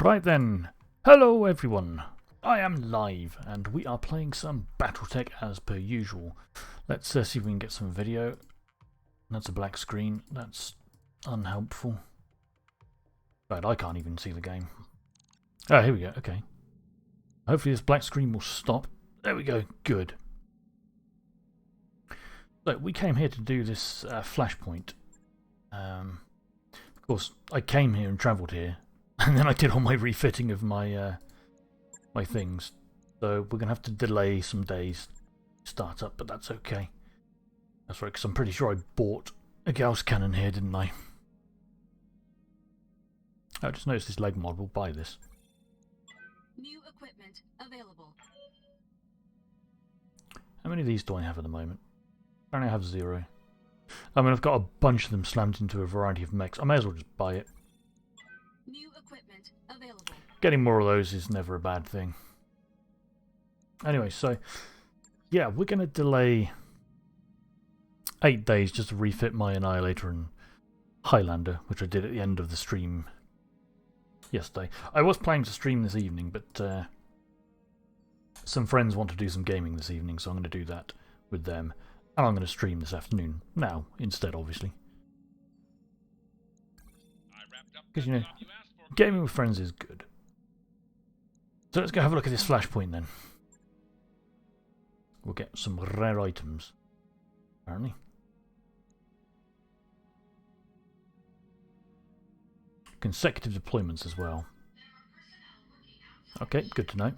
Right then, hello everyone, I am live and we are playing some Battletech as per usual. Let's see if we can get some video. That's a black screen, that's unhelpful. But I can't even see the game. Oh, here we go, okay. Hopefully this black screen will stop. There we go, good. So we came here to do this flashpoint. Of course, I came here and travelled here. And then I did all my refitting of my my things. So we're going to have to delay some days startup, but that's okay. That's right, because I'm pretty sure I bought a Gauss cannon here, didn't I? I just noticed this leg mod. We'll buy this. New equipment available. How many of these do I have at the moment? Apparently I have 0. I mean, I've got a bunch of them slammed into a variety of mechs. I may as well just buy it. New equipment available. Getting more of those is never a bad thing. Anyway, so yeah, we're going to delay 8 days just to refit my Annihilator and Highlander, which I did at the end of the stream yesterday. I was planning to stream this evening, but some friends want to do some gaming this evening, so I'm going to do that with them. And I'm going to stream this afternoon, now, instead, obviously. Because, you know, gaming with friends is good. So let's go have a look at this flashpoint then. We'll get some rare items, apparently. Consecutive deployments as well. Okay, good to know.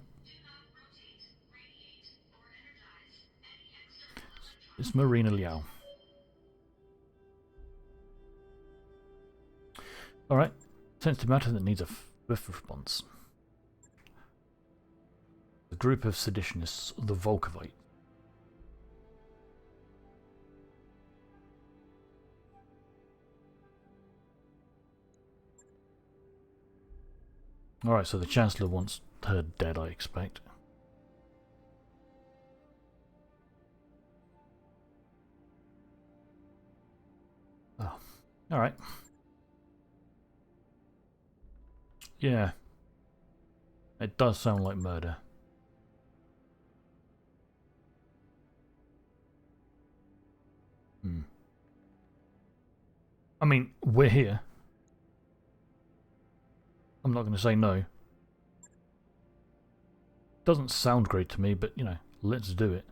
It's Marina Liao. Alright, sensitive matter that needs a swift response. The group of seditionists, the Volkovite. Alright, so the Chancellor wants her dead, I expect. Oh, alright. Yeah. It does sound like murder. I mean, we're here. I'm not going to say no. Doesn't sound great to me, but, you know, let's do it.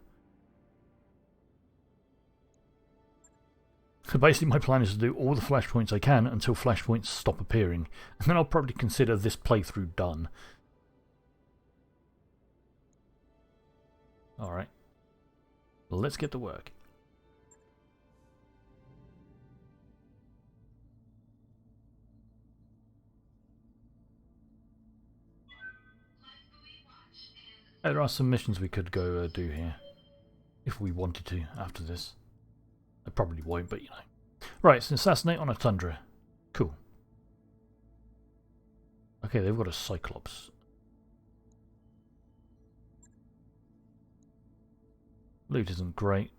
So basically my plan is to do all the flashpoints I can until flashpoints stop appearing. And then I'll probably consider this playthrough done. Alright. Let's get to work. There are some missions we could go do here. If we wanted to after this. I probably won't, but you know. Right, it's an assassinate on a tundra. Cool. Okay, they've got a Cyclops. Loot isn't great.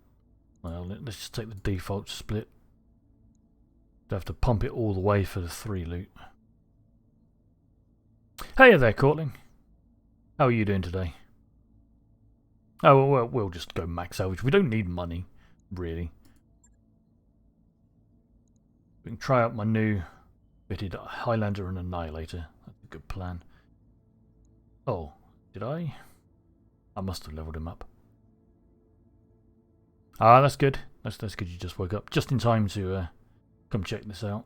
Well, let's just take the default split. Don't have to pump it all the way for the 3 loot. Hey there, Courtling. How are you doing today? Oh, well, we'll just go max salvage. We don't need money, really. We can try out my new fitted Highlander and Annihilator. That's a good plan. Oh, did I? I must have leveled him up. Ah, that's good. That's good you just woke up. Just in time to come check this out.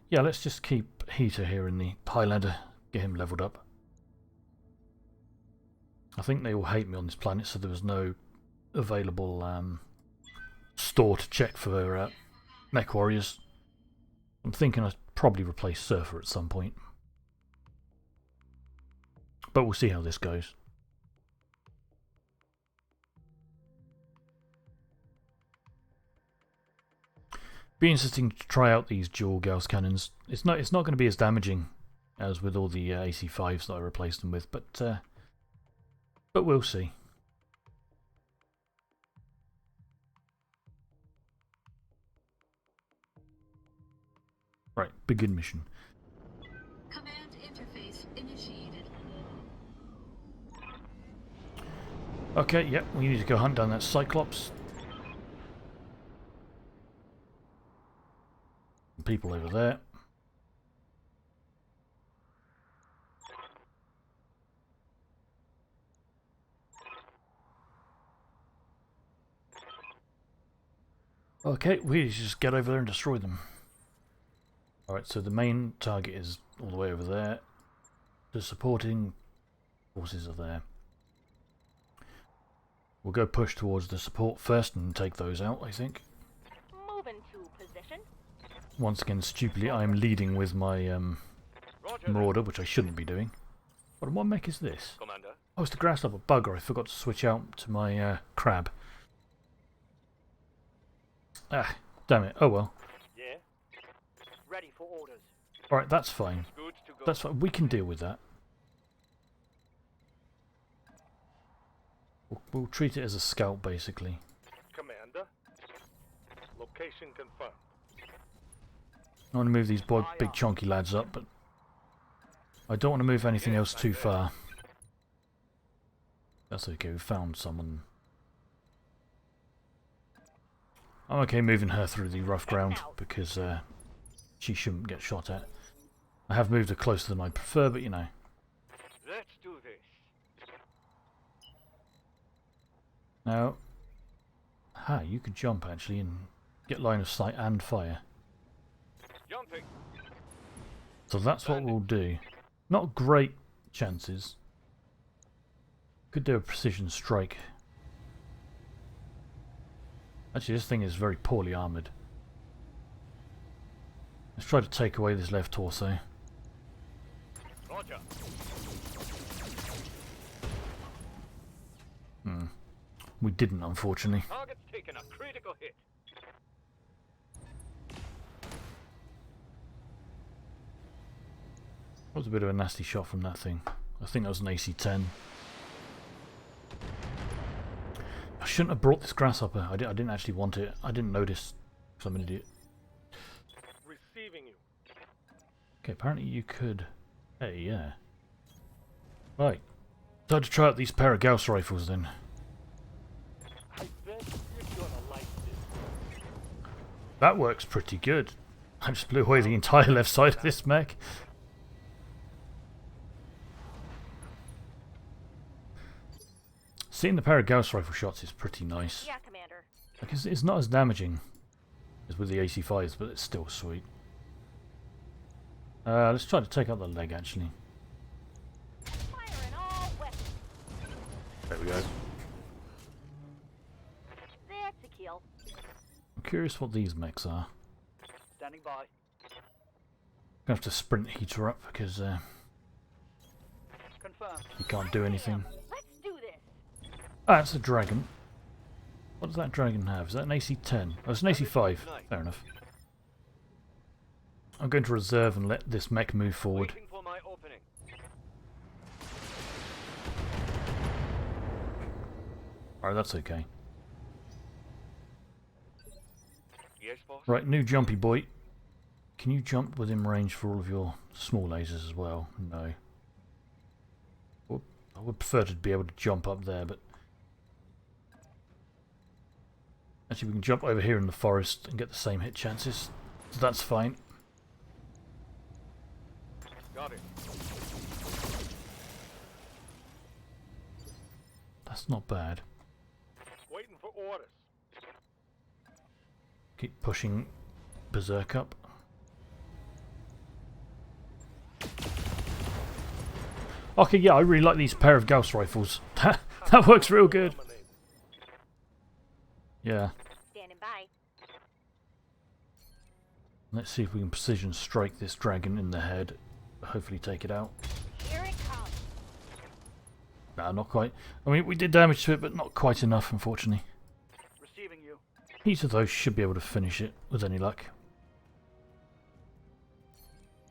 Yeah, let's just keep Heater here in the Highlander. Get him leveled up. I think they all hate me on this planet, so there was no available store to check for mech warriors. I'm thinking I'd probably replace Surfer at some point. But we'll see how this goes. Be interesting to try out these dual Gauss cannons. It's not going to be as damaging as with all the AC5s that I replaced them with, but we'll see. Right, begin mission. Command interface initiated. Okay, yep, we need to go hunt down that Cyclops. People over there. Okay, we just get over there and destroy them. Alright, so the main target is all the way over there. The supporting forces are there. We'll go push towards the support first and take those out, I think. Moving to position. Once again, stupidly, I'm leading with my Marauder, which I shouldn't be doing. What mech is this? Commander. Oh, it's the Grasshopper. Bugger, I forgot to switch out to my Crab. Ah, damn it. Oh well. Yeah. Ready for orders. Alright, that's fine. Good to go. That's fine. We can deal with that. We'll treat it as a scout, basically. Commander. Location confirmed. I want to move these big chunky lads up, but I don't want to move anything else too far. That's okay, we found someone. I'm okay moving her through the rough ground because she shouldn't get shot at. I have moved her closer than I prefer, but you know. Let's do this. Now, you could jump actually and get line of sight and fire. Jumping. So that's what we'll do. Not great chances. Could do a precision strike. Actually, this thing is very poorly armoured. Let's try to take away this left torso. Roger. We didn't, unfortunately. Target's taken a critical hit. That was a bit of a nasty shot from that thing. I think that was an AC-10. I shouldn't have brought this Grasshopper. I didn't actually want it. I didn't notice, because I'm an idiot. Receiving you. Okay, apparently you could... Hey, yeah. Right. Time to try out these pair of Gauss rifles then. I bet you're gonna like this. That works pretty good. I just blew away the entire left side of this mech. Seeing the pair of Gauss rifle shots is pretty nice. Yeah, Commander. Like it's not as damaging as with the AC-5s, but it's still sweet. Let's try to take out the leg actually. Firing all weapons. There we go. That's a kill. I'm curious what these mechs are. Standing by. Gonna have to sprint heater up because Confirmed. you can't do anything. Let's do this. Ah, it's a dragon. What does that dragon have? Is that an AC-10? Oh, it's an AC-5. Fair enough. I'm going to reserve and let this mech move forward. Waiting for my opening. Alright, that's okay. Yes, boss. Right, new jumpy boy. Can you jump within range for all of your small lasers as well? No. I would prefer to be able to jump up there, but... Actually, we can jump over here in the forest and get the same hit chances. So that's fine. Got it. That's not bad. Waiting for orders. Keep pushing Berserk up. Okay, yeah, I really like these pair of Gauss rifles. That works real good. Yeah. Standing by. Let's see if we can precision strike this dragon in the head. Hopefully take it out. Here it comes. Nah, not quite. I mean, we did damage to it, but not quite enough, unfortunately. Receiving you. Each of those should be able to finish it with any luck.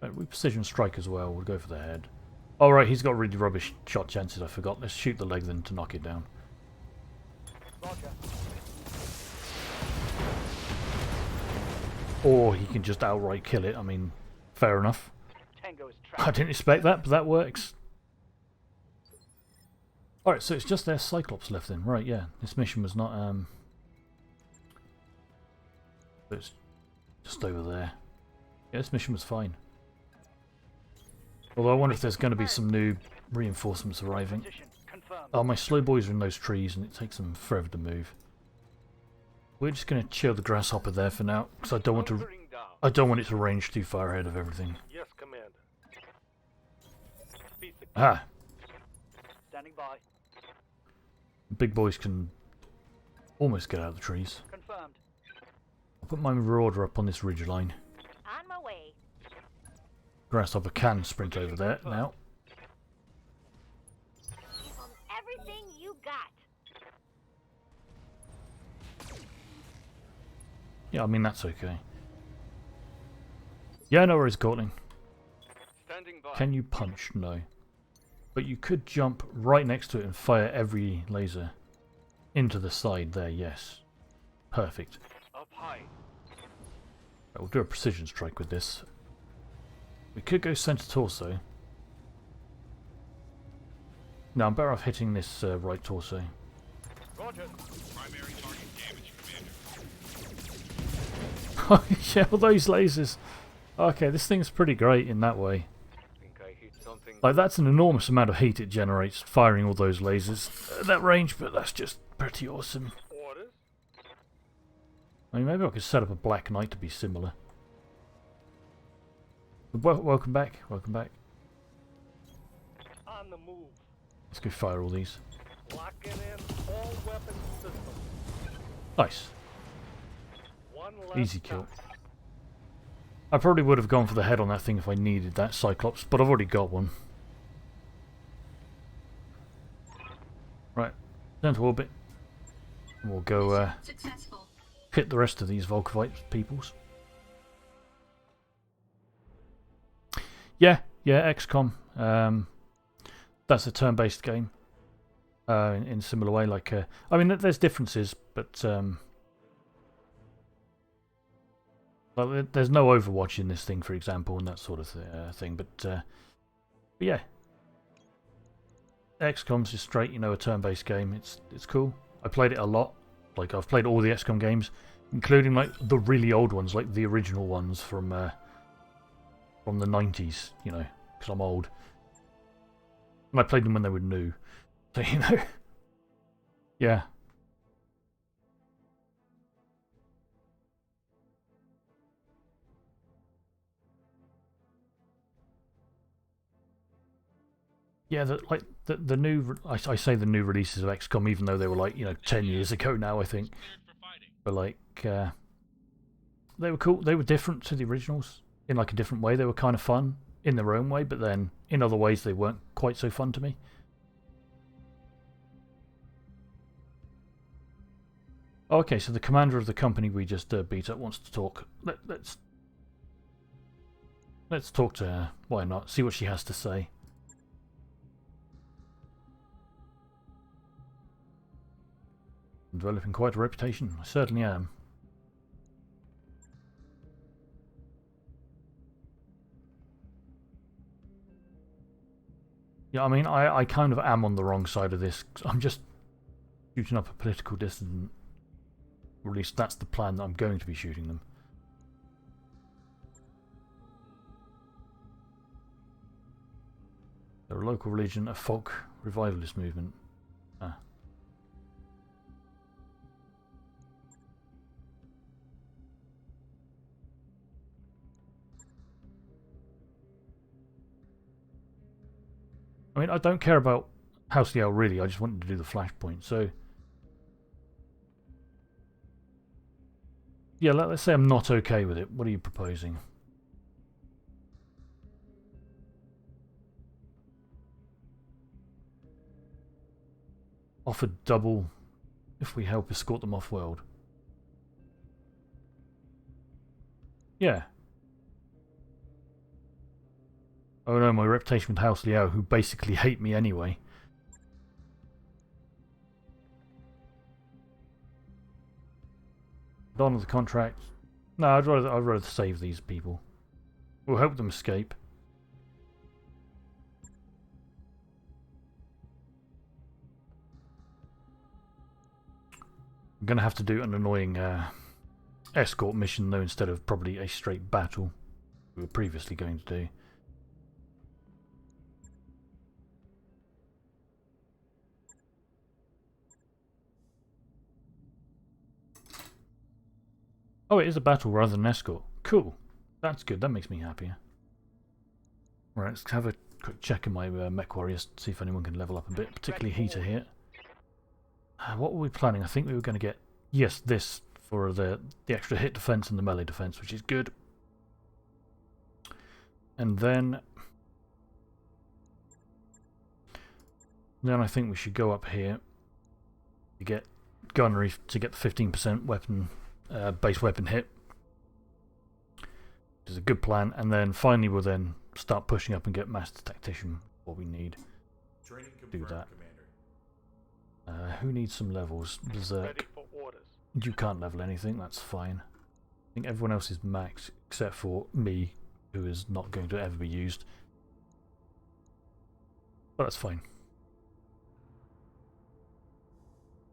Right, we precision strike as well. We'll go for the head. Alright, he's got really rubbish shot chances, I forgot. Let's shoot the leg then to knock it down. Roger. or he can just outright kill it. I mean, fair enough. Tango is I trapped. didn't expect that, but that works. Alright, so it's just their Cyclops left then. Right, yeah. This mission was not, it's just over there. Yeah, this mission was fine. Although I wonder if there's going to be some new reinforcements arriving. Position confirmed. Oh, my slow boys are in those trees and it takes them forever to move. We're just going to chill the grasshopper there for now, because I don't want it to range too far ahead of everything. Yes, Commander. Speed the Ah, standing by. big boys can almost get out of the trees. Confirmed. I'll put my marauder up on this ridge line. On my way. Grasshopper can sprint over there now. Give 'em everything you got. Yeah, I mean, that's okay. Yeah, no worries, Courtney. Standing by. Can you punch? No. But you could jump right next to it and fire every laser into the side there, yes. Perfect. Up high. Right, we'll do a precision strike with this. We could go center torso. No, I'm better off hitting this right torso. Roger. Primary target damage, Commander. Oh yeah, all those lasers. Okay, this thing's pretty great in that way. Think I hit something. Like, that's an enormous amount of heat it generates, firing all those lasers at that range, but that's just pretty awesome. Orders. I mean, maybe I could set up a Black Knight to be similar. Welcome back, welcome back. On the move. Let's go fire all these. Locking in all weapon systems. Nice. One left Easy kill. shot. I probably would have gone for the head on that thing if I needed that Cyclops, but I've already got one. Right, turn to orbit. And we'll go Successful. hit the rest of these Volkovite peoples. Yeah, XCOM. That's a turn-based game. In a similar way, like I mean, there's differences, but well, there's no Overwatch in this thing, for example, and that sort of thing. But yeah, XCOM's just straight, you know, a turn-based game. It's cool. I played it a lot. Like, I've played all the XCOM games, including like the really old ones, like the original ones from the 90s. You know, because I'm old, and I played them when they were new. So you know, yeah. Yeah, the new, I say the new releases of XCOM, even though they were like, you know, 10 years ago now, I think. But like, they were cool. They were different to the originals in like a different way. They were kind of fun in their own way, but then in other ways they weren't quite so fun to me. Okay, so the commander of the company we just beat up wants to talk. Let's talk to her. Why not? See what she has to say. I'm developing quite a reputation. I certainly am. Yeah, I mean, I kind of am on the wrong side of this. I'm just shooting up a political dissident. Or at least that's the plan that I'm going to be shooting them. They're a local religion, a folk revivalist movement. Ah. I mean, I don't care about House Liao really, I just wanted to do the flashpoint, so... Yeah, let's say I'm not okay with it. What are you proposing? Offer double if we help escort them off-world. Yeah. Oh no, my reputation with House Liao, who basically hate me anyway. Honor the contract. No, I'd rather save these people. We'll help them escape. I'm gonna have to do an annoying escort mission though, instead of probably a straight battle we were previously going to do. Oh, it is a battle rather than an escort. Cool. That's good. That makes me happier. Right, let's have a quick check in my mech warriors, see if anyone can level up a bit, particularly Heater here. What were we planning? I think we were going to get, yes, this for the extra hit defense and the melee defense, which is good. And then I think we should go up here to get gunnery to get the 15% weapon base weapon hit, which is a good plan. And then finally we'll then start pushing up and get Master Tactician, what we need. Training Do confirmed, that. Commander. Who needs some levels? Ready Berserk. for orders. You can't level anything, that's fine. I think everyone else is maxed except for me, who is not going to ever be used. But that's fine.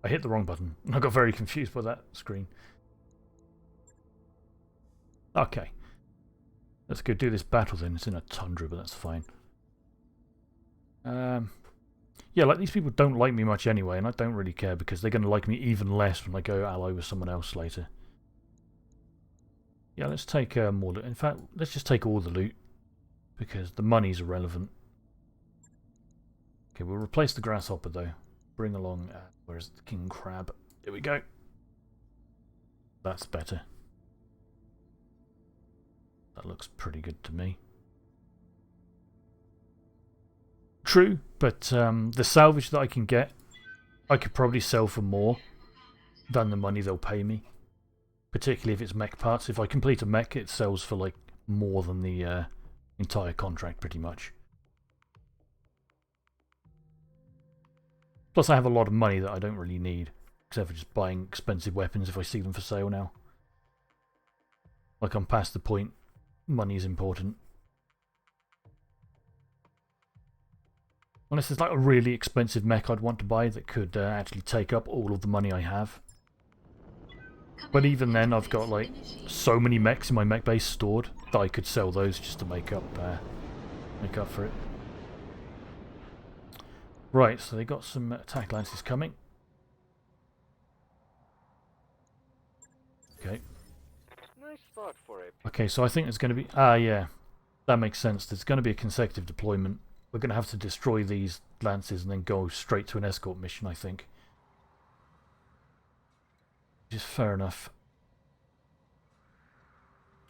I hit the wrong button. I got very confused by that screen. Okay. Let's go do this battle then. It's in a tundra, but that's fine. Yeah, like these people don't like me much anyway, and I don't really care because they're going to like me even less when I go ally with someone else later. Yeah, let's take more loot. In fact, let's just take all the loot because the money's irrelevant. Okay, we'll replace the grasshopper though. Bring along, where's the king crab? Here we go. That's better. That looks pretty good to me. True, but the salvage that I can get, I could probably sell for more than the money they'll pay me. Particularly if it's mech parts. If I complete a mech, it sells for like more than the entire contract, pretty much. Plus, I have a lot of money that I don't really need, except for just buying expensive weapons if I see them for sale now. Like, I'm past the point. Money is important. Unless there's like a really expensive mech I'd want to buy that could actually take up all of the money I have. But even then, I've got like so many mechs in my mech base stored that I could sell those just to make up for it. Right, so they got some attack lances coming. Okay. Nice spot for a Okay, so I think there's going to be... Ah, yeah. That makes sense. There's going to be a consecutive deployment. We're going to have to destroy these lances and then go straight to an escort mission, I think. Which is fair enough.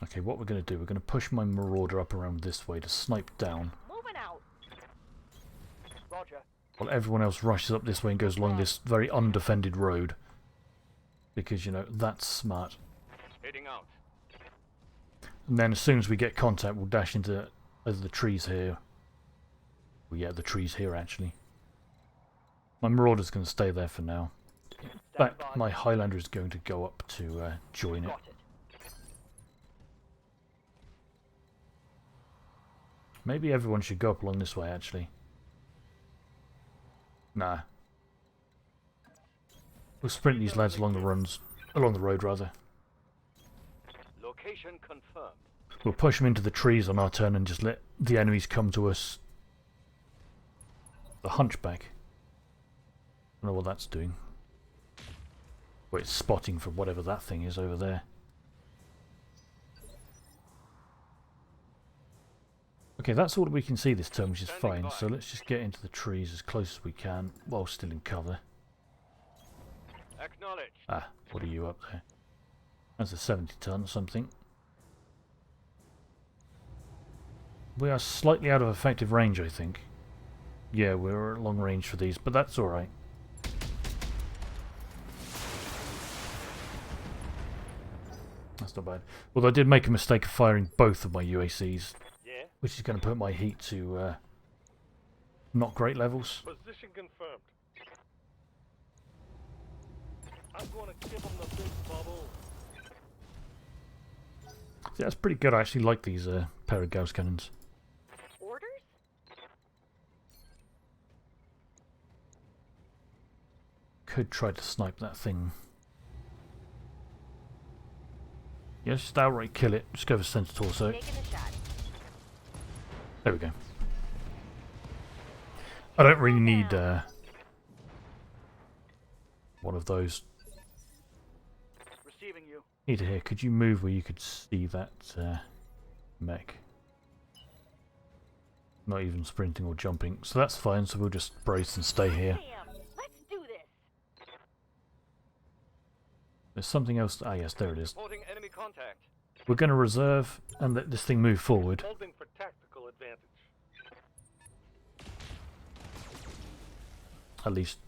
Okay, what we're going to do, we're going to push my Marauder up around this way to snipe down. Moving out. Roger. While everyone else rushes up this way and goes along this very undefended road. Because, you know, that's smart. Heading out. And then as soon as we get contact, we'll dash into either the trees here. Well, yeah, the trees here, actually. My Marauder's going to stay there for now. In fact, my Highlander is going to go up to join it. Got it. Maybe everyone should go up along this way, actually. Nah. We'll sprint these lads along the road, rather. Location confirmed. We'll push them into the trees on our turn and just let the enemies come to us. The Hunchback. I don't know what that's doing. Well, it's spotting for whatever that thing is over there. Okay, that's all that we can see this turn, which is fine. So let's just get into the trees as close as we can while still in cover. Acknowledged. Ah, what are you up there? That's a 70-ton or something. We are slightly out of effective range, I think. Yeah, we're at long range for these, but that's alright. That's not bad. Although I did make a mistake of firing both of my UACs, Yeah. which is going to put my heat to not great levels. Position confirmed. I'm gonna give them the big bubble. Yeah, that's pretty good. I actually like these pair of Gauss cannons. Orders? Could try to snipe that thing. Yeah, just outright kill it. Just go for center torso. Taking a shot. There we go. I don't really need one of those. Receiving you. Need to hear. Could you move where you could see that mech? Not even sprinting or jumping. So that's fine. So we'll just brace and stay here. Damn, let's do this. There's something else. Ah, yes, there it is. Reporting enemy contact. We're going to reserve and let this thing move forward. Holding for tactical advantage. At least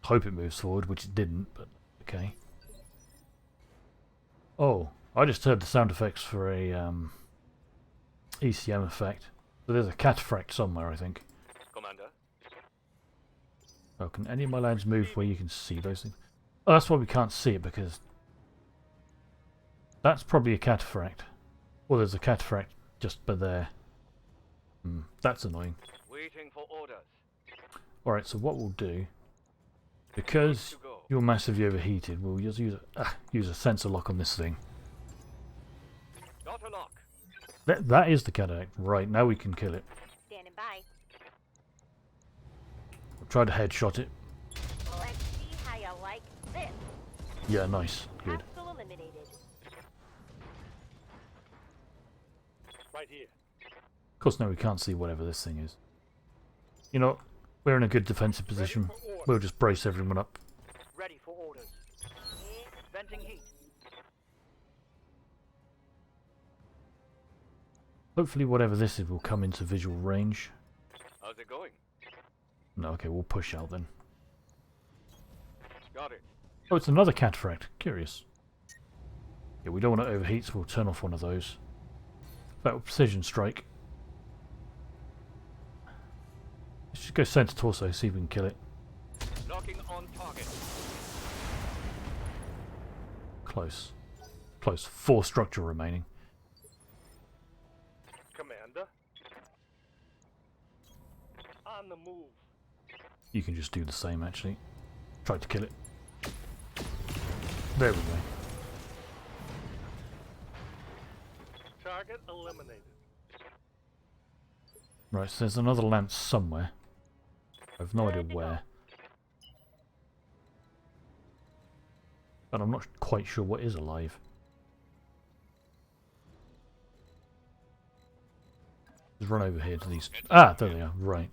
hope it moves forward, which it didn't, but okay. Oh, I just heard the sound effects for a ECM effect. So there's a cataphract somewhere, I think. Commander. Oh, can any of my lads move where you can see those things? Oh, that's why we can't see it, because that's probably a cataphract. Or there's a cataphract just by there. That's annoying. Waiting for orders. Alright, so what we'll do, because you're massively overheated, we'll just use a sensor lock on this thing. Got a lock. That is the cataract. Right, now we can kill it. Standing by. We'll try to headshot it. Let's see how you like this. Yeah, nice. Good. Hostile eliminated. Right here. Of course, now we can't see whatever this thing is. You know, we're in a good defensive position. We'll just brace everyone up. Ready for orders. Venting heat. Hopefully whatever this is will come into visual range. How's it going? No, okay, we'll push out then. Got it. Oh, it's another cataphract. Curious. Yeah, we don't want to overheat, so we'll turn off one of those. That will precision strike. Let's just go center torso, see if we can kill it. Locking on target. Close. Close. 4 structure remaining. Commander. On the move. You can just do the same, actually. Try to kill it. There we go. Target eliminated. Right, so there's another lance somewhere. I've no idea where. But I'm not quite sure what is alive. Just run over here to these. Ah, there they are. Right.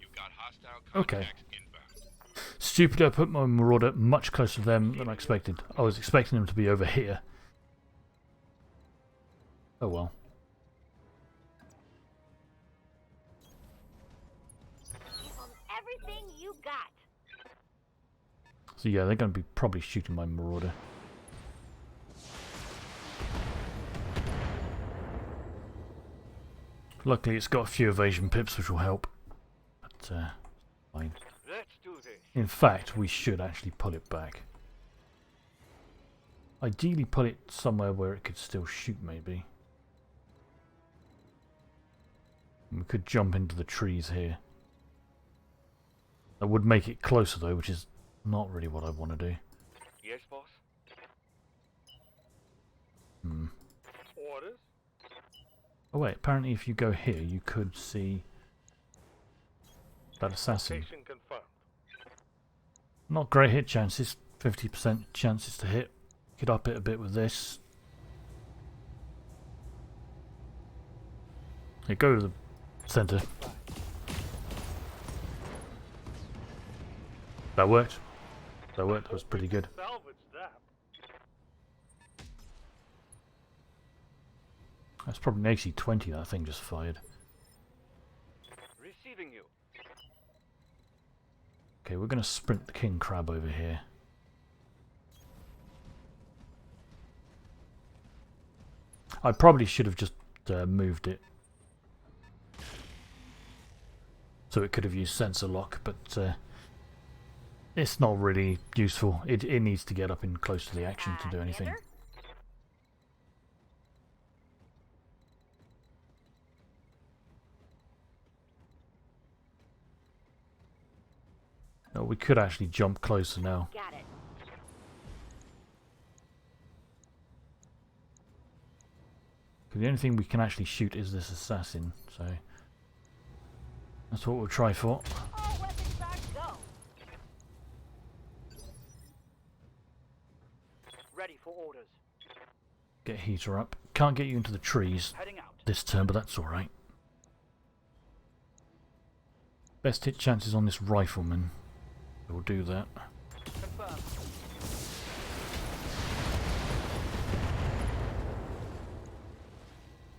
Okay. Stupid, I put my Marauder much closer to them than I expected. I was expecting them to be over here. Oh well. Give 'em everything you got. So yeah, they're going to be probably shooting my Marauder. Luckily it's got a few evasion pips which will help. But fine. Let's do this. In fact, we should actually pull it back. Ideally put it somewhere where it could still shoot, maybe. We could jump into the trees here. That would make it closer though, which is not really what I want to do. Yes, boss. Orders. Oh wait, apparently if you go here you could see that assassin. Location confirmed. Not great hit chances, 50% chances to hit. Could up it a bit with this. Okay, go to the centre. That worked. That worked, that was pretty good. Salvage that. That's probably an AC-20 that thing just fired. Receiving you. Okay, we're going to sprint the king crab over here. I probably should have just moved it. So it could have used sensor lock, but it's not really useful. It needs to get up in close to the action to do anything. Commander? No, we could actually jump closer now. Got it. The only thing we can actually shoot is this assassin, so that's what we'll try for. All weapons are go. Ready for orders. Get heater up. Can't get you into the trees Heading out. this turn, but that's alright. Best hit chances on this rifleman. We'll do that. Confirmed.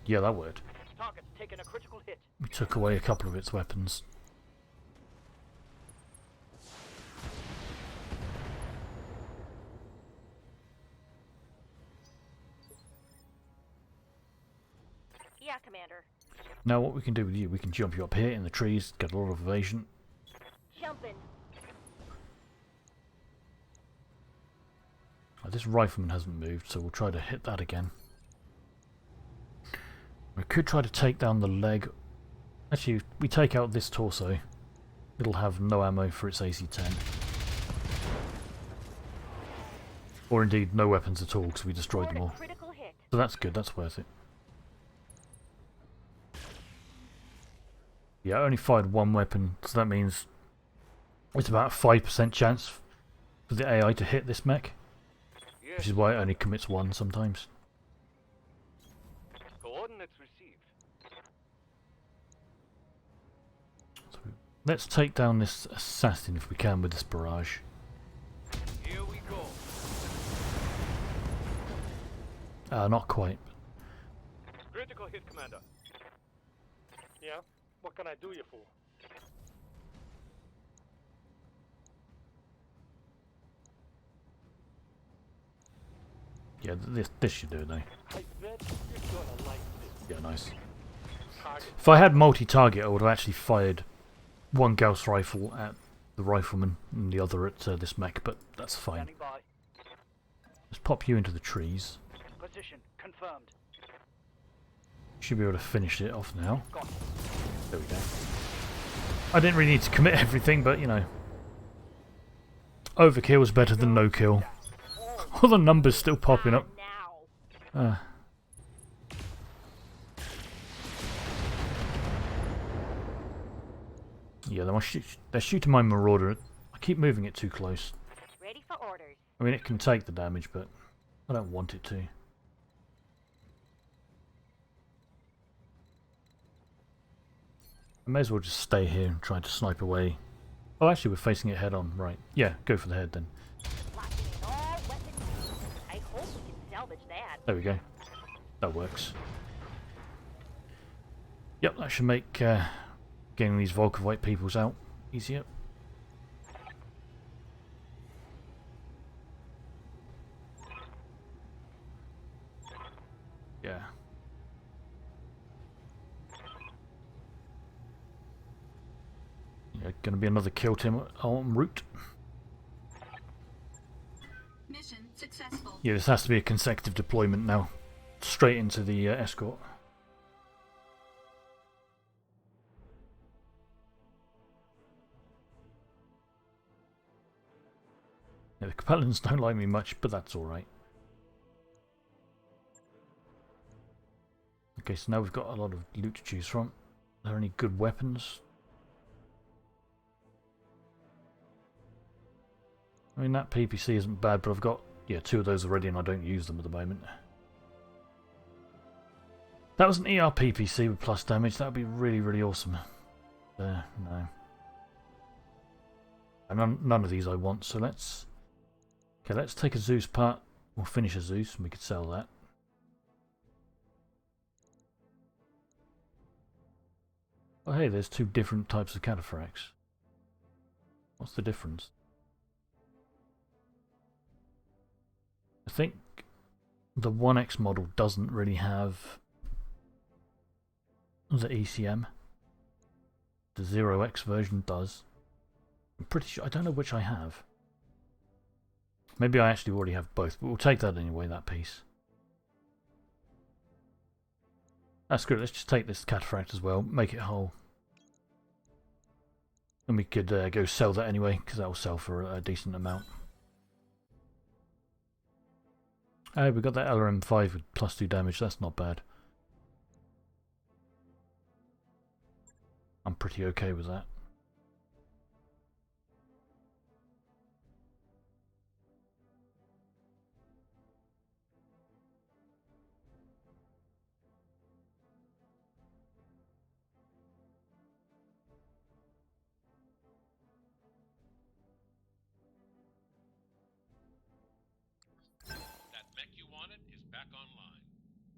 Yeah, that worked. Target's taken a critical hit. We took away a couple of its weapons. Yeah, Commander. Now what we can do with you, we can jump you up here in the trees, get a lot of evasion. Jumping. This rifleman hasn't moved, so we'll try to hit that again. We could try to take down the leg. Actually, if we take out this torso, it'll have no ammo for its AC-10. Or indeed, no weapons at all, because we destroyed them Scored a all. critical hit. So that's good, that's worth it. Yeah, I only fired one weapon, so that means it's about a 5% chance for the AI to hit this mech. Which is why it only commits one sometimes. Coordinates received. So let's take down this assassin if we can with this barrage. Here we go. Not quite. Critical hit, Commander. Yeah? What can I do you for? Yeah, this should do it though. I bet you're gonna like this. Yeah, nice. Target. If I had multi-target, I would have actually fired one Gauss rifle at the rifleman and the other at this mech, but that's fine. Standing by. Let's pop you into the trees. Position confirmed. Should be able to finish it off now. Got it. There we go. I didn't really need to commit everything, but you know. Overkill is better than no kill. All the numbers still popping up. Now. Yeah, they're shooting my Marauder. I keep moving it too close. Ready for orders. I mean, it can take the damage, but I don't want it to. I may as well just stay here and try to snipe away. Oh, actually, we're facing it head on. Right. Yeah, go for the head then. Locking in all weapons. I hope we can salvage that. There we go. That works. Yep, that should make getting these Volkovite peoples out easier. Yeah. Yeah, gonna be another kill team en route. Mission successful. Yeah, this has to be a consecutive deployment now. Straight into the escort. Yeah, the Capellans don't like me much, but that's alright. Okay, so now we've got a lot of loot to choose from. Are there any good weapons? I mean, that PPC isn't bad, but I've got, yeah, 2 of those already and I don't use them at the moment. That was an ER PPC with plus damage. That would be really, really awesome. No. And none of these I want, so let's... Okay, let's take a Zeus part. We'll finish a Zeus and we could sell that. Oh hey, there's 2 different types of cataphracts. What's the difference? I think the 1X model doesn't really have the ECM. The 0X version does. I'm pretty sure. I don't know which I have. Maybe I actually already have both, but we'll take that anyway, that piece. That's good. Let's just take this cataphract as well, make it whole. And we could go sell that anyway, because that will sell for a decent amount. Oh, we got that LRM5 with +2 damage, that's not bad. I'm pretty okay with that.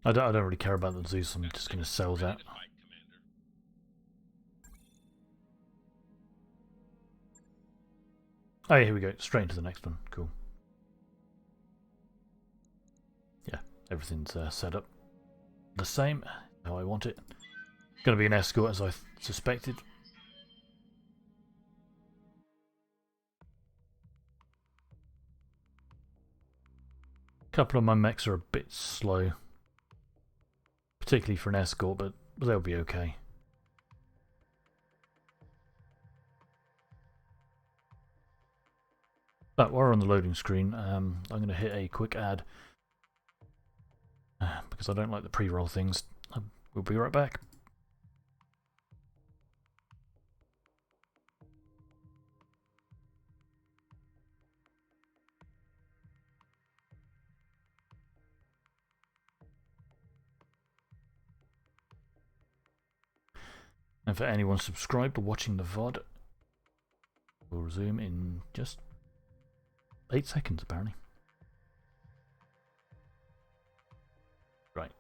I don't really care about the Zeus, I'm just going to sell that. Oh, here we go, straight into the next one. Cool. Yeah, everything's set up the same, how I want it. Going to be an escort, as I suspected. A couple of my mechs are a bit slow, particularly for an escort, but they'll be okay. But while we're on the loading screen, I'm going to hit a quick ad because I don't like the pre-roll things. We'll be right back. And for anyone subscribed or watching the VOD, we'll resume in just 8 seconds apparently. Right.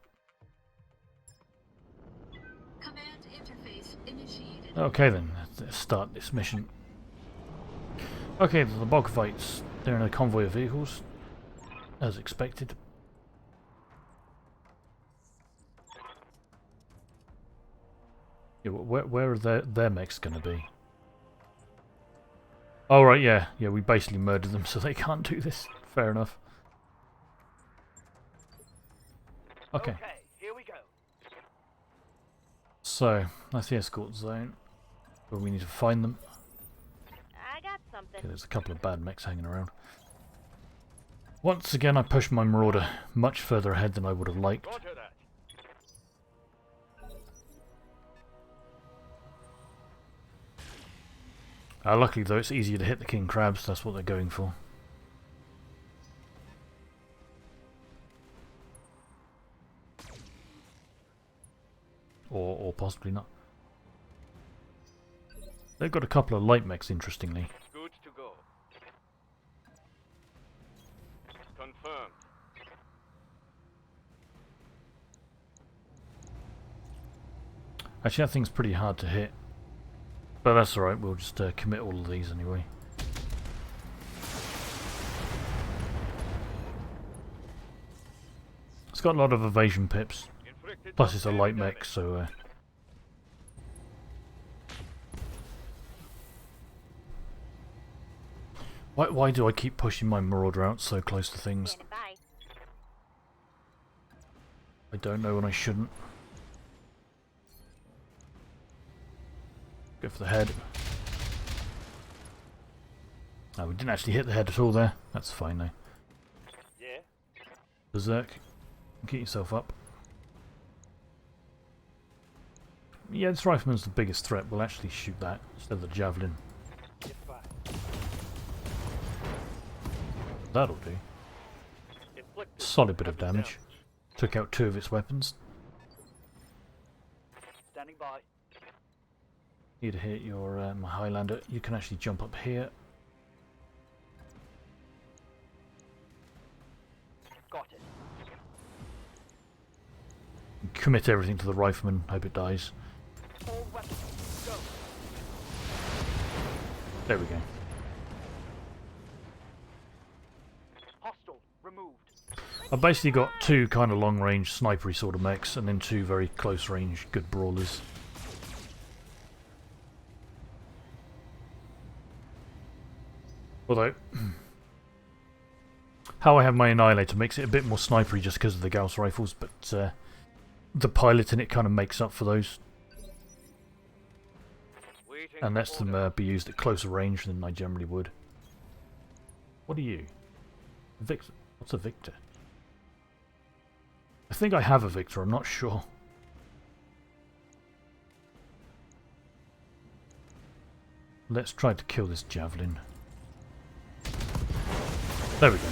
Command interface initiated. Okay then, let's start this mission. Okay, the bog fights. They're in a convoy of vehicles, as expected. Yeah, where are their mechs going to be? Oh right, yeah, we basically murdered them so they can't do this. Fair enough. Okay. Here we go. So, that's the escort zone. But we need to find them. I got something. Okay, there's a couple of bad mechs hanging around. Once again, I pushed my Marauder much further ahead than I would have liked. Roger that. Luckily though, it's easier to hit the king crabs, that's what they're going for. Or possibly not. They've got a couple of light mechs, interestingly. Good to go. Confirmed. Actually, that thing's pretty hard to hit. But that's alright, we'll just commit all of these anyway. It's got a lot of evasion pips. Plus it's a light mech, so... Why do I keep pushing my Marauder out so close to things? Standing by. I don't know when I shouldn't. Go for the head. Oh, we didn't actually hit the head at all there. That's fine though. Yeah. Berserk. Get yourself up. Yeah, this rifleman's the biggest threat. We'll actually shoot that instead of the javelin. Yes, bye. That'll do. Inflicted. Solid bit of damage. Took out 2 of its weapons. Standing by. Need to hit your my Highlander. You can actually jump up here. Got it. Commit everything to the rifleman. Hope it dies. All weapons. Go. There we go. Hostile removed. I've basically got 2 kind of long-range snipery sort of mechs, and then 2 very close-range good brawlers. Although, how I have my Annihilator makes it a bit more snipery just because of the Gauss rifles, but the pilot in it kind of makes up for those. Wait and lets them be used at closer range than I generally would. What are you? Victor? What's a Victor? I think I have a Victor, I'm not sure. Let's try to kill this javelin. There we go.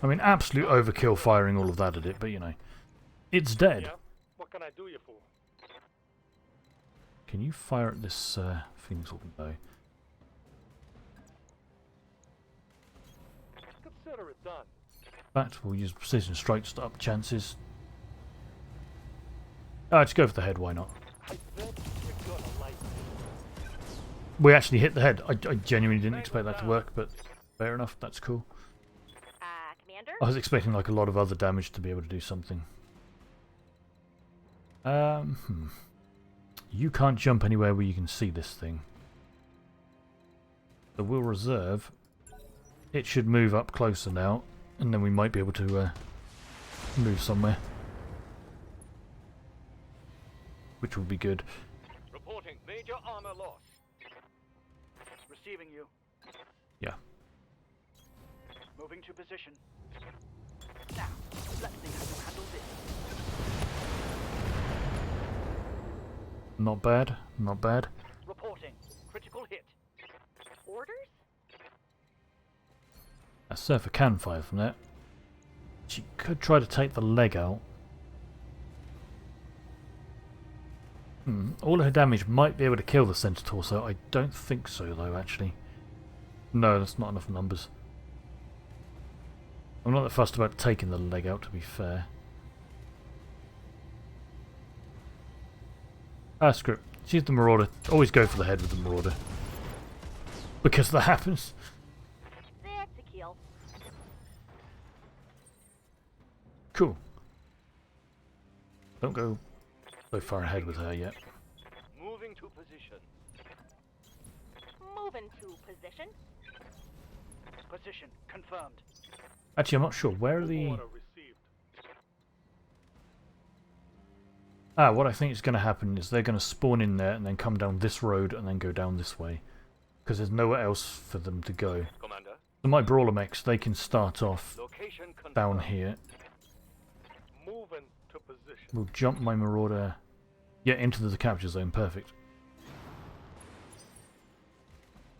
I mean, absolute overkill firing all of that at it, but you know, it's dead. Yeah? What can I do you for? Can you fire at this Phoenix Organ bow? Consider it done. In fact, we'll use precision strikes to up chances. Just go for the head, why not? I bet you're gonna like it. We actually hit the head. I genuinely didn't expect that to work, but fair enough, that's cool. Commander? I was expecting like a lot of other damage to be able to do something. You can't jump anywhere where you can see this thing. So we'll reserve. It should move up closer now, and then we might be able to move somewhere. Which will be good. Reporting major armor loss. Receiving you. Yeah. Moving to position. Now, let's see how you handle this. Not bad, not bad. Reporting. Critical hit. Orders? A surfer can fire from that. She could try to take the leg out. All her damage might be able to kill the center torso. I don't think so, though, actually. No, that's not enough numbers. I'm not that fussed about taking the leg out, to be fair. Screw it. She's the Marauder. Always go for the head with the Marauder. Because that happens. That's a kill. Cool. Don't go so far ahead with her yet. Moving to position. Moving to position. Position confirmed. Actually, I'm not sure. Where are the... Order received. What I think is going to happen is they're going to spawn in there and then come down this road and then go down this way. Because there's nowhere else for them to go. Commander. So my Brawler mechs, they can start off Location confirmed. down here. Moving to position. We'll jump my Marauder... Yeah, into the capture zone. Perfect.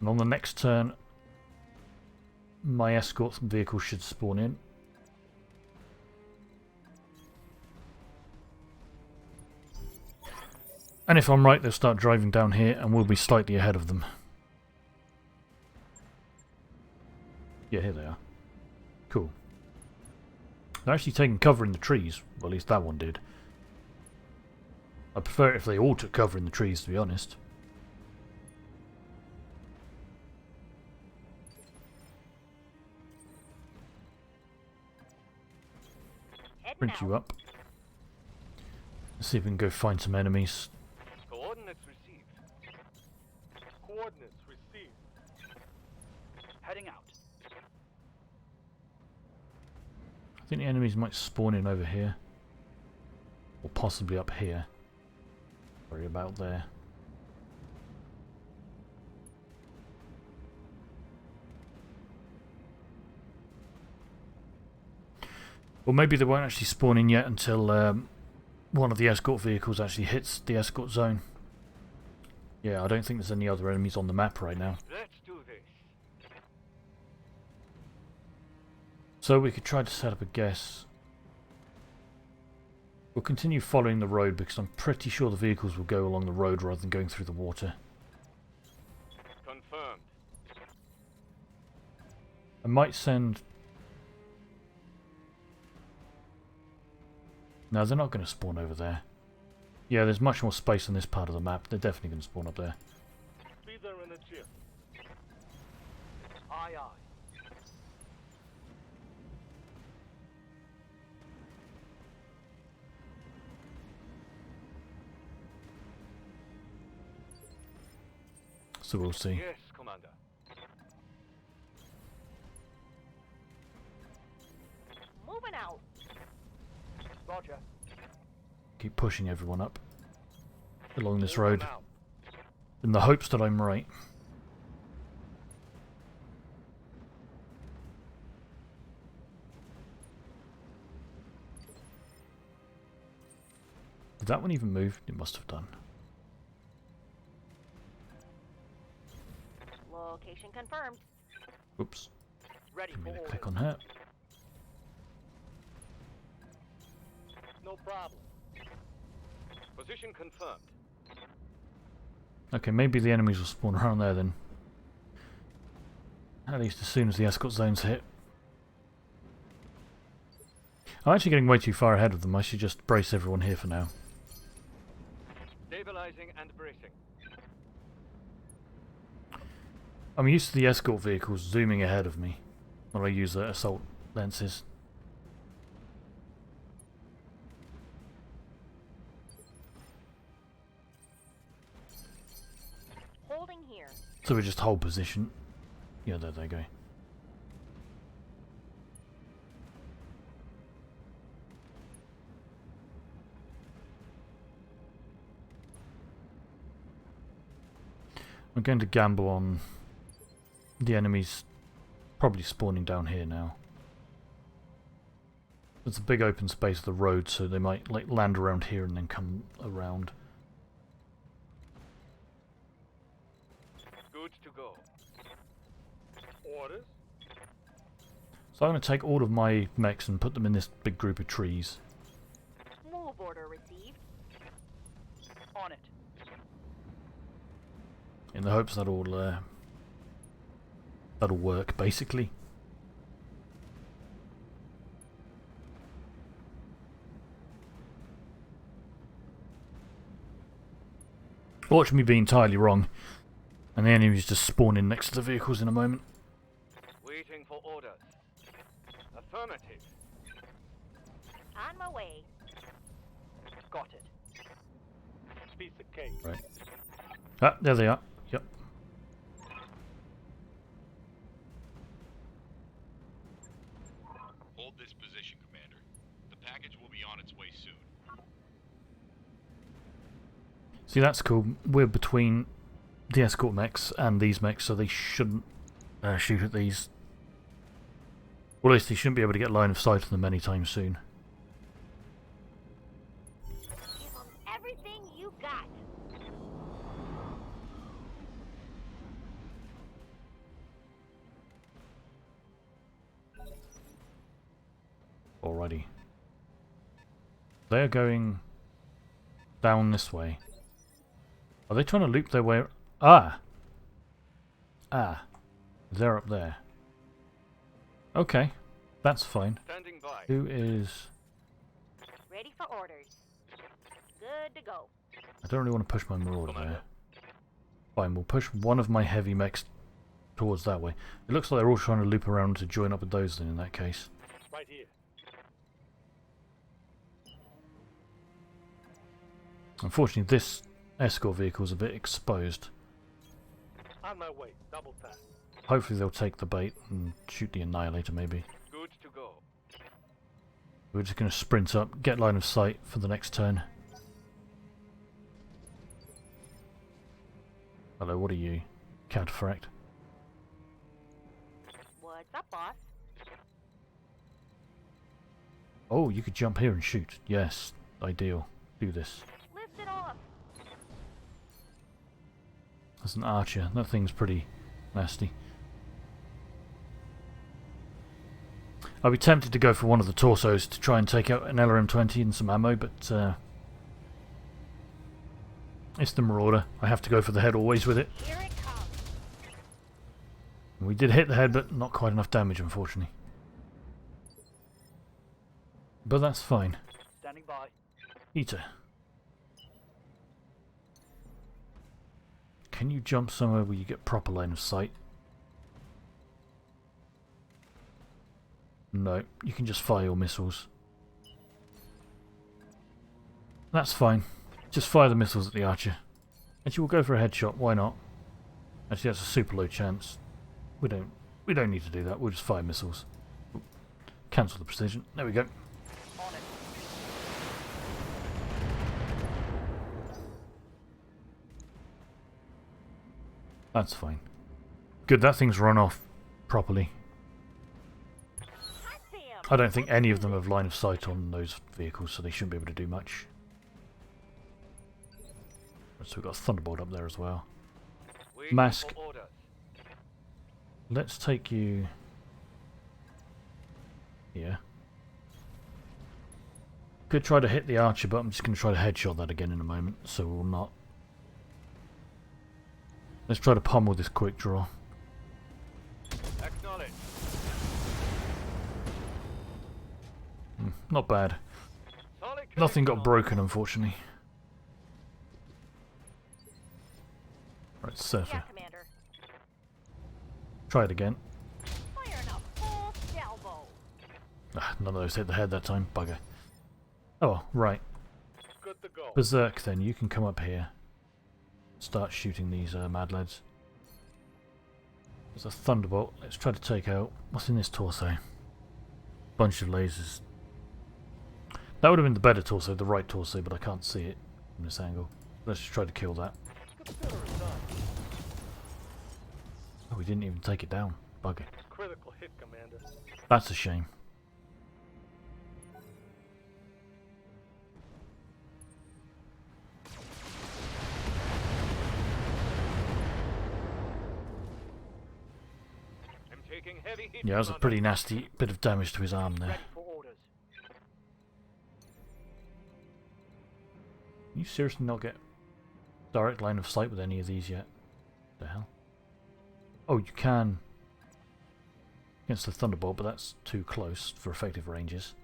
And on the next turn, my escort vehicle should spawn in. And if I'm right, they'll start driving down here and we'll be slightly ahead of them. Yeah, here they are. Cool. They're actually taking cover in the trees. Well, at least that one did. I prefer it if they all took cover in the trees, to be honest. Print you up. Let's see if we can go find some enemies. Coordinates received. Coordinates received. Heading out. I think the enemies might spawn in over here. Or possibly up here. Sorry about there. Or maybe they won't actually spawn in yet until one of the escort vehicles actually hits the escort zone. Yeah, I don't think there's any other enemies on the map right now. Let's do this. So we could try to set up a guess. We'll continue following the road because I'm pretty sure the vehicles will go along the road rather than going through the water. Confirmed. I might send... No, they're not going to spawn over there. Yeah, there's much more space on this part of the map. They're definitely going to spawn up there. Be there in a jiff. Aye, aye. So we'll see. Yes, Commander. Moving out. Roger. Keep pushing everyone up. along this Hold road, them out. in the hopes that I'm right. Did that one even move? It must have done. Location confirmed. Oops. Ready Didn't for mean to orders. click on that. No problem. Position confirmed. Okay, maybe the enemies will spawn around there then. At least as soon as the escort zone's hit. I'm actually getting way too far ahead of them. I should just brace everyone here for now. Stabilizing and bracing. I'm used to the escort vehicles zooming ahead of me when I use the assault lenses. Holding here. So we just hold position. Yeah, there they go. I'm going to gamble on the enemies probably spawning down here now. There's a big open space of the road, so they might like land around here and then come around. Good to go. Orders. So I'm going to take all of my mechs and put them in this big group of trees. Move order received. On it. In the hopes that'll work, basically. Watch me be entirely wrong, and the enemies just spawn in next to the vehicles in a moment. Waiting for orders. Affirmative. On my way. Got it. Piece of cake. Right. Ah, there they are. Yep. Hold this position, Commander. The package will be on its way soon. See, that's cool. We're between the escort mechs and these mechs, so they shouldn't shoot at these. Well, at least they shouldn't be able to get line of sight on them anytime soon. Give them everything you got. Alrighty. They're going down this way. Are they trying to loop their way? Ah! Ah. They're up there. Okay. That's fine. Standing by. Who is... Ready for orders. Good to go. I don't really want to push my Marauder Commander. there. Fine, we'll push one of my heavy mechs towards that way. It looks like they're all trying to loop around to join up with those then in that case. Right here. Unfortunately, this escort vehicle is a bit exposed. On my way. Double tap. Hopefully they'll take the bait and shoot the Annihilator maybe. Good to go. We're just going to sprint up, get line of sight for the next turn. Hello, what are you? Counterfract. What's up, boss? Oh, you could jump here and shoot. Yes, ideal. Do this. Lift it off. That's an archer. That thing's pretty nasty. I'd be tempted to go for one of the torsos to try and take out an LRM-20 and some ammo, but it's the Marauder. I have to go for the head always with it. Here it comes. We did hit the head, but not quite enough damage, unfortunately. But that's fine. Standing by. Eater. Can you jump somewhere where you get proper line of sight? No, you can just fire your missiles. That's fine. Just fire the missiles at the archer. Actually, we'll go for a headshot. Why not? Actually, that's a super low chance. We don't need to do that. We'll just fire missiles. Oop. Cancel the precision. There we go. On it. That's fine. Good, that thing's run off properly. Hot damn! I don't think any of them have line of sight on those vehicles, so they shouldn't be able to do much. So we've got a Thunderbolt up there as well. Waiting Mask. for orders. Let's take you here. Could try to hit the archer, but I'm just going to try to headshot that again in a moment, so we'll not. Let's try to pummel this quick draw. Acknowledge. Not bad. Solid Nothing got connection. broken, unfortunately. Right, Surfer. Yeah, Commander. Try it again. Firing a full salvo. Ah, none of those hit the head that time. Bugger. Oh, well, right. Good to go. Berserk, then. You can come up here. Start shooting these mad lads. There's a Thunderbolt. Let's try to take out... What's in this torso? Bunch of lasers. That would have been the better torso, the right torso, but I can't see it from this angle. Let's just try to kill that. Consider it done. Oh, we didn't even take it down. Bugger. Critical hit, Commander. That's a shame. I'm taking heavy hit. Yeah, that was a Commander. pretty nasty bit of damage to his arm there. Ready for orders. Can you seriously not get direct line of sight with any of these yet? The hell? Oh, you can against the Thunderbolt, but that's too close for effective ranges.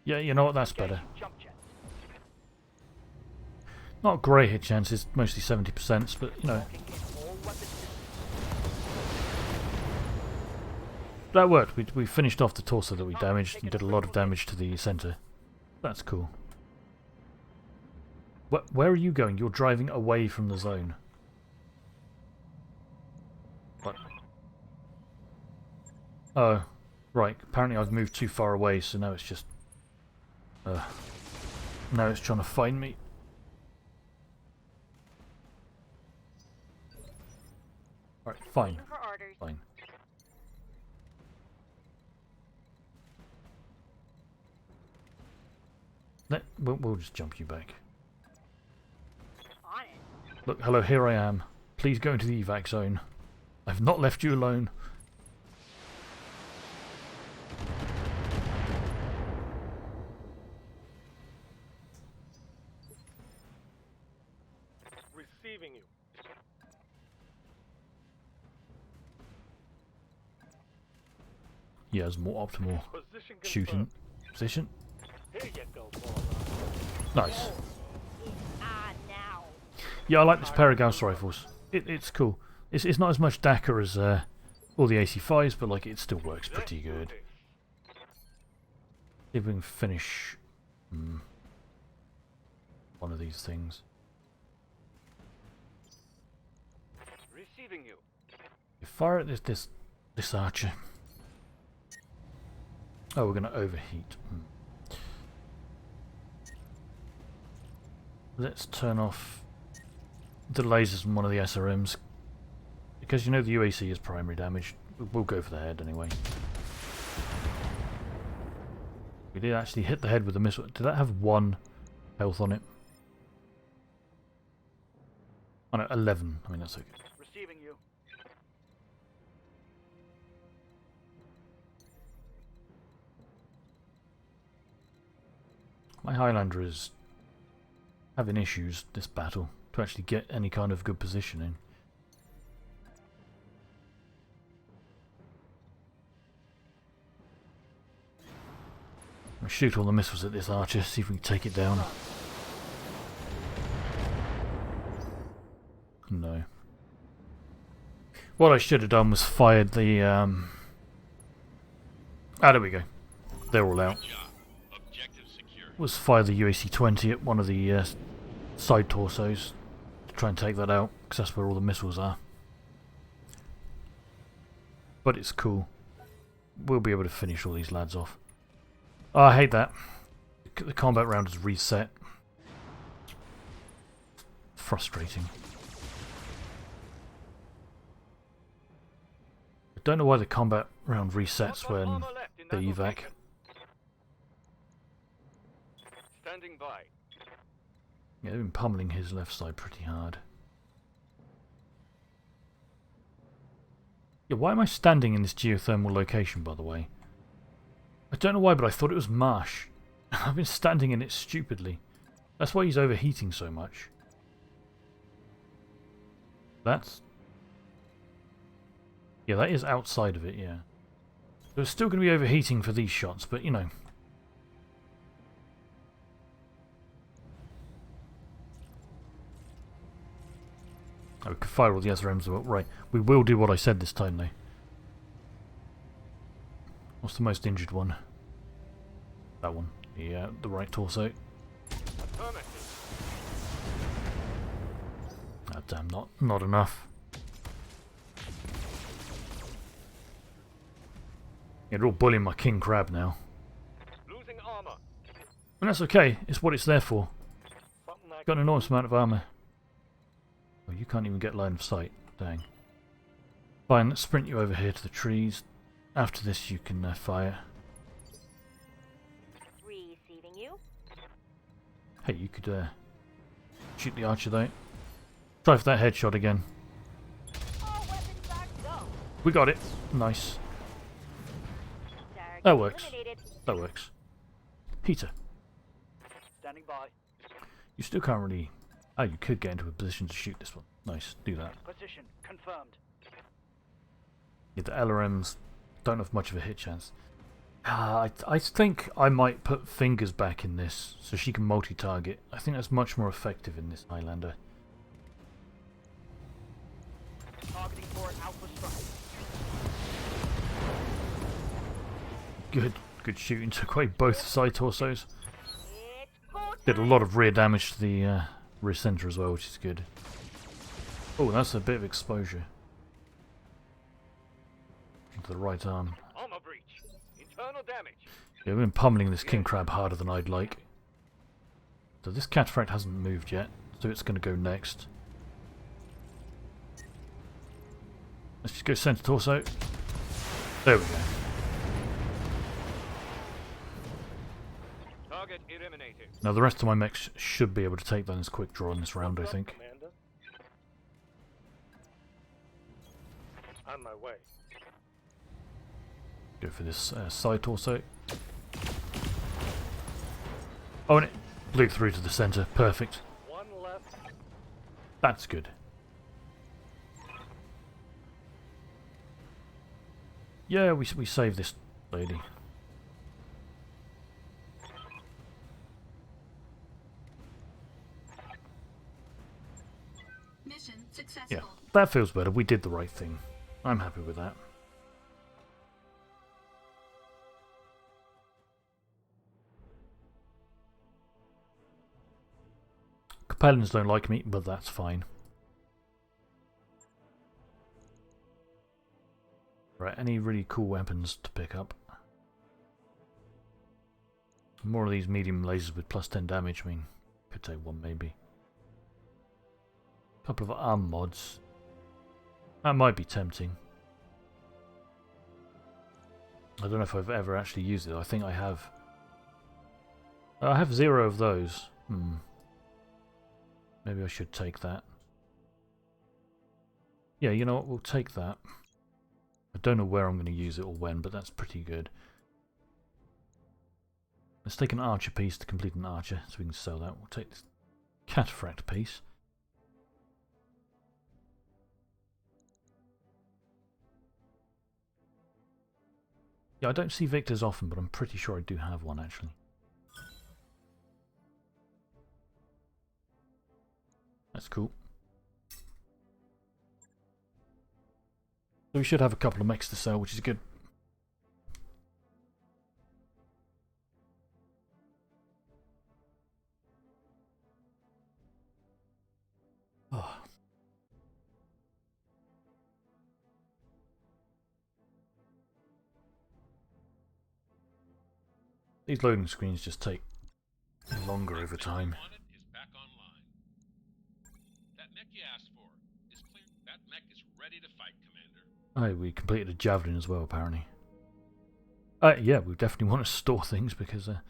Yeah, you know what? That's better. Jump jet. Not great hit chances, mostly 70%, but you know. That worked. We finished off the torso that we damaged and did a lot of damage to the centre. That's cool. Where are you going? You're driving away from the zone. What? Oh, right. Apparently I've moved too far away, so now it's just... now it's trying to find me. Alright, fine. Waiting for orders. Fine. We'll just jump you back. On it. Look, hello, here I am. Please go into the evac zone. I've not left you alone. Receiving you. Yeah, it's more optimal Position confirmed. shooting position. Here you go, Paul. Nice. It's on now. Yeah, I like this pair of Gauss rifles. It's cool. It's not as much DACA as all the AC5s, but like it still works pretty good. See if we can finish one of these things. Receiving you. You fire at this archer. Oh, we're gonna overheat. Let's turn off the lasers from one of the SRMs. Because you know the UAC is primary damage. We'll go for the head anyway. We did actually hit the head with a missile. Did that have 1 health on it? Oh no, 11. I mean, that's okay. Receiving you. My Highlander is having issues this battle to actually get any kind of good position in. I'll shoot all the missiles at this archer, see if we can take it down. No. What I should have done was fired the ah, there we go. They're all out. Good job. Objective secure. Was fire the UAC-20 at one of the side torsos to try and take that out, because that's where all the missiles are. But it's cool. We'll be able to finish all these lads off. Oh, I hate that. The combat round is reset. frustrating. I don't know why the combat round resets Got one when armor left in they that evac. location. Standing by. Yeah, they've been pummeling his left side pretty hard. Yeah, why am I standing in this geothermal location, by the way? I don't know why, but I thought it was marsh. I've been standing in it stupidly. That's why he's overheating so much. That's... Yeah, that is outside of it, yeah. So it's still going to be overheating for these shots, but you know. Oh, we could fire all the SRMs. Right, we will do what I said this time, though. What's the most injured one? That one. Yeah, the right torso. Affirmative. Ah, damn, not enough. Yeah, they're all bullying my king crab now. Losing armor. And that's okay, it's what it's there for. Something I Got an enormous amount of armour. Oh, you can't even get line of sight. Dang. Fine, let's sprint you over here to the trees. After this you can fire. Receiving you. Hey, you could shoot the archer though. Try for that headshot again. All weapons are go. We got it. Nice. Target That works. eliminated. That works. Heater. standing by. You still can't really... Oh, you could get into a position to shoot this one. Nice, do that. Position confirmed. Yeah, the LRMs don't have much of a hit chance. I think I might put fingers back in this so she can multi-target. I think that's much more effective in this Highlander. Targeting for an alpha strike. Good shooting. Took away both side torsos. It's go Did a lot of rear damage to the rear centre as well, which is good. Oh, that's a bit of exposure. To the right arm. Armor breach. Internal damage. Yeah, we've been pummeling this king crab harder than I'd like. So this cataphract hasn't moved yet, so it's going to go next. Let's just go centre torso. There we go. Target eliminated. Now the rest of my mechs should be able to take that as quick draw in this round, I think. Commander. On my way. Go for this side torso. Oh, and it blew through to the centre. Perfect. One left. That's good. Yeah, we saved this lady. Mission successful. Yeah, that feels better. We did the right thing. I'm happy with that. Capellans don't like me, but that's fine. Right, any really cool weapons to pick up? More of these medium lasers with plus 10 damage. I mean, could take one maybe. A couple of arm mods. That might be tempting. I don't know if I've ever actually used it. I think I have. I have 0 of those. Maybe I should take that. Yeah, you know what? We'll take that. I don't know where I'm going to use it or when, but that's pretty good. Let's take an archer piece to complete an archer, so we can sell that. We'll take this cataphract piece. Yeah, I don't see Victors often, but I'm pretty sure I do have one, actually. That's cool. So we should have a couple of mechs to sell, which is good. Oh. These loading screens just take longer over time. Is back online. That mech you asked for is clear. That mech is ready to fight, Commander. Oh, we completed a javelin as well, apparently. Yeah, we definitely want to store things because I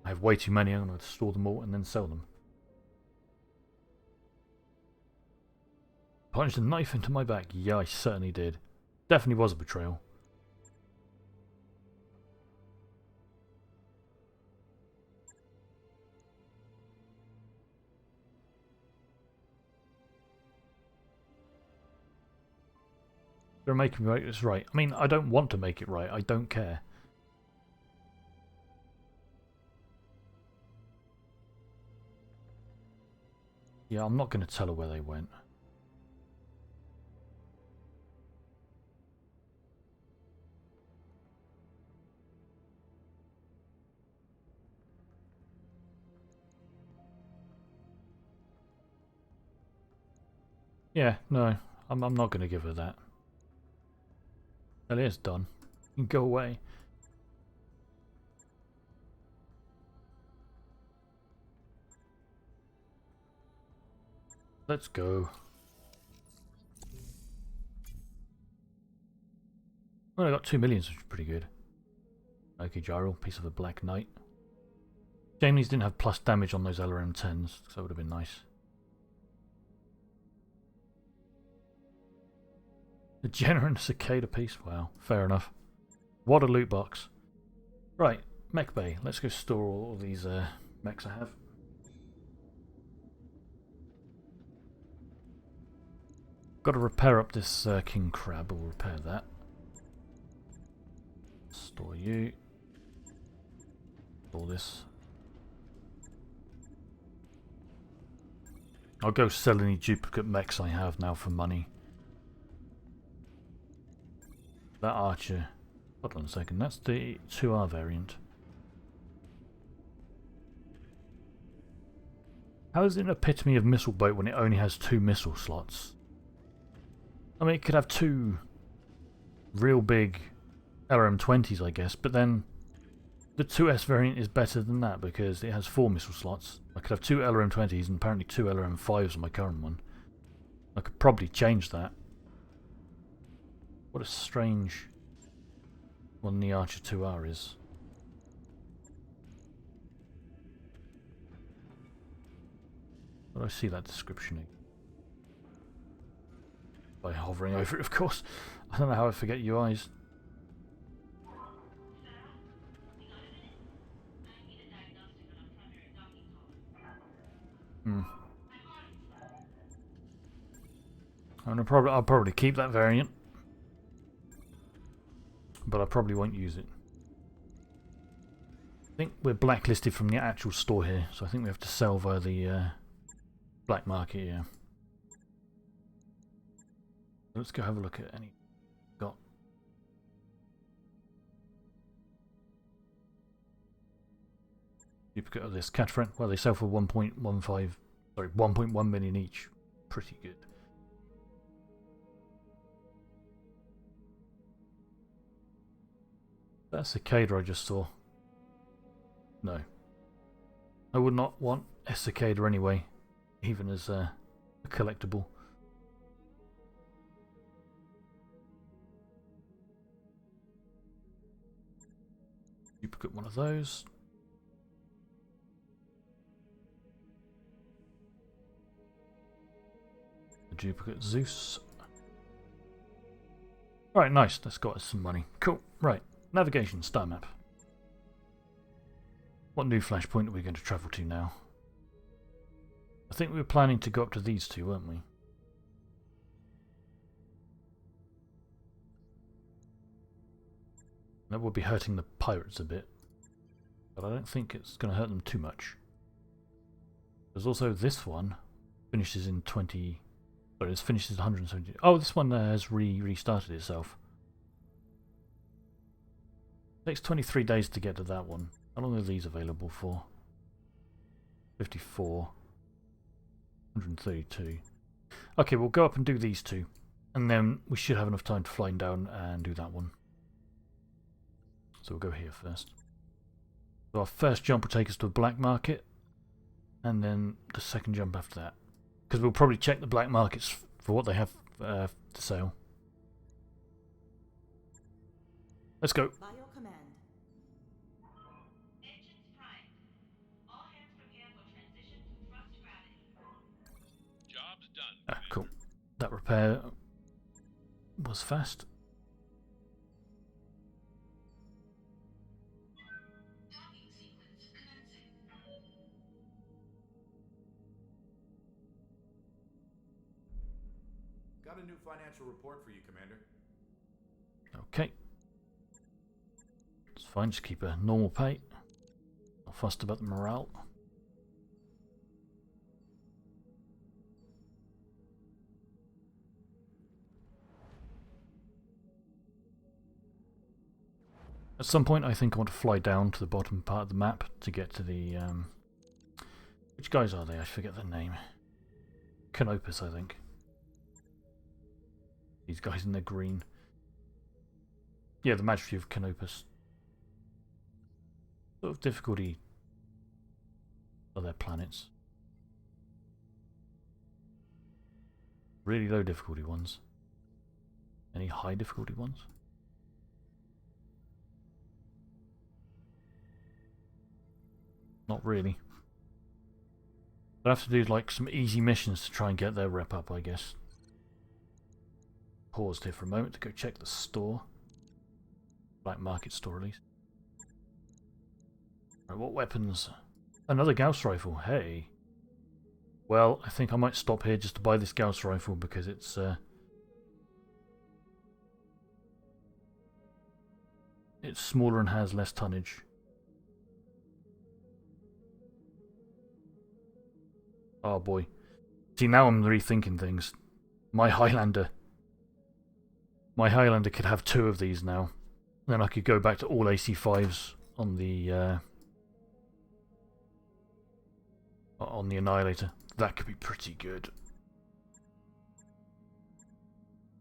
have way too many. I'm going to store them all and then sell them. Punched a knife into my back. Yeah, I certainly did. Definitely was a betrayal. They're making me make this right. I mean, I don't want to make it right. I don't care. Yeah, I'm not going to tell her where they went. Yeah, no, I'm not going to give her that. Well, it's done. You can go away. Let's go. Well, I got 2 million, which is pretty good. Okay, gyro, piece of a black knight. Shame these didn't have plus damage on those LRM-10s, so that would have been nice. A Jenner and a cicada piece. Wow, fair enough. What a loot box. Right, mech bay. Let's go store all these mechs I have. Got to repair up this king crab. We'll repair that. Store you. All this. I'll go sell any duplicate mechs I have now for money. That archer. Hold on a second. That's the 2R variant. How is it an epitome of missile boat when it only has 2 missile slots? I mean, it could have 2 real big LRM-20s, I guess, but then the 2S variant is better than that because it has 4 missile slots. I could have 2 LRM-20s and apparently 2 LRM-5s on my current one. I could probably change that. What a strange one the Archer 2R is. Where do I see that description again? By hovering over it, of course. I don't know how I forget UIs. I'll probably keep that variant, but I probably won't use it. I think we're blacklisted from the actual store here, so I think we have to sell via the black market here. Let's go have a look at any got. Duplicate of this Catfriend. Well, they sell for 1.1 million each. Pretty good. That cicada I just saw. No. I would not want a cicada anyway, even as a collectible. Duplicate one of those. A duplicate Zeus. Right, nice. That's got us some money. Cool. Right. Navigation, star map. What new flashpoint are we going to travel to now? I think we were planning to go up to these two, weren't we? That would be hurting the pirates a bit, but I don't think it's going to hurt them too much. There's also this one, finishes in 20... Sorry, this finishes 170... Oh, this one has restarted itself. Takes 23 days to get to that one. How long are these available for? 54. 132. Okay, we'll go up and do these two. And then we should have enough time to fly down and do that one. So we'll go here first. So our first jump will take us to a black market. and then the second jump after that. Because we'll probably check the black markets for what they have to sell. Let's go. By your command. Engines primed. All hands prepare for transition to thrust gravity. Job's done. Ah, cool. That repair was fast. Docking sequence commencing. Got a new financial report for you, Commander. Okay. It's fine, just keep a normal pay. Not fussed about the morale. At some point I think I want to fly down to the bottom part of the map to get to the which guys are they? I forget their name. Canopus, I think. These guys in the green. Yeah, the Majesty of Canopus. What sort of difficulty are their planets? Really low difficulty ones. Any high difficulty ones? Not really. I'd have to do like some easy missions to try and get their rep up, I guess. Paused here for a moment to go check the store. Black market store at least. Right, what weapons? Another Gauss rifle, hey. Well, I think I might stop here just to buy this Gauss rifle because it's smaller and has less tonnage. Oh boy. See, now I'm rethinking things. My Highlander could have 2 of these now. Then I could go back to all AC5s on the Annihilator. That could be pretty good.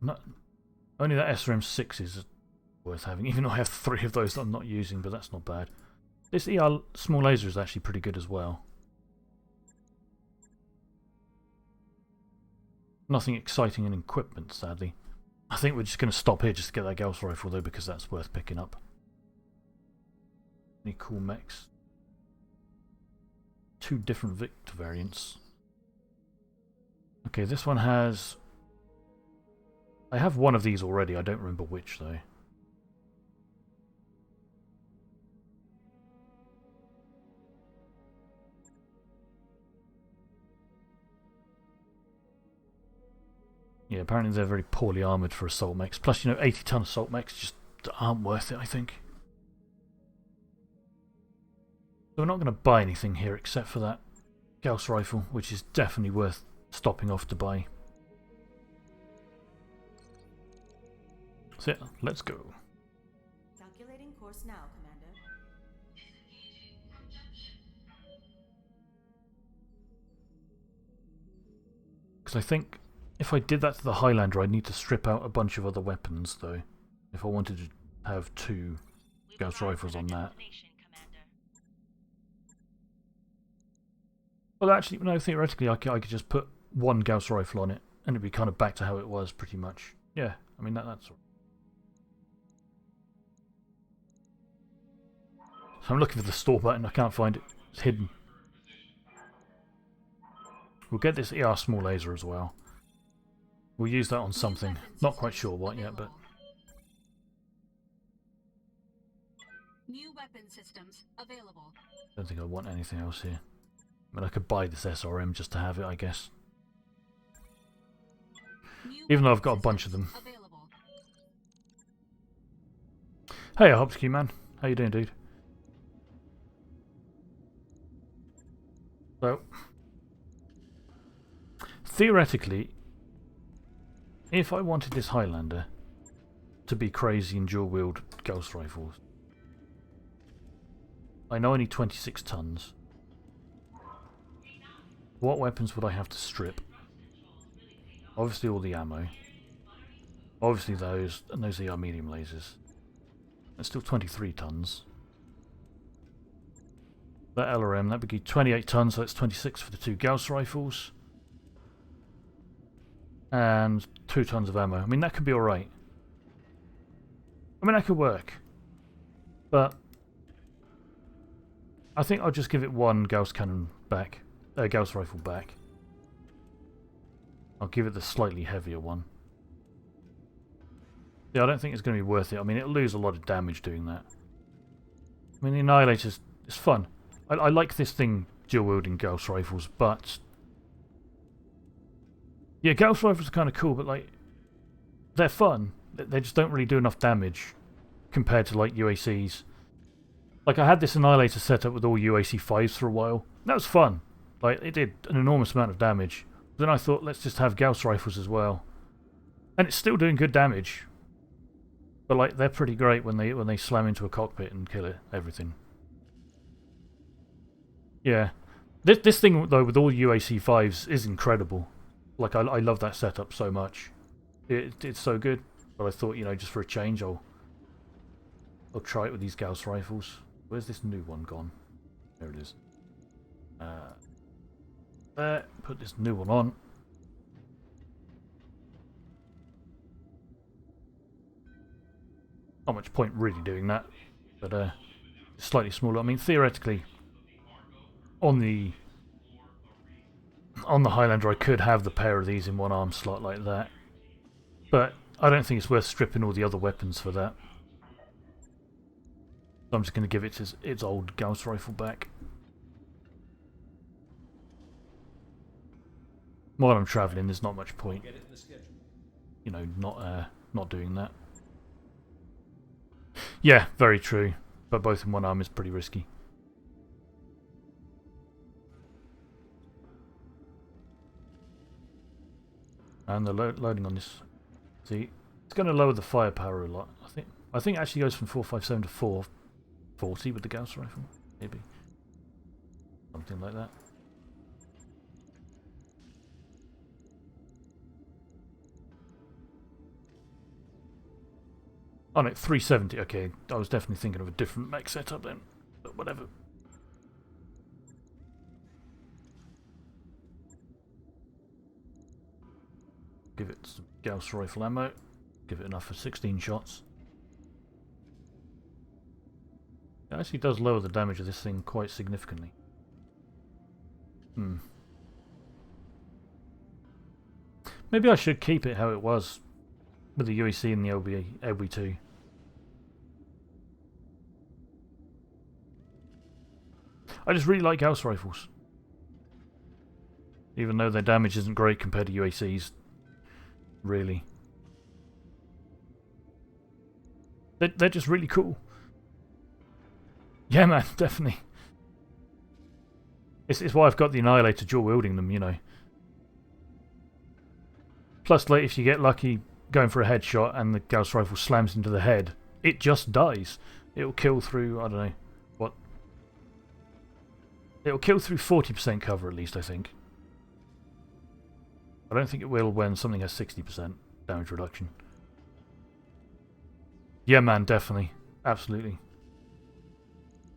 Not, only that SRM6 is worth having, even though I have 3 of those that I'm not using, but that's not bad. This ER small laser is actually pretty good as well. Nothing exciting in equipment, sadly. I think we're just going to stop here just to get that Gauss rifle, though, because that's worth picking up. Any cool mechs? 2 different Victor variants. Okay, this one has... I have one of these already, I don't remember which, though. Yeah, apparently they're very poorly armoured for assault mechs. Plus, you know, 80-ton assault mechs just aren't worth it, I think. So we're not going to buy anything here except for that Gauss rifle, which is definitely worth stopping off to buy. So yeah, let's go. Calculating course now, Commander. Disengaging from junction. Because I think if I did that to the Highlander, I'd need to strip out a bunch of other weapons, though. If I wanted to have 2 Gauss rifles on that. Well, actually, no, theoretically, I could just put 1 Gauss rifle on it, and it'd be kind of back to how it was, pretty much. Yeah, I mean, that's... So I'm looking for the store button, I can't find it. It's hidden. We'll get this ER small laser as well. We'll use that on something. Not quite sure what yet, but... New weapon systems available. I don't think I want anything else here. I mean, I could buy this SRM just to have it, I guess. New Even though I've weapon got a bunch of systems them. available. Hey, Hopsky man. How you doing, dude? So... theoretically... if I wanted this Highlander to be crazy and dual-wield Gauss rifles, I know I need 26 tons. What weapons would I have to strip? Obviously all the ammo. Obviously those, and those are medium lasers. That's still 23 tons. That LRM, that would be 28 tons, so that's 26 for the 2 Gauss rifles. And 2 tons of ammo. I mean, that could be alright. I mean, that could work. But I think I'll just give it 1 Gauss cannon back. Gauss rifle back. I'll give it the slightly heavier one. Yeah, I don't think it's going to be worth it. I mean, it'll lose a lot of damage doing that. I mean, the Annihilator's it's fun. I like this thing dual-wielding Gauss rifles, but... Yeah, Gauss rifles are kind of cool, but, like... They're fun. They just don't really do enough damage compared to, like, UACs. Like, I had this Annihilator set up with all UAC 5s for a while. That was fun. Like, it did an enormous amount of damage. Then I thought, let's just have Gauss rifles as well. And it's still doing good damage. But, like, they're pretty great when they slam into a cockpit and kill everything. Yeah. This thing, though, with all UAC 5s is incredible. Like, I love that setup so much. It's so good. But I thought, you know, just for a change, I'll try it with these Gauss rifles. Where's this new one gone? There it is. There. Put this new one on. Not much point really doing that. But, slightly smaller. I mean, theoretically... On the Highlander I could have the pair of these in one arm slot like that. But I don't think it's worth stripping all the other weapons for that. So I'm just going to give it its old Gauss rifle back. While I'm travelling, there's not much point, you know, not doing that. Yeah, very true. But both in one arm is pretty risky. And the loading on this, see, it's going to lower the firepower a lot. I think it actually goes from 457 to 440 with the Gauss rifle, maybe something like that. Oh no, 370. Okay, I was definitely thinking of a different mech setup then, but whatever. Give it some Gauss rifle ammo. Give it enough for 16 shots. It actually does lower the damage of this thing quite significantly. Maybe I should keep it how it was with the UEC and the LB2. I just really like Gauss rifles. Even though their damage isn't great compared to UACs. Really. They're just really cool. Yeah, man, definitely. It's why I've got the Annihilator dual wielding them, you know. Plus, like, if you get lucky going for a headshot and the Gauss rifle slams into the head, it just dies. It'll kill through, I don't know, what? It'll kill through 40% cover at least, I think. I don't think it will when something has 60% damage reduction. Yeah, man, definitely. Absolutely.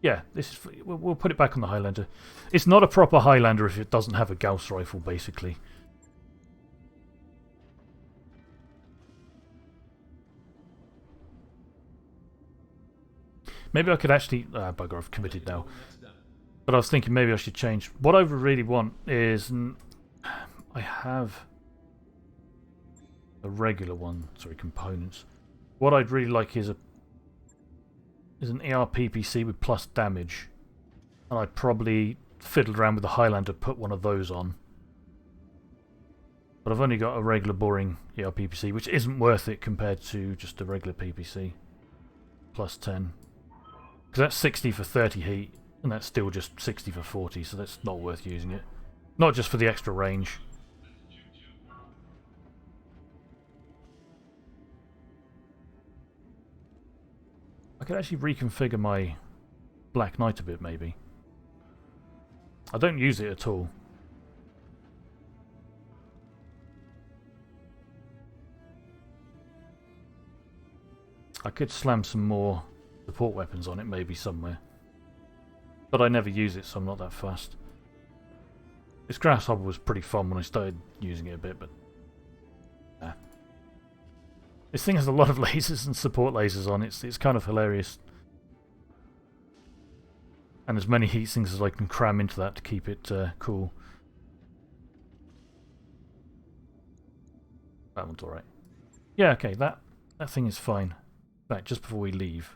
Yeah, this is. We'll put it back on the Highlander. It's not a proper Highlander if it doesn't have a Gauss rifle, basically. Maybe I could actually... bugger, I've committed now. But I was thinking maybe I should change. What I really want is... I have a regular one. Sorry, components. What I'd really like is an ERPPC with plus damage. And I'd probably fiddle around with the Highlander, put one of those on. But I've only got a regular boring ERPPC, which isn't worth it compared to just a regular PPC. Plus 10. Because that's 60 for 30 heat, and that's still just 60 for 40, so that's not worth using it. Not just for the extra range. I could actually reconfigure my Black Knight a bit, maybe. I don't use it at all. I could slam some more support weapons on it, maybe somewhere. But I never use it, so I'm not that fussed. This grasshopper was pretty fun when I started using it a bit, but... This thing has a lot of lasers and support lasers on it. It's kind of hilarious. And as many heat sinks as I can cram into that to keep it cool. That one's alright. Yeah, okay, that thing is fine. In fact, just before we leave...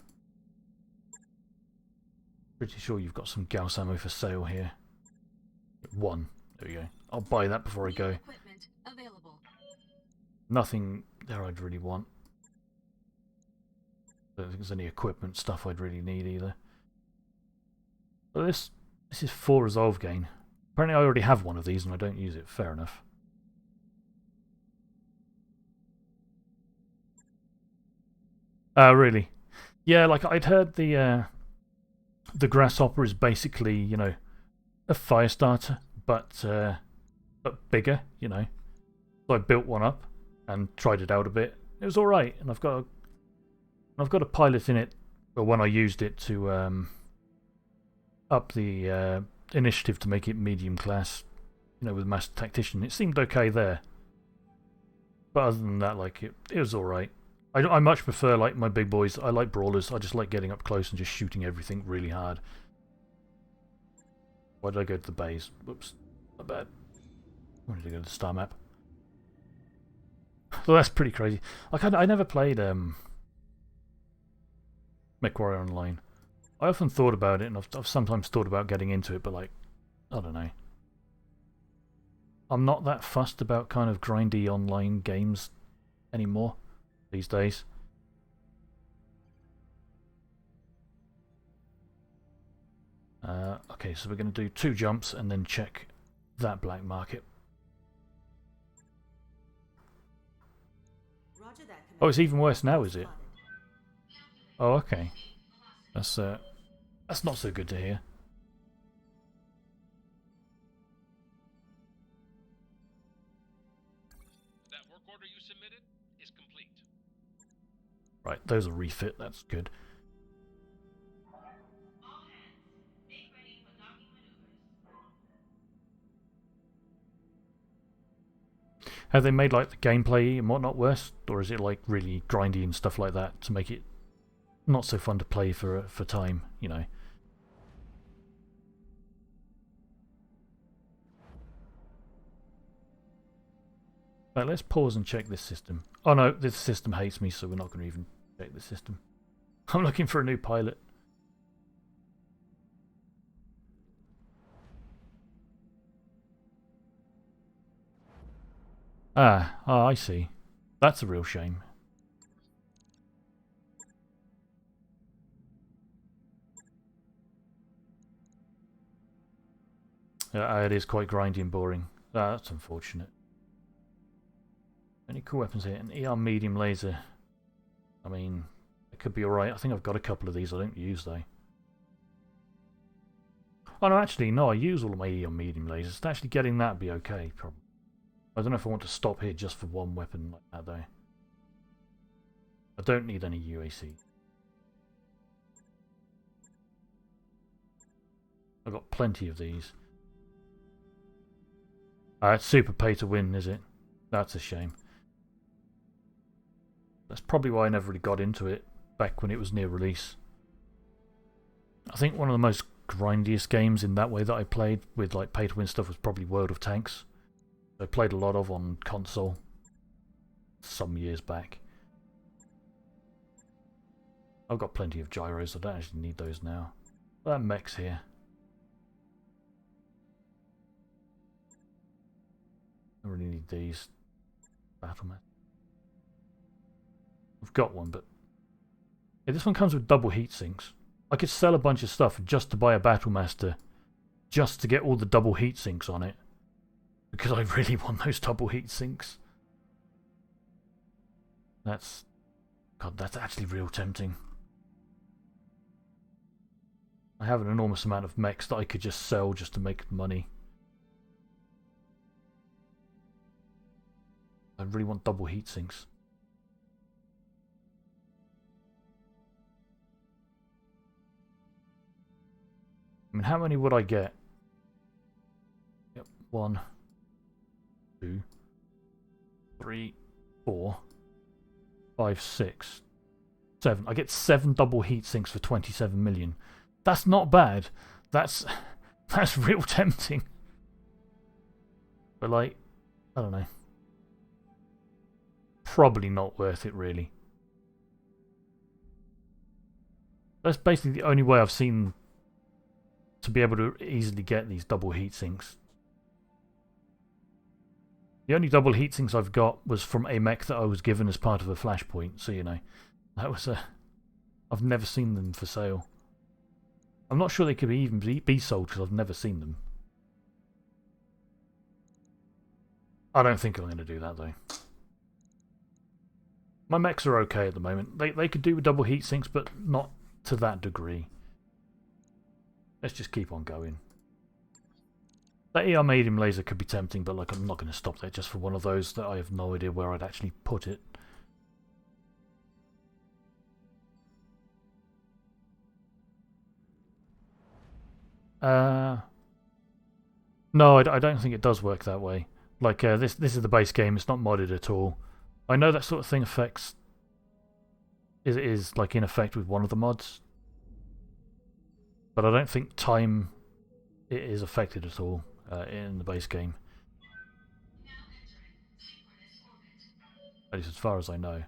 Pretty sure you've got some Gauss ammo for sale here. 1. There we go. I'll buy that before I go. Equipment available. Nothing there I'd really want. Don't think there's any equipment stuff I'd really need either. But this is 4 resolve gain. Apparently I already have one of these and I don't use it. Fair enough. Really? Yeah, like I'd heard the grasshopper is basically, you know, a fire starter, but bigger, you know. So I built one up and tried it out a bit. It was all right, and I've got a pilot in it. But when I used it to up the initiative to make it medium class, you know, with master tactician, it seemed okay there. But other than that, like it was all right. I much prefer like my big boys. I like brawlers. I just like getting up close and just shooting everything really hard. Why did I go to the base? Whoops, not bad. Why did I go to the star map? So that's pretty crazy. I never played MechWarrior Online. I often thought about it, and I've sometimes thought about getting into it, but like, I don't know. I'm not that fussed about kind of grindy online games anymore these days. Okay, so we're going to do 2 jumps and then check that black market. Roger that, Oh, it's even worse now, is it? Oh, okay. That's not so good to hear. That work order you submitted is complete. Right, those are refit, that's good. All hands, make ready for docking maneuvers. Have they made like the gameplay and whatnot worse? Or is it like really grindy and stuff like that to make it not so fun to play for time, you know? Right, let's pause and check this system. Oh no, this system hates me, so we're not going to even check the system. I'm looking for a new pilot. Ah, I see. That's a real shame. It is quite grindy and boring. That's unfortunate. Any cool weapons here? An ER medium laser. I mean, it could be alright. I think I've got a couple of these I don't use though. Oh no, actually, no, I use all of my ER medium lasers. So actually getting that would be okay, probably. I don't know if I want to stop here just for one weapon like that though. I don't need any UAC. I've got plenty of these. It's super pay to win, is it? That's a shame. That's probably why I never really got into it back when it was near release. I think one of the most grindiest games in that way that I played with like pay to win stuff was probably World of Tanks. I played a lot of on console some years back. I've got plenty of gyros, I don't actually need those now. That mech's here. I don't really need these. Battleman. I've got one, but yeah, this one comes with double heat sinks. I could sell a bunch of stuff just to buy a Battlemaster, just to get all the double heat sinks on it, because I really want those double heat sinks. That's actually real tempting. I have an enormous amount of mechs that I could just sell just to make money. I really want double heat sinks. I mean, how many would I get? Yep, 1, 2, 3, 4, 5, 6, 7. I get 7 double heat sinks for 27 million. That's not bad. That's real tempting. But like, I don't know. Probably not worth it, really. That's basically the only way I've seen to be able to easily get these double heat sinks. The only double heat sinks I've got was from a mech that I was given as part of a flashpoint, so you know, that was a... I've never seen them for sale. I'm not sure they could even be sold because I've never seen them. I don't think I'm going to do that though. My mechs are okay at the moment. They could do with double heat sinks, but not to that degree. Let's just keep on going. That ER medium laser could be tempting, but like I'm not going to stop there just for one of those that I have no idea where I'd actually put it. No, I don't think it does work that way. Like, this is the base game, it's not modded at all. I know that sort of thing affects... is like in effect with one of the mods. But I don't think time it is affected at all in the base game. At least as far as I know.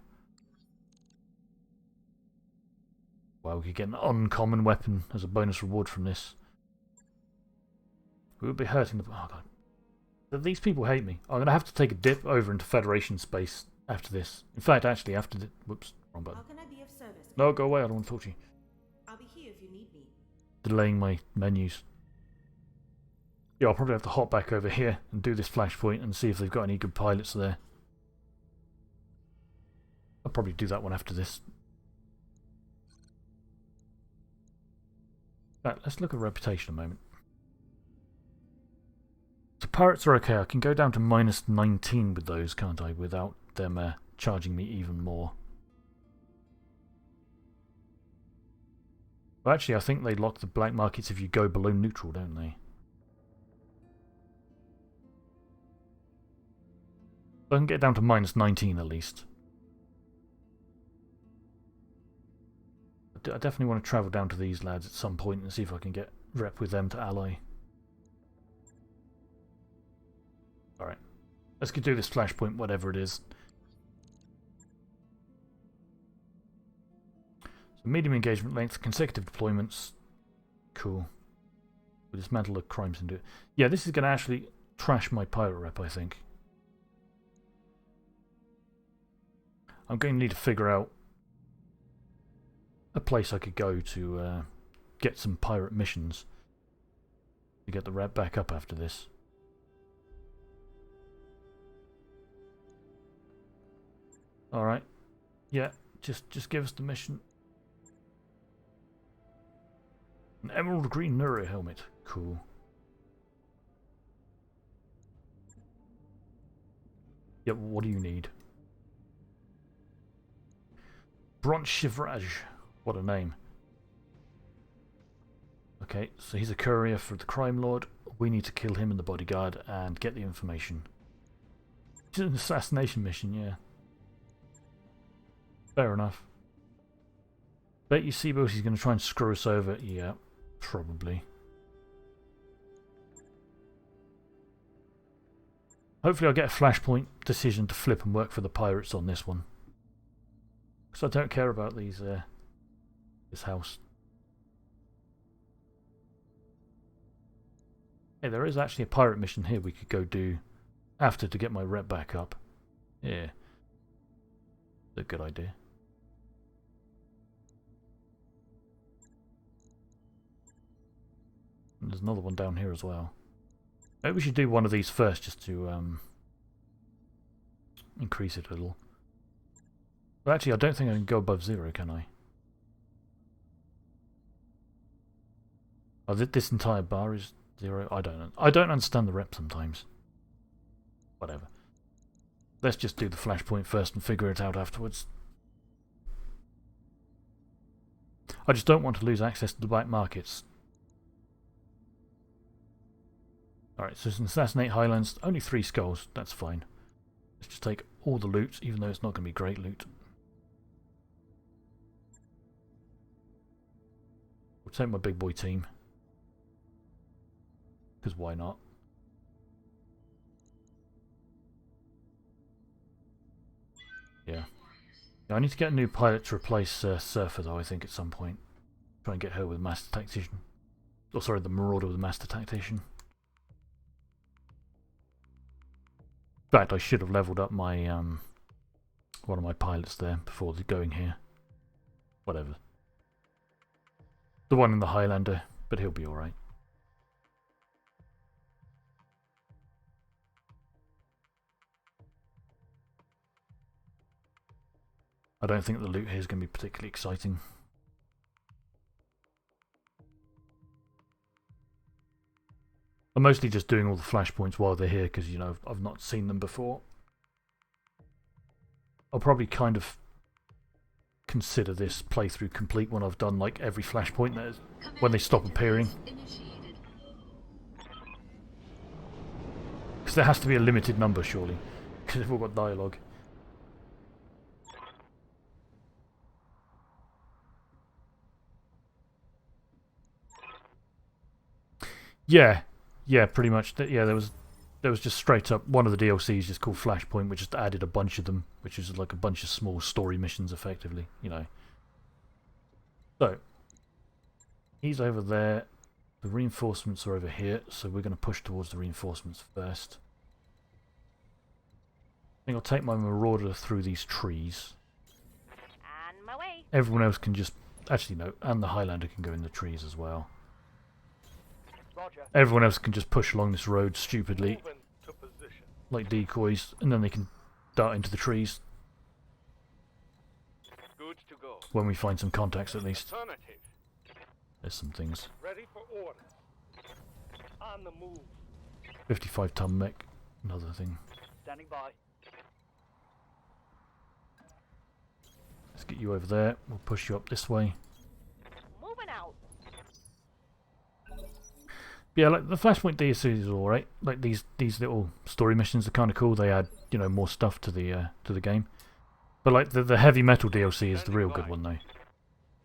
Well, we could get an uncommon weapon as a bonus reward from this. We would be hurting the... Oh god. These people hate me. I'm going to have to take a dip over into Federation space after this. In fact, actually, after the... Whoops, wrong button. How can I be of service? No, go away, I don't want to talk to you. I'll be here if you need me. Delaying my menus. Yeah, I'll probably have to hop back over here and do this flashpoint and see if they've got any good pilots there. I'll probably do that one after this. Right, let's look at reputation a moment. So pirates are okay. I can go down to -19 with those, can't I? Without them charging me even more. Well, actually, I think they lock the black markets if you go below neutral, don't they? I can get down to -19 at least. I definitely want to travel down to these lads at some point and see if I can get rep with them to ally. Alright. Let's go do this flashpoint, whatever it is. So medium engagement length, consecutive deployments. Cool. We'll dismantle the crime syndicate. Yeah, this is going to actually trash my pirate rep, I think. I'm going to need to figure out a place I could go to get some pirate missions to get the rep back up after this. Alright. Yeah, just give us the mission. An emerald green Nura helmet. Cool. Yeah, what do you need? Bronze Shivraj. What a name. Okay, so he's a courier for the crime lord. We need to kill him and the bodyguard and get the information. It's an assassination mission, yeah. Fair enough. Bet you Seaboat he's going to try and screw us over. Yeah, probably. Hopefully I'll get a flashpoint decision to flip and work for the pirates on this one. Because I don't care about these, this house. Hey, there is actually a pirate mission here we could go do after to get my rep back up. Yeah. That's a good idea. And there's another one down here as well. Maybe we should do one of these first just to increase it a little. But actually, I don't think I can go above 0, can I? Oh, this entire bar is 0? I don't understand the rep sometimes. Whatever. Let's just do the flashpoint first and figure it out afterwards. I just don't want to lose access to the black markets. Alright, so it's an Assassinate Highlands. Only 3 skulls. That's fine. Let's just take all the loot, even though it's not going to be great loot. We'll take my big boy team. Because why not? Yeah. I need to get a new pilot to replace Surfer, though, I think, at some point. Try and get her with Master Tactician. Oh, sorry, the Marauder with the Master Tactician. In fact, I should have leveled up my one of my pilots there before going here. Whatever. The one in the Highlander, but he'll be alright. I don't think the loot here is going to be particularly exciting. I'm mostly just doing all the flashpoints while they're here because, you know, I've not seen them before. I'll probably kind of consider this playthrough complete when I've done like every flashpoint that is, when they stop appearing. Because there has to be a limited number, surely. Because they've all got dialogue. Yeah, pretty much. Yeah, there was just straight up one of the DLCs just called Flashpoint, which just added a bunch of them, which is like a bunch of small story missions, effectively, you know. So he's over there. The reinforcements are over here, so we're going to push towards the reinforcements first. I think I'll take my Marauder through these trees. On my way. Everyone else can just... Actually, no, and the Highlander can go in the trees as well. Roger. Everyone else can just push along this road stupidly, Moving to position. like decoys, and then they can dart into the trees Good to go. when we find some contacts at least. Affirmative. There's some things. Ready for orders. On the move. 55-ton mech, another thing. Standing by. Let's get you over there. We'll push you up this way. Moving out. Yeah, like the Flashpoint DLC is alright. Like these little story missions are kind of cool. They add, you know, more stuff to the game. But like the heavy metal DLC is the real good one though,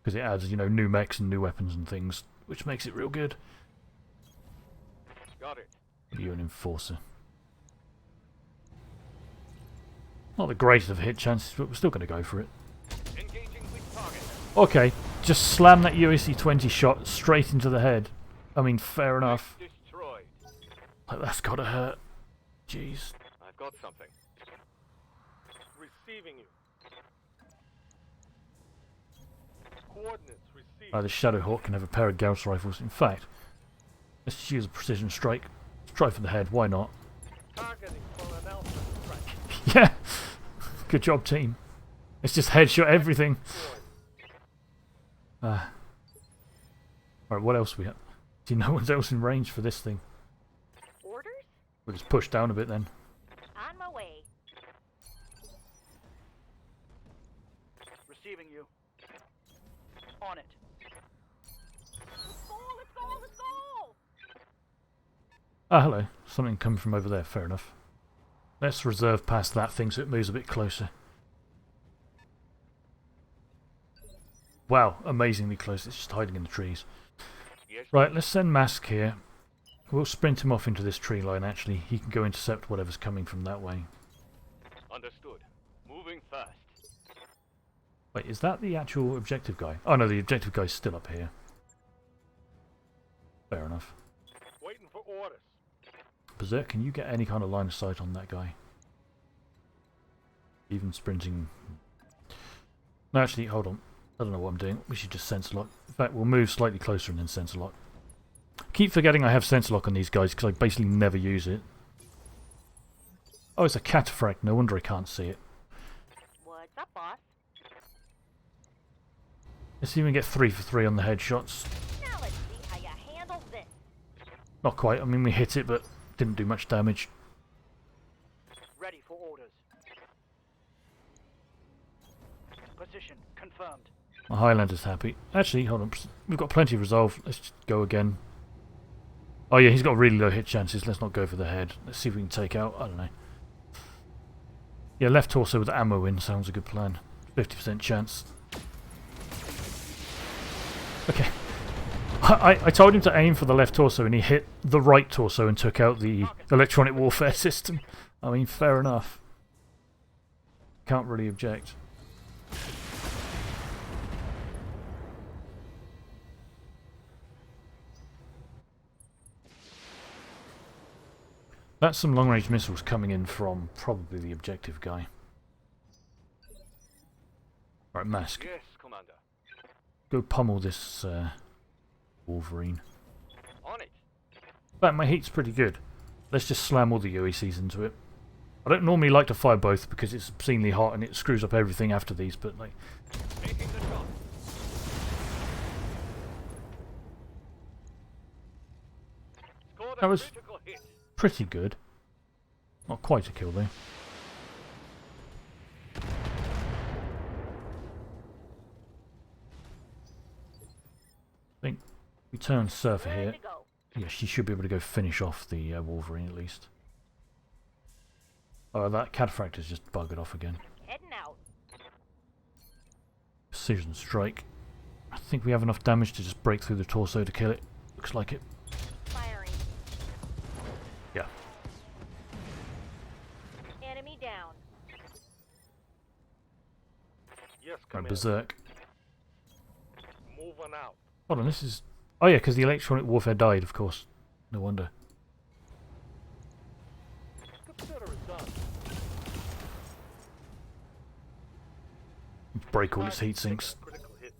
because it adds, you know, new mechs and new weapons and things, which makes it real good. Got it. You're an enforcer. Not the greatest of hit chances, but we're still going to go for it. Engaging with target. Okay, just slam that UAC-20 shot straight into the head. I mean, fair enough. Destroyed. Like, that's got to hurt. Jeez. I've got something. Receiving you. Coordinates received. The Shadowhawk can have a pair of Gauss rifles. In fact, let's just use a precision strike. Let's try for the head. Why not? Targeting for an alpha strike. Yeah. Good job, team. Let's just headshot everything. Alright, what else we have? See, no one's else in range for this thing. Orders? We'll just push down a bit then. On my way. Receiving you. On it. Let's go, let's go, let's go! Ah, hello. Something coming from over there. Fair enough. Let's reserve past that thing so it moves a bit closer. Wow, amazingly close. It's just hiding in the trees. Yes. Right, let's send Mask here. We'll sprint him off into this tree line, actually. He can go intercept whatever's coming from that way. Understood. Moving fast. Wait, is that the actual objective guy? Oh no, the objective guy's still up here. Fair enough. Waiting for orders. Berserk, can you get any kind of line of sight on that guy? Even sprinting... No, actually, hold on. I don't know what I'm doing. We should just sensor lock. In fact, we'll move slightly closer and then sensor lock. Keep forgetting I have sensor lock on these guys because I basically never use it. Oh, it's a cataphract. No wonder I can't see it. What's up, boss? Let's see if we can get 3 for 3 on the headshots. Now let's see how you handle this. Not quite. I mean, we hit it, but didn't do much damage. Ready for orders. Position confirmed. My Highlander's happy. Actually, hold on. We've got plenty of resolve. Let's just go again. Oh yeah, he's got really low hit chances. Let's not go for the head. Let's see if we can take out, I don't know. Yeah, left torso with ammo in sounds a good plan. 50% chance. Okay. I told him to aim for the left torso and he hit the right torso and took out the electronic warfare system. I mean, fair enough. Can't really object. That's some long-range missiles coming in from probably the objective guy. Right, Mask. Yes, Commander. Go pummel this Wolverine. On it. But my heat's pretty good. Let's just slam all the UACs into it. I don't normally like to fire both because it's obscenely hot and it screws up everything after these, but like... Making the shot. Scored That a was critical hit. pretty good. Not quite a kill though. I think we turn Surfer Ready here. to go. Yeah, she should be able to go finish off the Wolverine at least. Oh, that Cataphract is just buggered off again. Heading out. Precision strike. I think we have enough damage to just break through the torso to kill it. Looks like it. Firing. Yeah. Enemy down. Yes, Right, Commander. Berserk. Moving out. Hold on, this is... Oh yeah, because the electronic warfare died, of course. No wonder. Consider it done. Break all its heat sinks. Critical hit.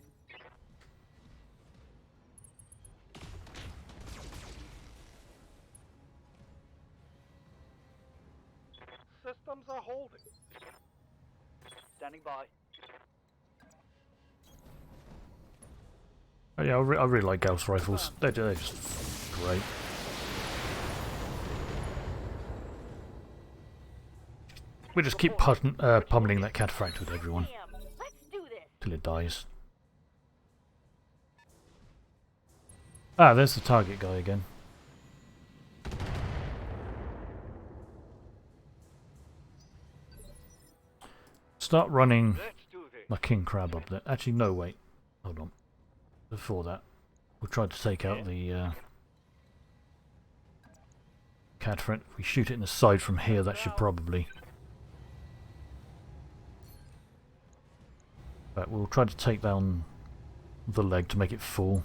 Systems are holding. Standing by. Oh, yeah, I really like Gauss rifles. They're just great. We just keep pummeling that Cataphract with everyone Damn. Let's do this. till it dies. Ah, there's the target guy again. Start running Let's do this. my King Crab up there. Actually, no, wait. Hold on. Before that, we'll try to take out the Cataphract. If we shoot it in the side from here, that should probably... But we'll try to take down the leg to make it full.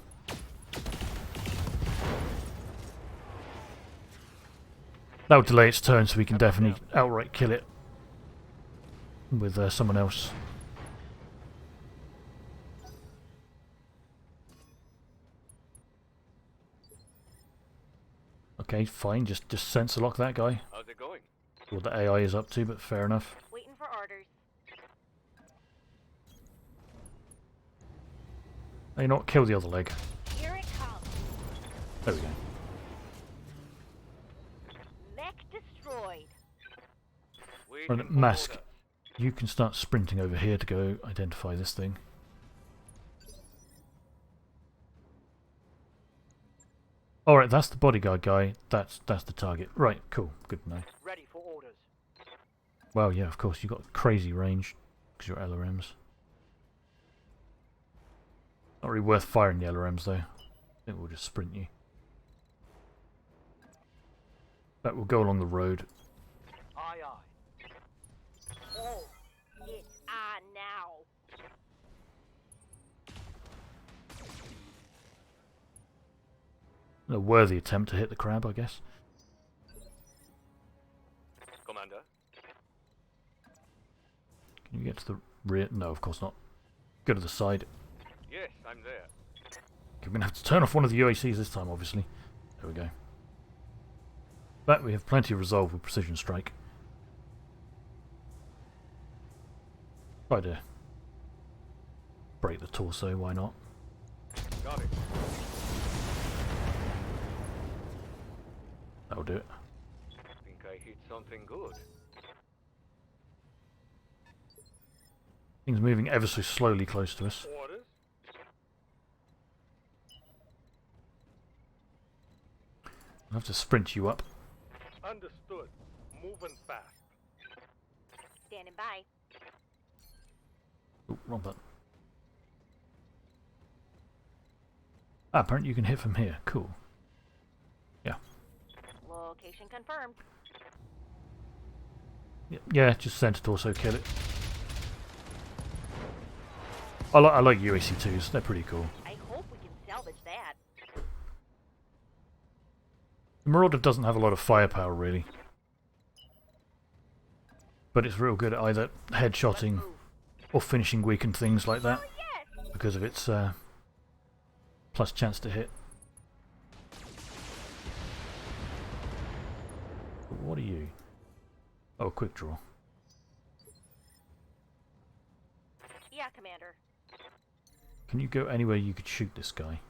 That will delay its turn so we can definitely outright kill it with someone else. Okay, fine, just sensor lock that guy. How's it going? What the AI is up to, but fair enough. Waiting for orders. Hey, you know what? Kill the other leg. Here it comes. There we go. Mech destroyed. Waiting Right, for Mask. orders. You can start sprinting over here to go identify this thing. Alright, that's the bodyguard guy. That's the target. Right, cool. Good to know. Ready for orders. Well, yeah, of course, you've got crazy range because you're LRMs. Not really worth firing the LRMs though. I think we'll just sprint you. But we'll go along the road. Aye, aye. Oh, it's on now. A worthy attempt to hit the crab, I guess. Commander. Can you get to the rear? No, of course not. Go to the side. Yes, I'm there. We're going to have to turn off one of the UACs this time, obviously. There we go. But we have plenty of resolve with precision strike. Try to break the torso, why not? Got it. That'll do it. Think I hit something good. Things moving ever so slowly close to us. Orders. I'll have to sprint you up. Understood. Moving fast. Standing by. Oh, wrong button. Ah, apparently you can hit from here. Cool. Yeah. Location confirmed. Yeah, just send it to also kill it. I like UAC2s. They're pretty cool. I hope we can salvage that. The Marauder doesn't have a lot of firepower, really. But it's real good at either headshotting or finishing weakened things like that. Because of its plus chance to hit. What are you? Oh, quick draw. Yeah, Commander. Can you go anywhere you could shoot this guy?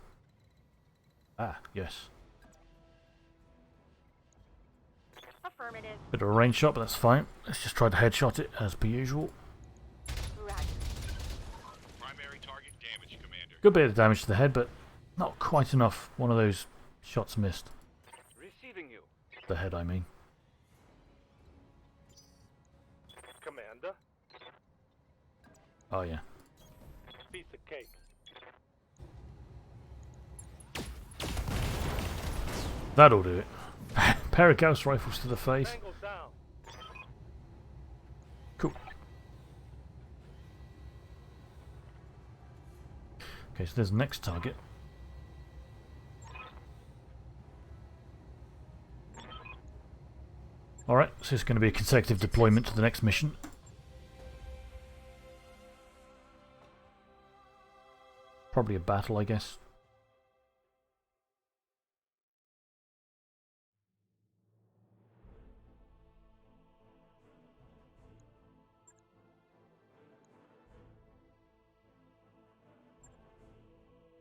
Ah, yes. Affirmative. Bit of a range shot, but that's fine. Let's just try to headshot it as per usual. Roger. Primary target damage, Commander. Good bit of damage to the head, but not quite enough. One of those shots missed. Receiving you. The head, I mean. Commander. Oh, yeah. Piece of cake. That'll do it. Pair of Gauss rifles to the face. Tango down. Cool. Okay, so there's the next target. Alright, so it's going to be a consecutive deployment to the next mission. Probably a battle, I guess.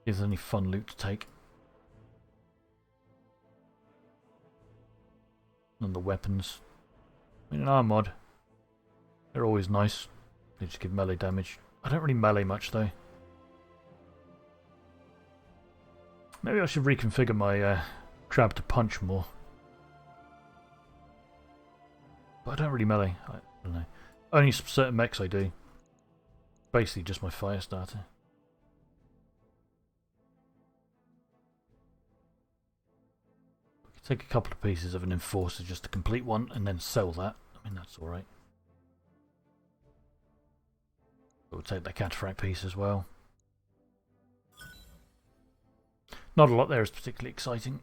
Is there any fun loot to take? And the weapons. I mean, an arm mod. They're always nice. They just give melee damage. I don't really melee much though. Maybe I should reconfigure my grab to punch more. But I don't really melee. I don't know. Only certain mechs I do. Basically just my fire starter. Take a couple of pieces of an enforcer just to complete one and then sell that. I mean, that's alright. We'll take the cataphract piece as well. Not a lot there is particularly exciting.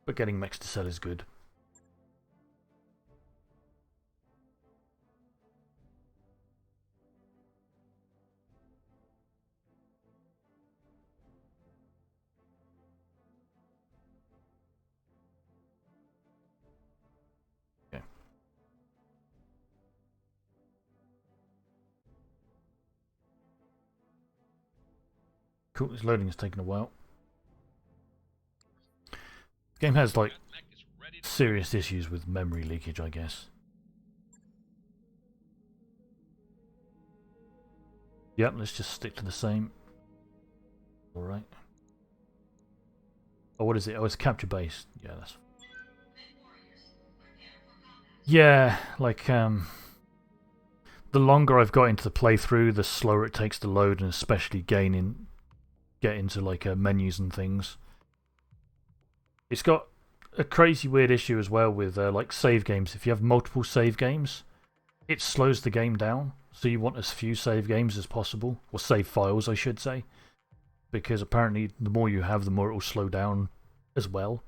But getting mechs to sell is good. Cool, this loading has taken a while. The game has like serious issues with memory leakage, I guess. Yep, let's just stick to the same. Alright. Oh, what is it? Oh, it's capture base. Yeah, that's... Yeah, like, the longer I've got into the playthrough, the slower it takes to load, and especially get into like menus and things. It's got a crazy weird issue as well with like save games. If you have multiple save games, it slows the game down. So you want as few save games as possible, or save files I should say, because apparently the more you have, the more it will slow down as well.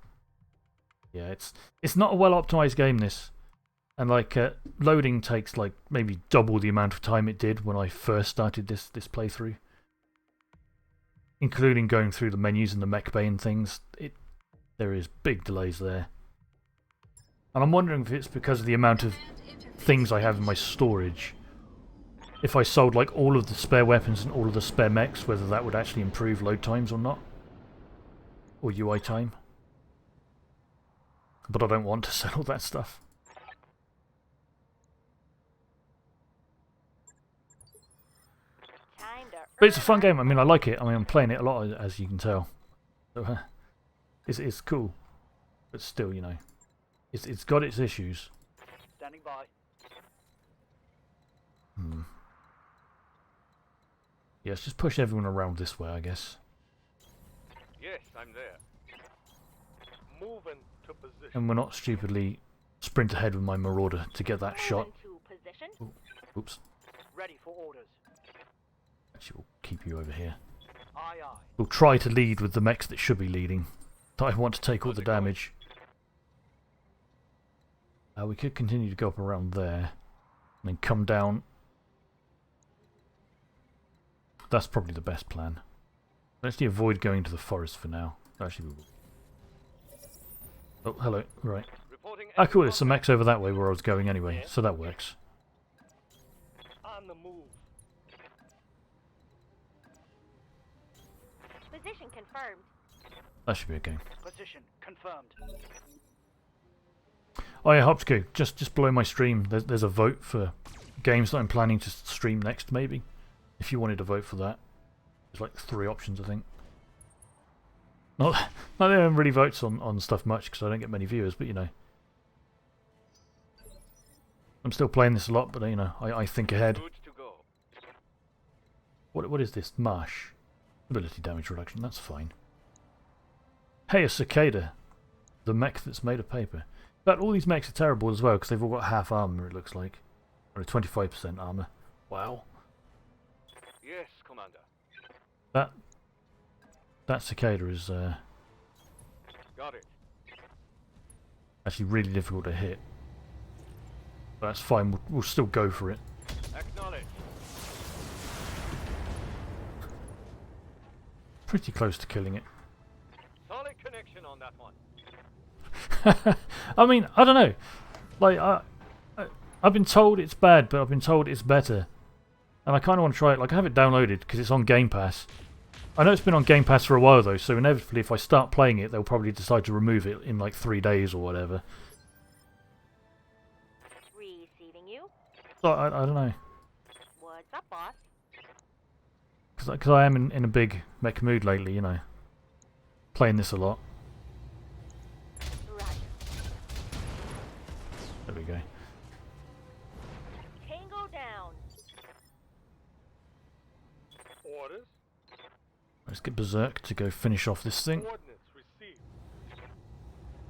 Yeah, it's not a well optimized game, this. And like loading takes like maybe double the amount of time it did when I first started this playthrough. Including going through the menus and the mech bay and things, there is big delays there. And I'm wondering if it's because of the amount of things I have in my storage. If I sold like all of the spare weapons and all of the spare mechs, whether that would actually improve load times or not. Or UI time. But I don't want to sell all that stuff. Time to But it's a fun game. I mean, I like it. I mean, I'm playing it a lot, as you can tell. So, It's cool, but still, you know, it's got its issues. Standing by. Hmm. Yeah, let's just push everyone around this way, I guess. Yes, I'm there. Moving to position. And we're not stupidly sprint ahead with my marauder to get that shot. Moving to position. Oops. Ready for orders. Actually, we'll keep you over here. Aye, aye. We'll try to lead with the mechs that should be leading. I want to take all the damage. We could continue to go up around there and then come down. That's probably the best plan. Let's actually avoid going to the forest for now. Actually, we will. Oh, hello. Right. Reporting. Ah, cool. There's some mechs over that way where I was going anyway, so that works. On the move. Position confirmed. That should be okay. Position confirmed. Oh yeah, Hopsco, just below my stream, there's a vote for games that I'm planning to stream next, maybe. If you wanted to vote for that. There's like 3 options, I think. Not that anyone really votes on stuff much, because I don't get many viewers, but you know. I'm still playing this a lot, but you know, I think ahead. Good to go. What is this? Marsh. Ability damage reduction, that's fine. Hey, a cicada. The mech that's made of paper. But all these mechs are terrible as well, because they've all got half armor, it looks like. Or 25% armor. Wow. Yes, Commander. That cicada is Got it. actually really difficult to hit. But that's fine, we'll still go for it. Acknowledge. Pretty close to killing it. Solid connection on that one. I mean, I don't know. Like, I've been told it's bad, but I've been told it's better. And I kind of want to try it. Like, I have it downloaded because it's on Game Pass. I know it's been on Game Pass for a while, though, so inevitably if I start playing it, they'll probably decide to remove it in like 3 days or whatever. Receiving you. So, I don't know. What's up, boss? Because I am in a big mech mood lately, you know. Playing this a lot. Roger. There we go. Tango down. Orders. Let's get Berserk to go finish off this thing. Coordinates received.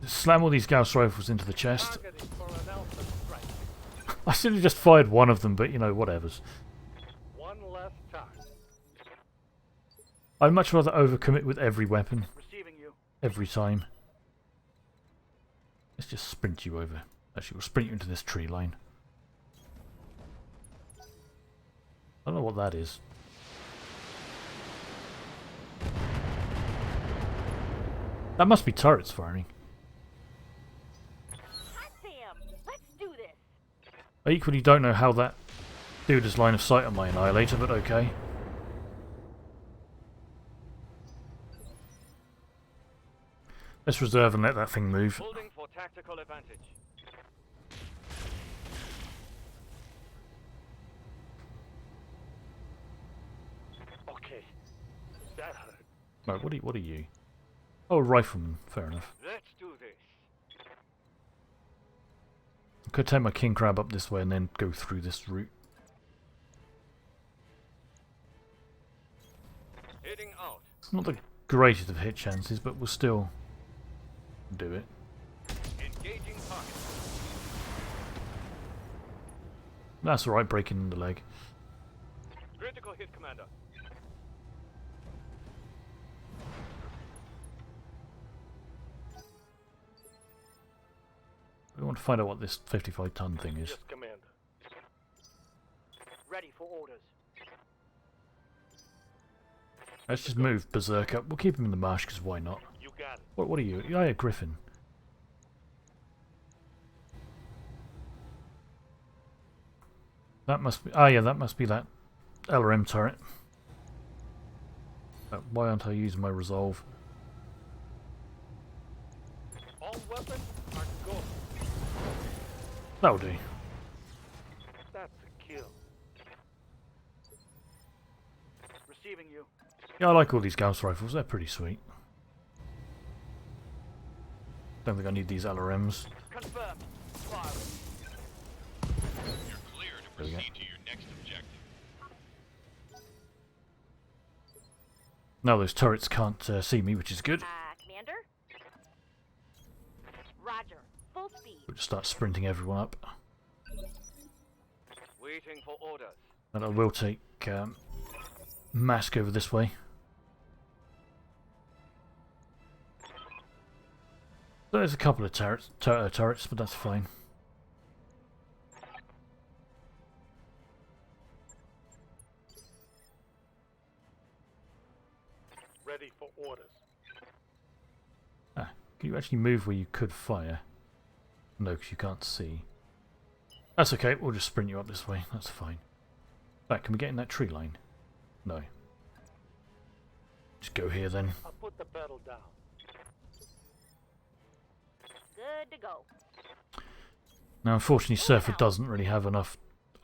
Just slam all these Gauss rifles into the chest. Targeting for an alpha strike. I should have just fired one of them, but you know, whatevers. One less time. I'd much rather overcommit with every weapon, Receiving you. every time. Let's just sprint you over. Actually, we'll sprint you into this tree line. I don't know what that is. That must be turrets firing. Hot damn. Let's do this. I equally don't know how that dude has line of sight on my Annihilator, but okay. Let's reserve and let that thing move. Holding for tactical advantage. Okay. That hurt. Right, what are you? Oh, rifleman. Fair enough. Let's do this. I could take my king crab up this way and then go through this route. Heading out. Not the greatest of hit chances, but we'll still do it. Engaging target. That's alright, breaking in the leg. Critical hit, Commander. We want to find out what this 55-ton thing is. Yes, Commander. Ready for orders. Let's just move Berserk up. We'll keep him in the marsh, because why not? You got it. What are you? Yeah, a griffin. That must be... Ah, yeah, that must be that LRM turret. Why aren't I using my resolve? All weapons are go. That'll do. That's a kill. Receiving you. Yeah, I like all these Gauss rifles. They're pretty sweet. Don't think I need these LRMs. Confirmed. Fire. You're clear to There we go. proceed to your next objective. Now those turrets can't see me, which is good. Commander? Roger. Full speed. We'll just start sprinting everyone up. Waiting for orders. And I will take Mask over this way. There's a couple of turrets, but that's fine. Ready for orders. Ah, can you actually move where you could fire? No, because you can't see. That's okay, we'll just sprint you up this way, that's fine. Right, can we get in that tree line? No. Just go here then. I'll put the pedal down. Good to go. Now unfortunately Surfer doesn't really have enough...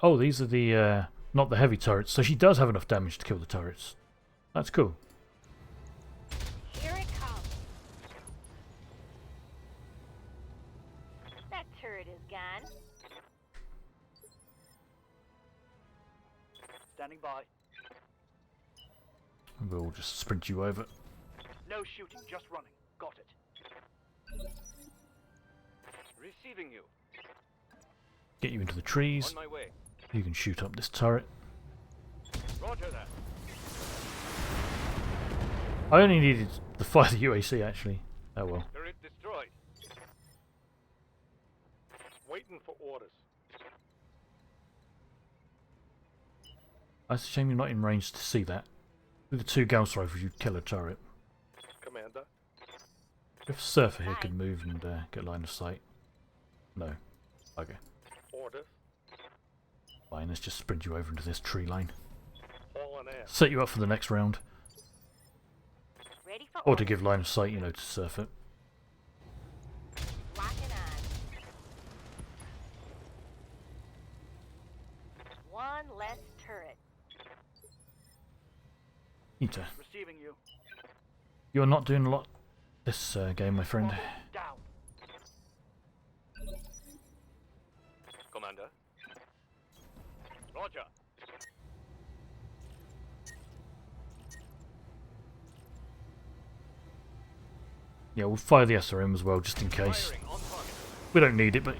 Oh, these are the, not the heavy turrets, so she does have enough damage to kill the turrets. That's cool. Here it comes. That turret is gone. Standing by. We'll just sprint you over. No shooting, just running. Got it. Receiving you. Get you into the trees. On my way. You can shoot up this turret. Roger that. I only needed to fire the UAC actually. Oh well. Turret destroyed. Waiting for orders. It's a shame you're not in range to see that. With the two Gauss rifles you'd kill a turret. Commander. If Surfer here could move and get line of sight. No. Okay. Orders. Fine, let's just sprint you over into this tree line. All on air. Set you up for the next round. Ready for Or to orders. give line of sight, you know, to Surfer. Locking on. One less turret. Nita, Receiving you. you're not doing a lot this game, my friend. Down. Commander. Roger. Yeah, we'll fire the SRM as well, just in case. Firing on target. We don't need it, but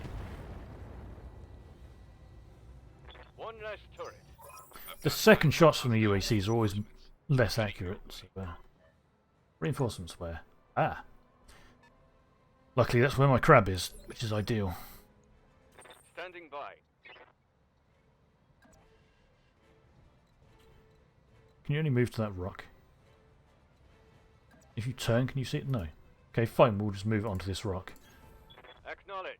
One less turret. the second shots from the UACs are always less accurate. So, reinforcements where? Ah. Luckily that's where my crab is, which is ideal. Standing by. Can you only move to that rock? If you turn, can you see it? No. Okay, fine, we'll just move it onto this rock. Acknowledged.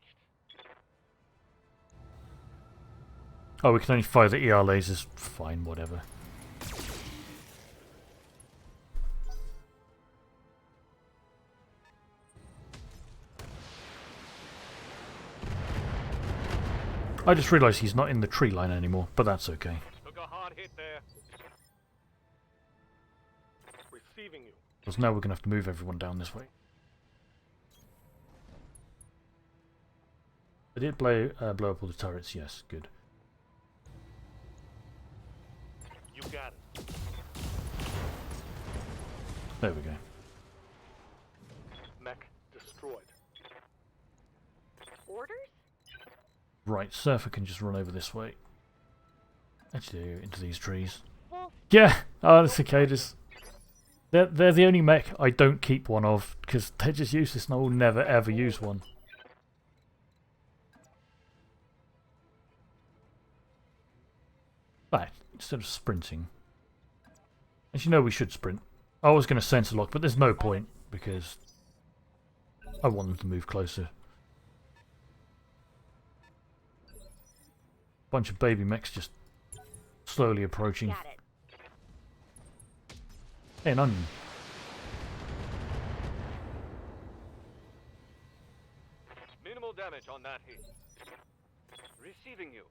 Oh, we can only fire the ER lasers. Fine, whatever. I just realised he's not in the tree line anymore, but that's okay. Took a hard hit there. Receiving you. Because now we're going to have to move everyone down this way. I did blow up all the turrets, yes, good. You got it. There we go. Mech destroyed. Orders? Right, Surfer can just run over this way. Actually, into these trees. Full Yeah! Oh, the cicadas. They're the only mech I don't keep one of, because they're just useless and I will never ever use one. Right, instead of sprinting. As you know, we should sprint. I was going to sensor lock, but there's no point, because I want them to move closer. Bunch of baby mechs just slowly approaching. got it. Hey, an onion. Minimal damage on that hit. Receiving you.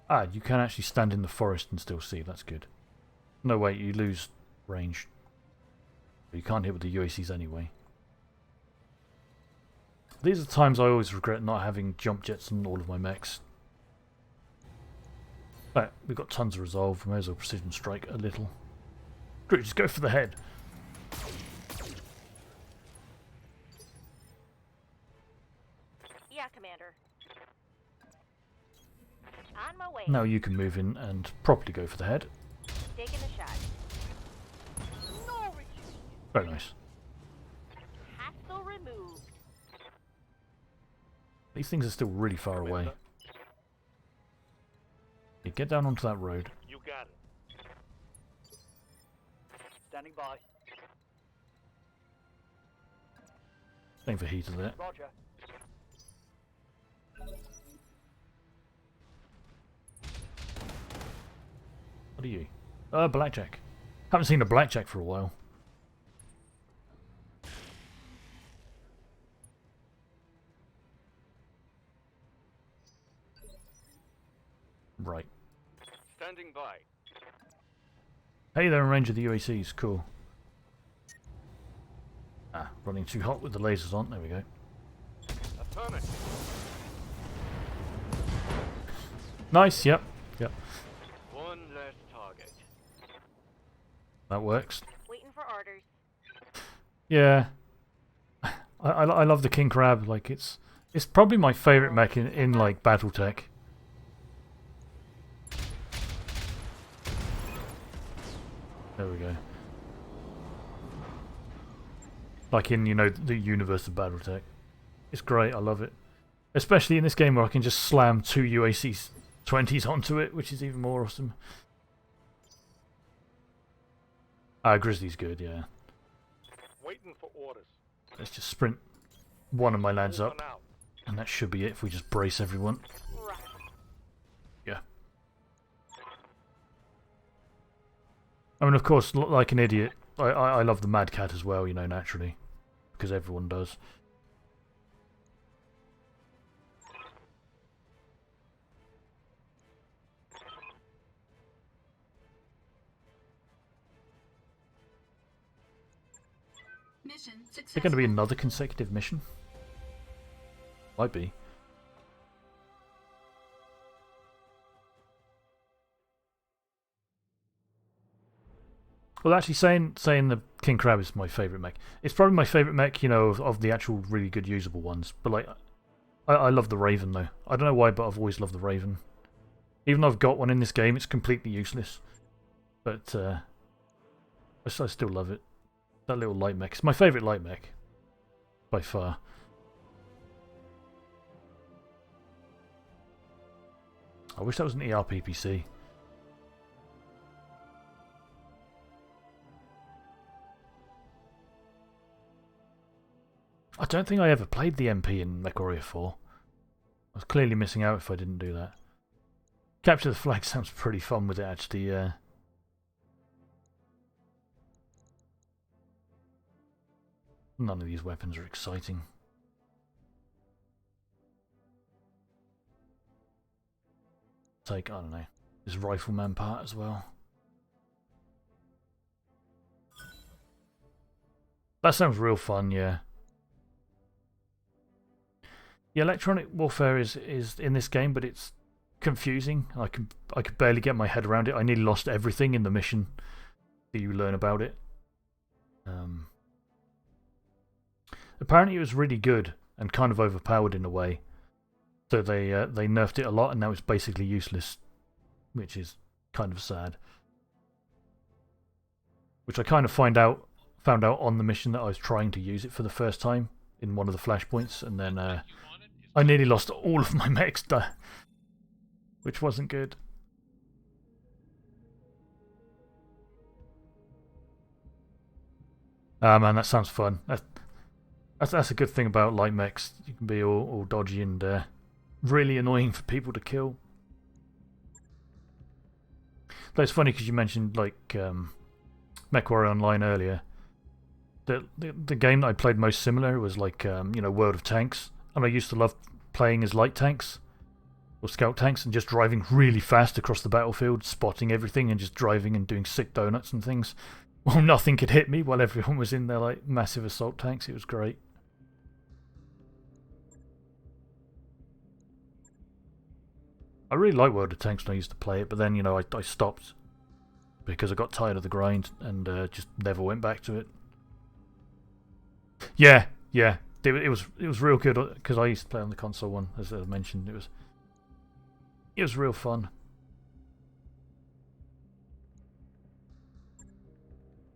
Ah, you can actually stand in the forest and still see. That's good. No, wait, you lose range. You can't hit with the UACs anyway. These are times I always regret not having jump jets on all of my mechs. But we've got tons of resolve. We may as well precision strike a little. Screw it, just go for the head. Yeah, Commander. On my way. Now you can move in and properly go for the head. Taking a shot. No retreat. Very nice. Hassle removed. These things are still really far away. Yeah, get down onto that road. You got it. Standing by. Aim for heater there. Roger. What are you? Blackjack. Haven't seen a blackjack for a while. Right. Standing by. Hey, they're in range of the UACs. Cool. Ah, running too hot with the lasers on. There we go. Affirmative. Nice. Yep. Yep. One less target. That works. Waiting for orders. Yeah. I love the King Crab. Like it's probably my favorite mech in like Battletech. There we go. Like in, you know, the universe of Battletech. It's great, I love it. Especially in this game where I can just slam 2 UAC 20s onto it, which is even more awesome. Grizzly's good, yeah. Waiting for orders. Let's just sprint one of my lads up. Moving out. And that should be it if we just brace everyone. Right. Yeah. I mean, of course, like an idiot, I love the Mad Cat as well, you know, naturally. Because everyone does. Mission Is there successful. going to be another consecutive mission? Might be. Well, actually, saying the King Crab is my favourite mech. It's probably my favourite mech, you know, of the actual really good usable ones. But like, I love the Raven though. I don't know why, but I've always loved the Raven. Even though I've got one in this game, it's completely useless. But I still love it. That little light mech. It's my favourite light mech. By far. I wish that was an ERPPC. I don't think I ever played the MP in MechWarrior 4. I was clearly missing out if I didn't do that. Capture the Flag sounds pretty fun with it, actually. None of these weapons are exciting. Take, I don't know, this rifleman part as well. That sounds real fun, yeah. The electronic warfare is in this game, but it's confusing. I could barely get my head around it. I nearly lost everything in the mission that you learn about it. Apparently it was really good and kind of overpowered in a way. So they nerfed it a lot and now it's basically useless, which is kind of sad. Which I kind of found out on the mission that I was trying to use it for the first time in one of the flashpoints, and then I nearly lost all of my mechs, which wasn't good. Ah man, that sounds fun. That's a good thing about light mechs. You can be all dodgy and really annoying for people to kill. But it's funny because you mentioned like MechWarrior Online earlier. The game that I played most similar was like you know, World of Tanks, and I used to love playing as light tanks or scout tanks and just driving really fast across the battlefield, spotting everything and just driving and doing sick donuts and things. Well, nothing could hit me while everyone was in their like massive assault tanks. It was great. I really like World of Tanks when I used to play it, but then, you know, I stopped because I got tired of the grind and just never went back to it. Yeah, yeah. It was real good because I used to play on the console one, as I mentioned. It was real fun.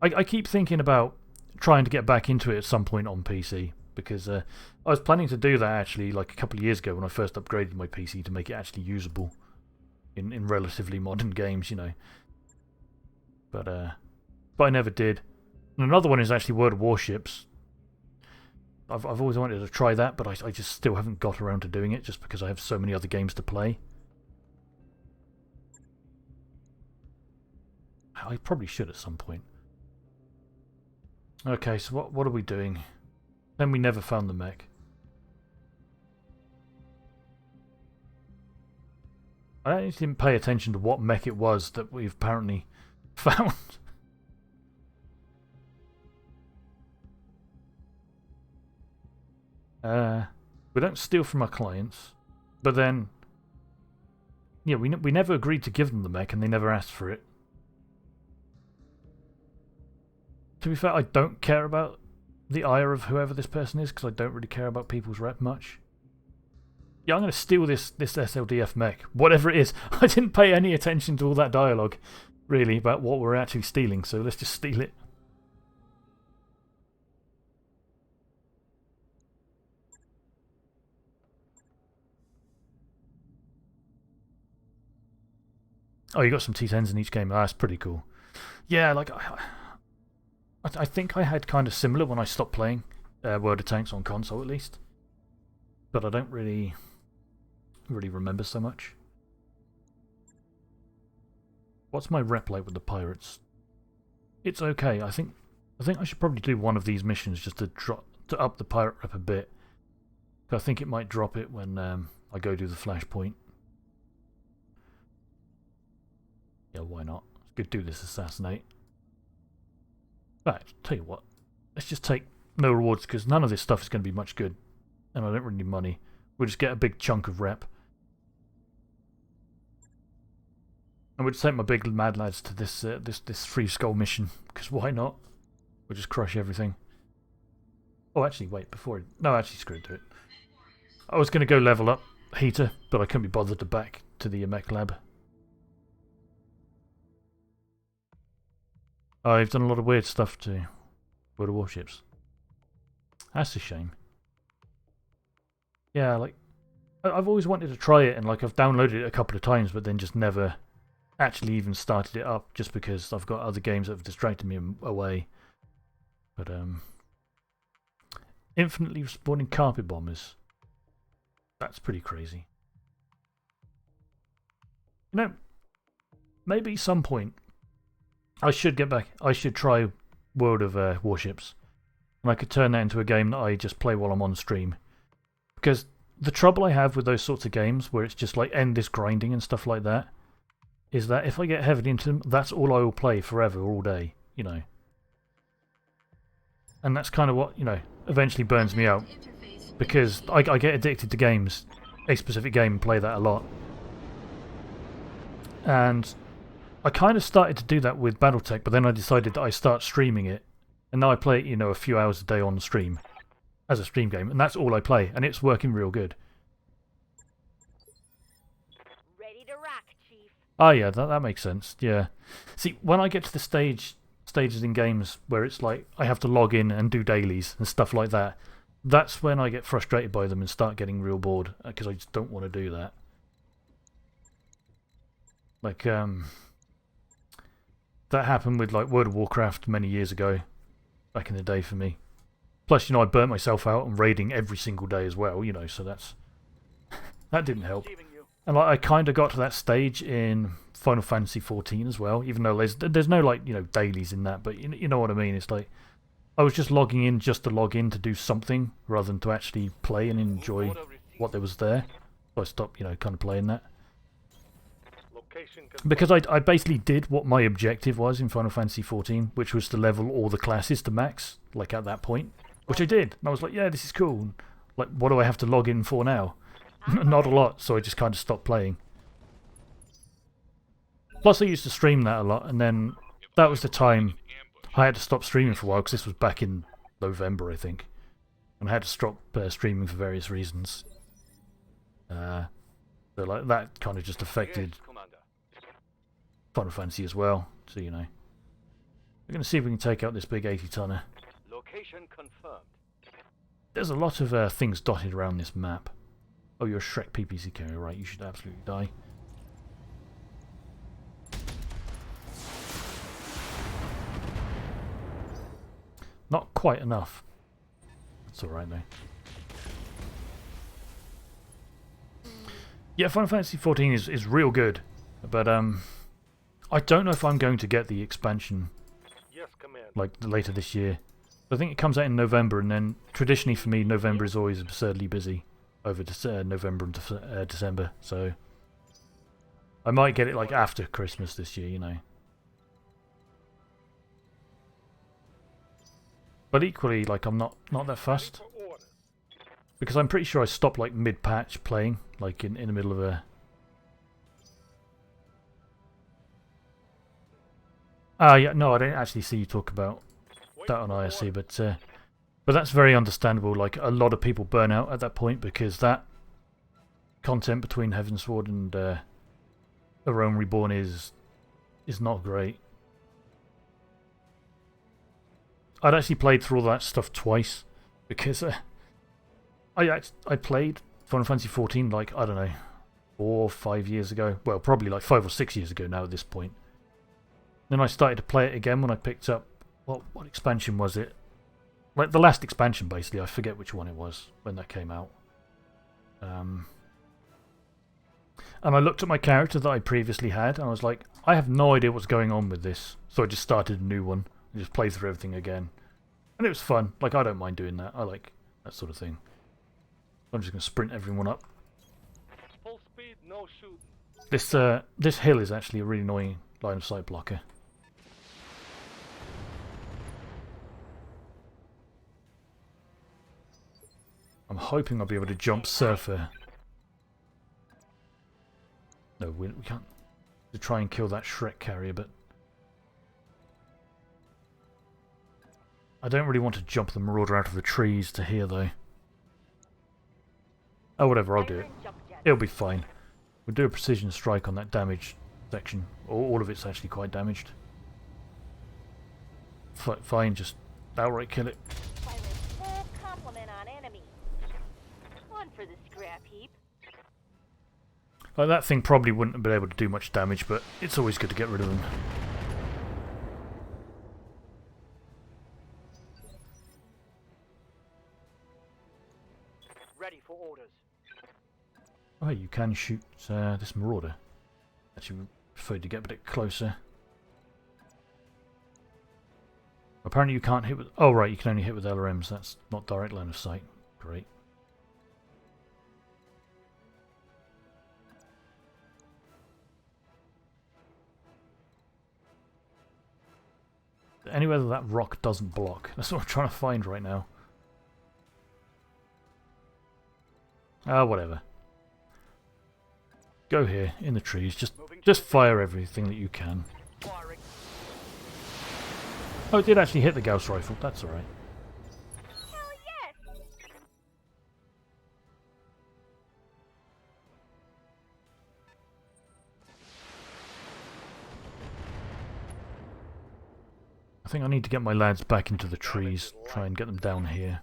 I keep thinking about trying to get back into it at some point on PC because I was planning to do that actually like a couple of years ago when I first upgraded my PC to make it actually usable in relatively modern games, you know. But I never did. And another one is actually World of Warships. I've always wanted to try that, but I just still haven't got around to doing it just because I have so many other games to play. I probably should at some point. Okay, so what are we doing? Then we never found the mech. I actually didn't pay attention to what mech it was that we've apparently found. We don't steal from our clients, but then, yeah, we never agreed to give them the mech, and they never asked for it. To be fair, I don't care about the ire of whoever this person is, because I don't really care about people's rep much. Yeah, I'm going to steal this SLDF mech, whatever it is. I didn't pay any attention to all that dialogue, really, about what we're actually stealing, so let's just steal it. Oh, you got some T10s in each game. Oh, that's pretty cool. Yeah, like I think I had kind of similar when I stopped playing World of Tanks on console, at least. But I don't really remember so much. What's my rep like with the pirates? It's okay. I think I should probably do one of these missions just to up the pirate rep a bit. I think it might drop it when I go do the flashpoint. Yeah, why not? Let's go do this assassinate. Right, tell you what. Let's just take no rewards because none of this stuff is going to be much good. And I don't really need money. We'll just get a big chunk of rep. And we'll just take my big mad lads to this this free skull mission. Because why not? We'll just crush everything. Oh, actually, wait, before... No, actually, screw it, do it. I was going to go level up Heater, but I couldn't be bothered to back to the mech lab. I've done a lot of weird stuff to World of Warships. That's a shame. Yeah, like, I've always wanted to try it, and like I've downloaded it a couple of times, but then just never actually even started it up, just because I've got other games that have distracted me away. But infinitely spawning carpet bombers. That's pretty crazy. You know, maybe at some point I should get back. I should try World of Warships, and I could turn that into a game that I just play while I'm on stream. Because the trouble I have with those sorts of games, where it's just like endless grinding and stuff like that, is that if I get heavily into them, that's all I will play forever, all day, you know. And that's kind of what, you know, eventually burns me out. Because I get addicted to games, a specific game, and play that a lot. And I kind of started to do that with Battletech, but then I decided that I start streaming it. And now I play it, you know, a few hours a day on the stream. As a stream game, and that's all I play, and it's working real good. Ready to rock, Chief. Oh yeah, that makes sense, yeah. See, when I get to the stages in games where it's like I have to log in and do dailies and stuff like that, that's when I get frustrated by them and start getting real bored, because I just don't want to do that. Like, that happened with like World of Warcraft many years ago, back in the day for me. Plus, you know, I burnt myself out on raiding every single day as well, you know, so that didn't help. And like, I kind of got to that stage in Final Fantasy XIV as well, even though there's no, like, you know, dailies in that, but you know what I mean. It's like, I was just logging in just to log in to do something, rather than to actually play and enjoy what there was there. So I stopped, you know, kind of playing that. Because I basically did what my objective was in Final Fantasy XIV, which was to level all the classes to max, like at that point. Which I did. And I was like, yeah, this is cool. Like, what do I have to log in for now? Not a lot, so I just kind of stopped playing. Plus, I used to stream that a lot, and then that was the time I had to stop streaming for a while because this was back in November, I think, and I had to stop streaming for various reasons. So like that kind of just affected Yes, Commander. Final Fantasy as well. So you know, we're going to see if we can take out this big 80-tonner. Location confirmed. There's a lot of things dotted around this map. Oh, you're a Shrek PPC carrier, right? You should absolutely die. Not quite enough. That's alright though. Yeah, Final Fantasy XIV is real good. But I don't know if I'm going to get the expansion Yes, Commander. like later this year. I think it comes out in November, and then traditionally for me November is always absurdly busy over November and December, so I might get it like after Christmas this year, you know. But equally, like I'm not that fussed, For orders. because I'm pretty sure I stopped like mid-patch playing, like in the middle of a... Ah, yeah, no, I didn't actually see you talk about that on IRC, but that's very understandable. Like a lot of people burn out at that point because that content between Heavensward and A Realm Reborn is not great. I'd actually played through all that stuff twice because I played Final Fantasy XIV like, I don't know, 4 or 5 years ago. Well, probably like 5 or 6 years ago now at this point. Then I started to play it again when I picked up, what expansion was it? Like the last expansion, basically. I forget which one it was when that came out. And I looked at my character that I previously had, and I was like, I have no idea what's going on with this. So I just started a new one, and just played through everything again. And it was fun. Like, I don't mind doing that. I like that sort of thing. I'm just going to sprint everyone up. Full speed, no shooting. This hill is actually a really annoying line of sight blocker. I'm hoping I'll be able to jump Surfer. No, we can't. To try and kill that Shrek carrier, but I don't really want to jump the Marauder out of the trees to here, though. Oh, whatever, I'll do it. It'll be fine. We'll do a precision strike on that damaged section. All of it's actually quite damaged. Fine, just outright kill it. Firing full complement on enemy. One for the scrap heap. Like, that thing probably wouldn't have been able to do much damage, but it's always good to get rid of them. Ready for orders. Oh, you can shoot this Marauder. Actually, preferred to get a bit closer. Apparently you can't hit with... Oh, right, you can only hit with LRMs. That's not direct line of sight. Great. Anywhere that rock doesn't block. That's what I'm trying to find right now. Ah, whatever. Go here, in the trees. Just fire everything that you can. Firing. Oh, it did actually hit the Gauss rifle. That's alright. Hell yes! I think I need to get my lads back into the trees. Try and get them down here.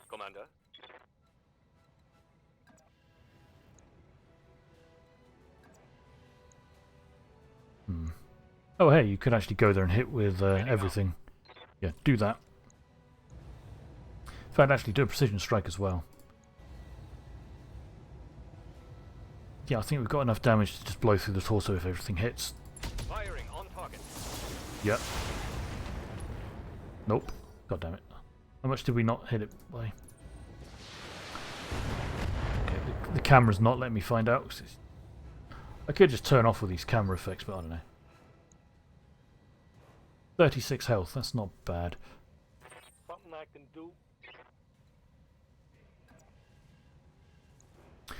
Commander. Oh, hey, you could actually go there and hit with everything. Yeah, do that. In fact, actually do a precision strike as well. Yeah, I think we've got enough damage to just blow through the torso if everything hits. Firing on target. Yep. Nope. God damn it. How much did we not hit it by? Okay, the camera's not letting me find out. 'Cause I could just turn off all these camera effects, but I don't know. 36 health, that's not bad. Something I can do.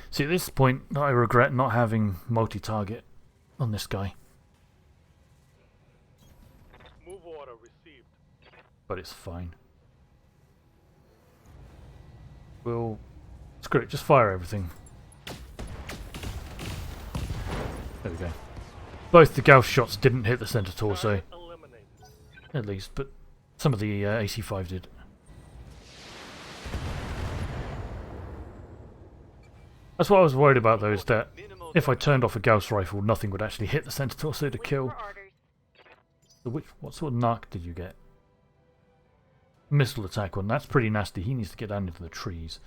See, at this point, I regret not having multi-target on this guy. Move order received. But it's fine. We'll... Screw it, just fire everything. There we go. Both the Gauss shots didn't hit the center torso, Target eliminated. at least, but some of the AC-5 did. That's what I was worried about though, is that if I turned off a Gauss rifle, nothing would actually hit the center torso to Wait kill. for orders. So what sort of narc did you get? Missile attack one. That's pretty nasty. He needs to get down into the trees.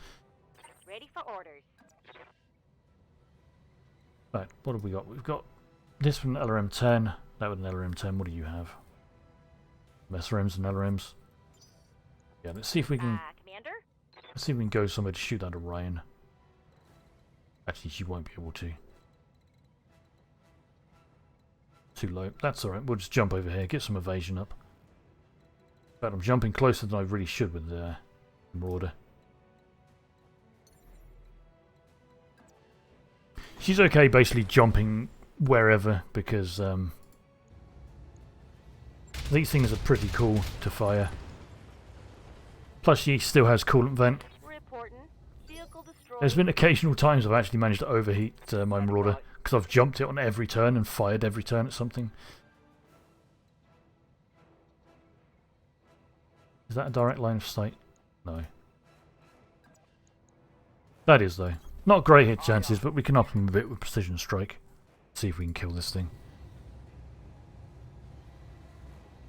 Ready for orders. Right, what have we got? We've got this with an LRM-10. That with an LRM-10. What do you have? SRMs and LRMs. Yeah, let's see if we can. Commander? Let's see if we can go somewhere to shoot that Orion. Actually, she won't be able to. Too low. That's alright. We'll just jump over here, get some evasion up. In fact, I'm jumping closer than I really should with the Marauder. She's okay basically jumping wherever because these things are pretty cool to fire. Plus she still has coolant vent. Reporting. Vehicle destroyed. There's been occasional times I've actually managed to overheat my Marauder because I've jumped it on every turn and fired every turn at something. Is that a direct line of sight? No. That is though. Not great hit chances, but we can up them a bit with precision strike. See if we can kill this thing.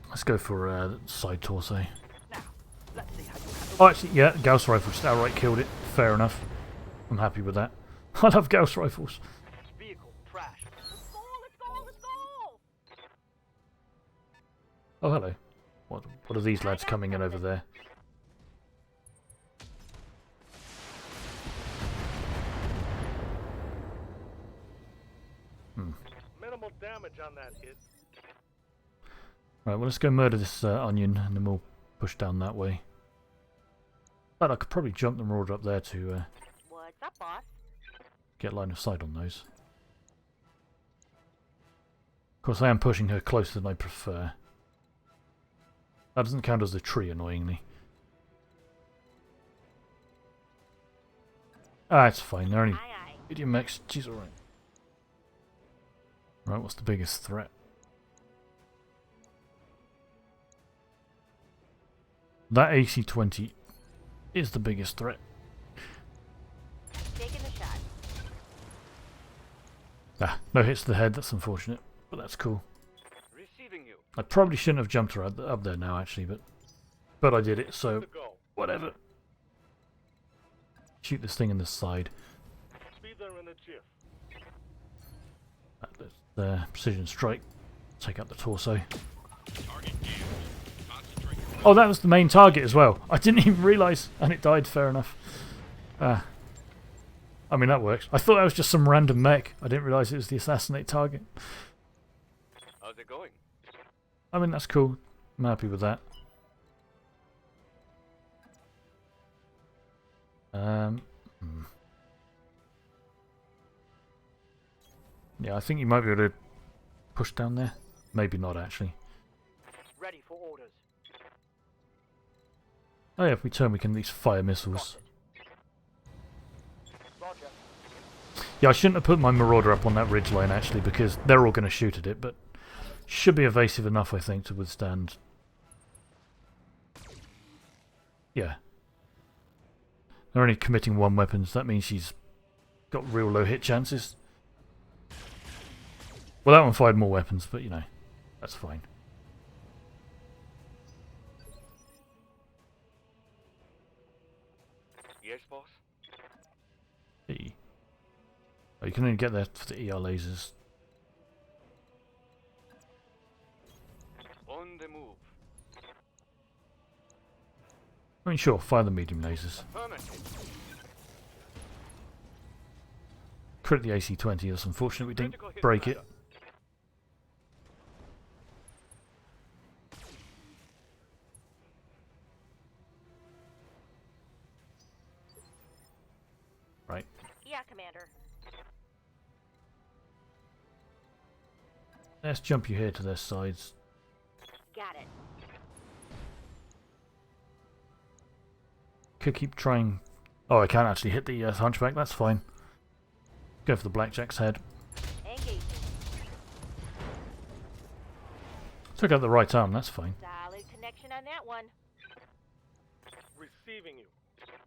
Let's go for side torso. Oh, actually, yeah, Gauss rifle just outright killed it. Fair enough. I'm happy with that. I love Gauss rifles. Vehicle trashed. Let's go, let's go, let's go! Oh, hello. What are these lads coming in over there? Minimal damage on that hit. Right, well, let's go murder this onion, and then we'll push down that way. But I could probably jump the Marauder up there to What's up, boss? get line of sight on those. Of course, I am pushing her closer than I prefer. That doesn't count as a tree, annoyingly. Ah, it's fine. They're only Aye, aye. medium mechs. She's alright. Right, what's the biggest threat? That AC-20 is the biggest threat. Taking the shot. Ah, no hits to the head. That's unfortunate, but that's cool. Receiving you. I probably shouldn't have jumped her up there now, actually, but I did it, so To go. whatever. Shoot this thing in the side. Be there in a jiff. Let's precision strike. Take out the torso. Target damaged. Concentrate your Oh, that was the main target as well. I didn't even realise, and it died. Fair enough. I mean, that works. I thought that was just some random mech. I didn't realise it was the assassinate target. How's it going? I mean, that's cool. I'm happy with that. Yeah, I think you might be able to push down there. Maybe not, actually. Ready for orders. Oh yeah, if we turn, we can at least fire missiles. Roger. Yeah, I shouldn't have put my Marauder up on that ridgeline, actually, because they're all going to shoot at it, but should be evasive enough, I think, to withstand. Yeah. They're only committing one weapon, so that means she's got real low hit chances. Well, that one fired more weapons, but, you know, that's fine. Yes, boss. E. Oh, you can only get there for the ER lasers. On the move. I mean, sure, fire the medium lasers. Affirmative. Crit the AC-20, that's unfortunate we didn't Critical hit break it. commander. Right. Yeah, Commander. Let's jump you here to their sides. Got it. Could keep trying. Oh, I can't actually hit the hunchback. That's fine. Go for the blackjack's head. Engaging. Took out the right arm. That's fine. Solid connection on that one. Receiving you.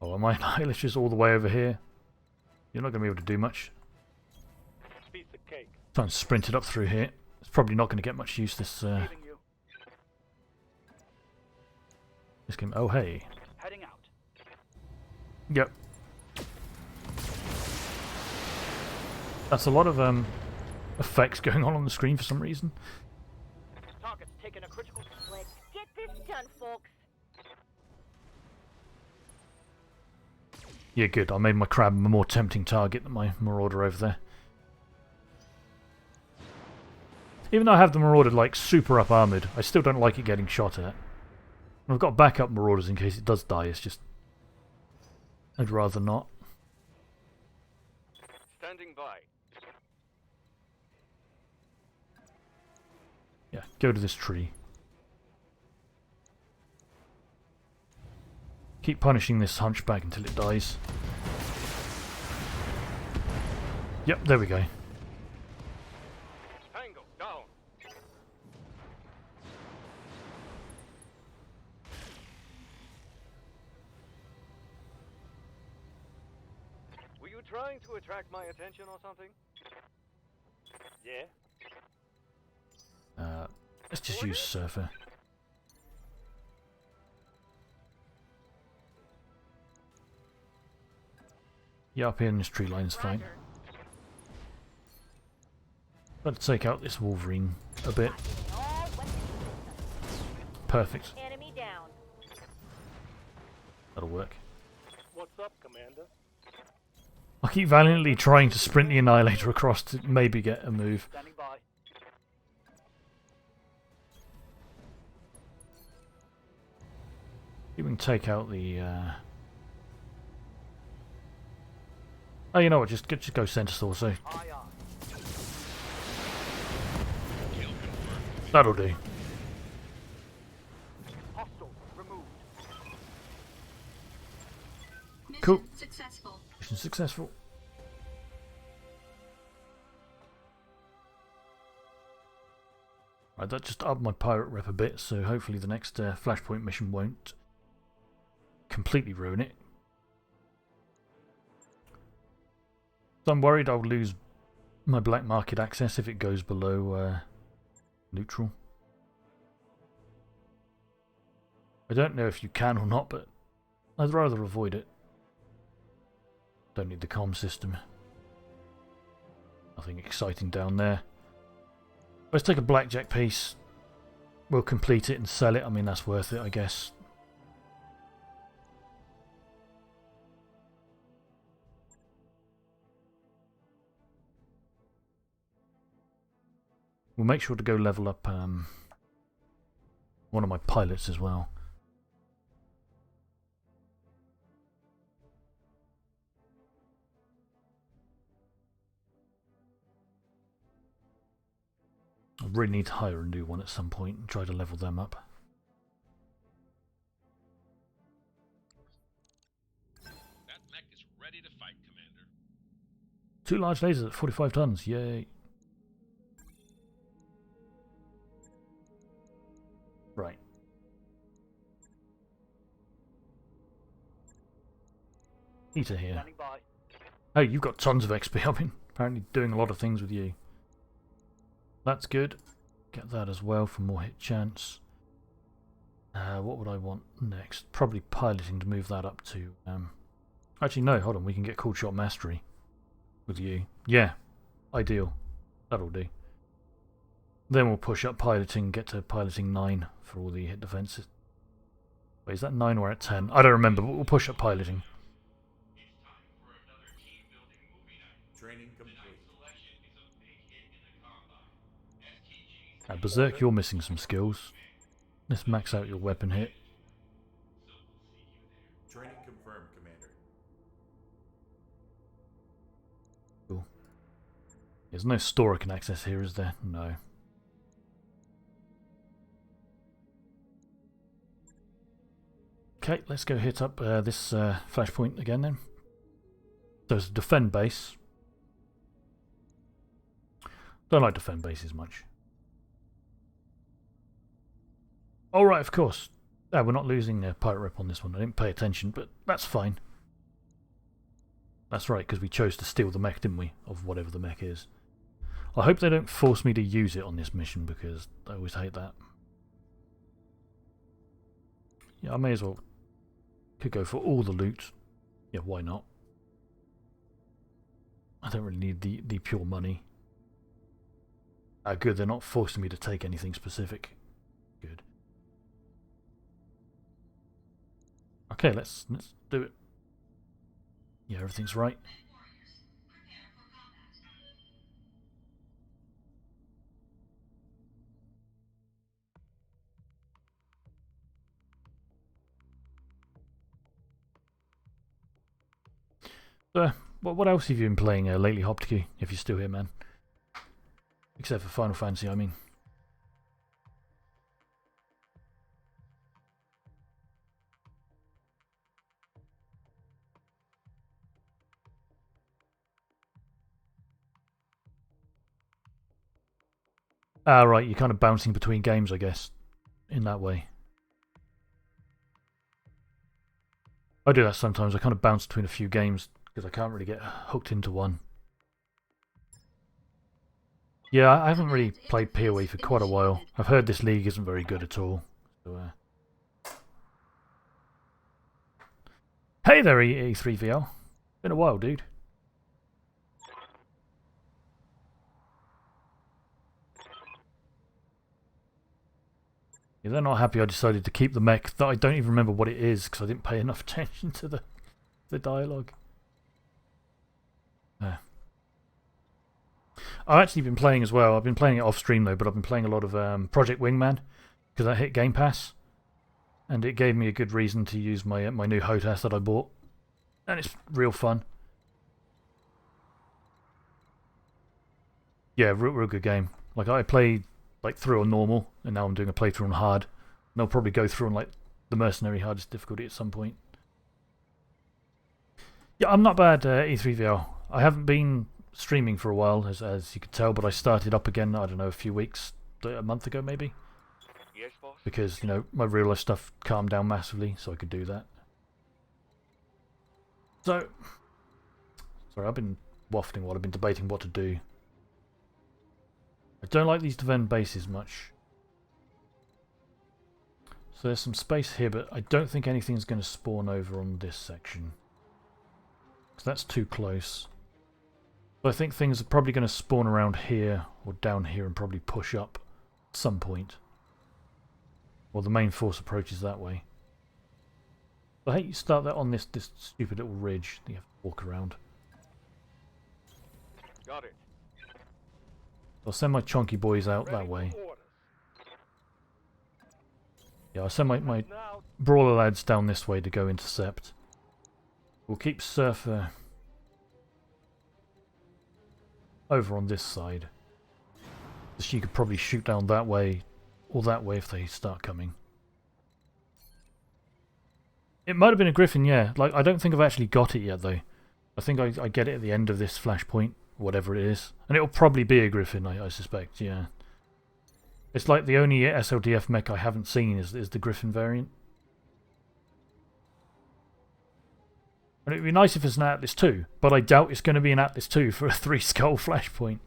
Oh, my Annihilus all the way over here. You're not going to be able to do much. Piece of cake. Try and sprint it up through here. It's probably not going to get much use this Receiving you. this game. Oh, hey. Heading out. Yep. That's a lot of effects going on the screen for some reason. Target's taking a critical. Let's get this done, folks. Yeah, good. I made my crab a more tempting target than my marauder over there. Even though I have the marauder like super up armoured, I still don't like it getting shot at. I've got backup marauders in case it does die. It's just I'd rather not. Standing by. Yeah, go to this tree. Keep punishing this hunchback until it dies. Yep, there we go. Tango down. Were you trying to attract my attention or something? Yeah. Let's just use Surfer. Yeah, up here in this tree line's fine. Roger. Let's take out this Wolverine a bit. All weapons. Perfect. Enemy down. That'll work. What's up, Commander? I keep valiantly trying to sprint the Annihilator across to maybe get a move. Standing by. You can take out the... Oh, you know what? Just go Center Torso. Aye, aye. Kill confirmed. That'll do. Hostile removed. Mission Cool. successful. Mission successful. Right, that just upped my pirate rep a bit, so hopefully the next Flashpoint mission won't completely ruin it. So I'm worried I'll lose my black market access if it goes below neutral. I don't know if you can or not, but I'd rather avoid it. Don't need the comm system. Nothing exciting down there. Let's take a blackjack piece. We'll complete it and sell it. I mean, that's worth it, I guess. We'll make sure to go level up one of my pilots as well. I really need to hire a new one at some point and try to level them up. That mech is ready to fight, Commander. 2 large lasers at 45 tons, yay! Right. Eater here. Standing by. Hey, you've got tons of XP. I've been apparently doing a lot of things with you. That's good. Get that as well for more hit chance. What would I want next? Probably piloting to move that up to... Actually, no, hold on. We can get Cool Shot Mastery with you. Yeah, ideal. That'll do. Then we'll push up piloting, get to piloting 9 for all the hit defenses. Wait, is that 9 or at 10? I don't remember, but we'll push up piloting. It's time for another team-building movie night. Training complete. Tonight's selection is a big hit in the combine. STG's Berserk, you're missing some skills. Let's max out your weapon hit. Training confirmed, Commander. Cool. There's no store I can access here, is there? No. Okay, let's go hit up this flashpoint again then. There's a defend base. Don't like defend bases much. Oh right, of course. We're not losing pirate rep on this one. I didn't pay attention, but that's fine. That's right, because we chose to steal the mech, didn't we? Of whatever the mech is. I hope they don't force me to use it on this mission, because I always hate that. Yeah, I may as well. Could go for all the loot. Yeah, why not? I don't really need the pure money. Good, they're not forcing me to take anything specific. Good. Okay, let's do it. Yeah, everything's right. Warriors, prepare for combat. What else have you been playing lately, Hoptiki? If you're still here, man. Except for Final Fantasy, I mean. Ah, right, you're kind of bouncing between games, I guess. In that way. I do that sometimes. I kind of bounce between a few games because I can't really get hooked into one. Yeah, I haven't really played PoE for quite a while. I've heard this league isn't very good at all. So, hey there, E3VL. Been a while, dude. Yeah, they're not happy I decided to keep the mech that I don't even remember what it is because I didn't pay enough attention to the dialogue. I've actually been playing as well. I've been playing it off stream though, but I've been playing a lot of Project Wingman because I hit Game Pass, and it gave me a good reason to use my my new HOTAS that I bought, and it's real fun. Yeah, real good game. Like I played like through on normal, and now I'm doing a playthrough on hard. And I'll probably go through on like the mercenary hardest difficulty at some point. Yeah, I'm not bad, E3VL. I haven't been streaming for a while, as you can tell, but I started up again, I don't know, a month ago maybe. Yes, boss. Because, you know, my real life stuff calmed down massively, so I could do that. So, sorry, I've been waffling while I've been debating what to do. I don't like these defend bases much. So there's some space here, but I don't think anything's going to spawn over on this section. Because that's too close. So I think things are probably going to spawn around here or down here and probably push up at some point. Well, the main force approaches that way. I hate you start that on this stupid little ridge that you have to walk around. Got it. I'll send my chunky boys out that way. Yeah, I'll send my brawler lads down this way to go intercept. We'll keep Surfer over on this side. She could probably shoot down that way or that way if they start coming. It might have been a Griffin, yeah. Like, I don't think I've actually got it yet, though. I think I get it at the end of this flashpoint, whatever it is. And it'll probably be a Griffin, I suspect, yeah. It's like the only SLDF mech I haven't seen is the Griffin variant. And it'd be nice if it's an Atlas 2, but I doubt it's going to be an Atlas 2 for a 3-skull flashpoint.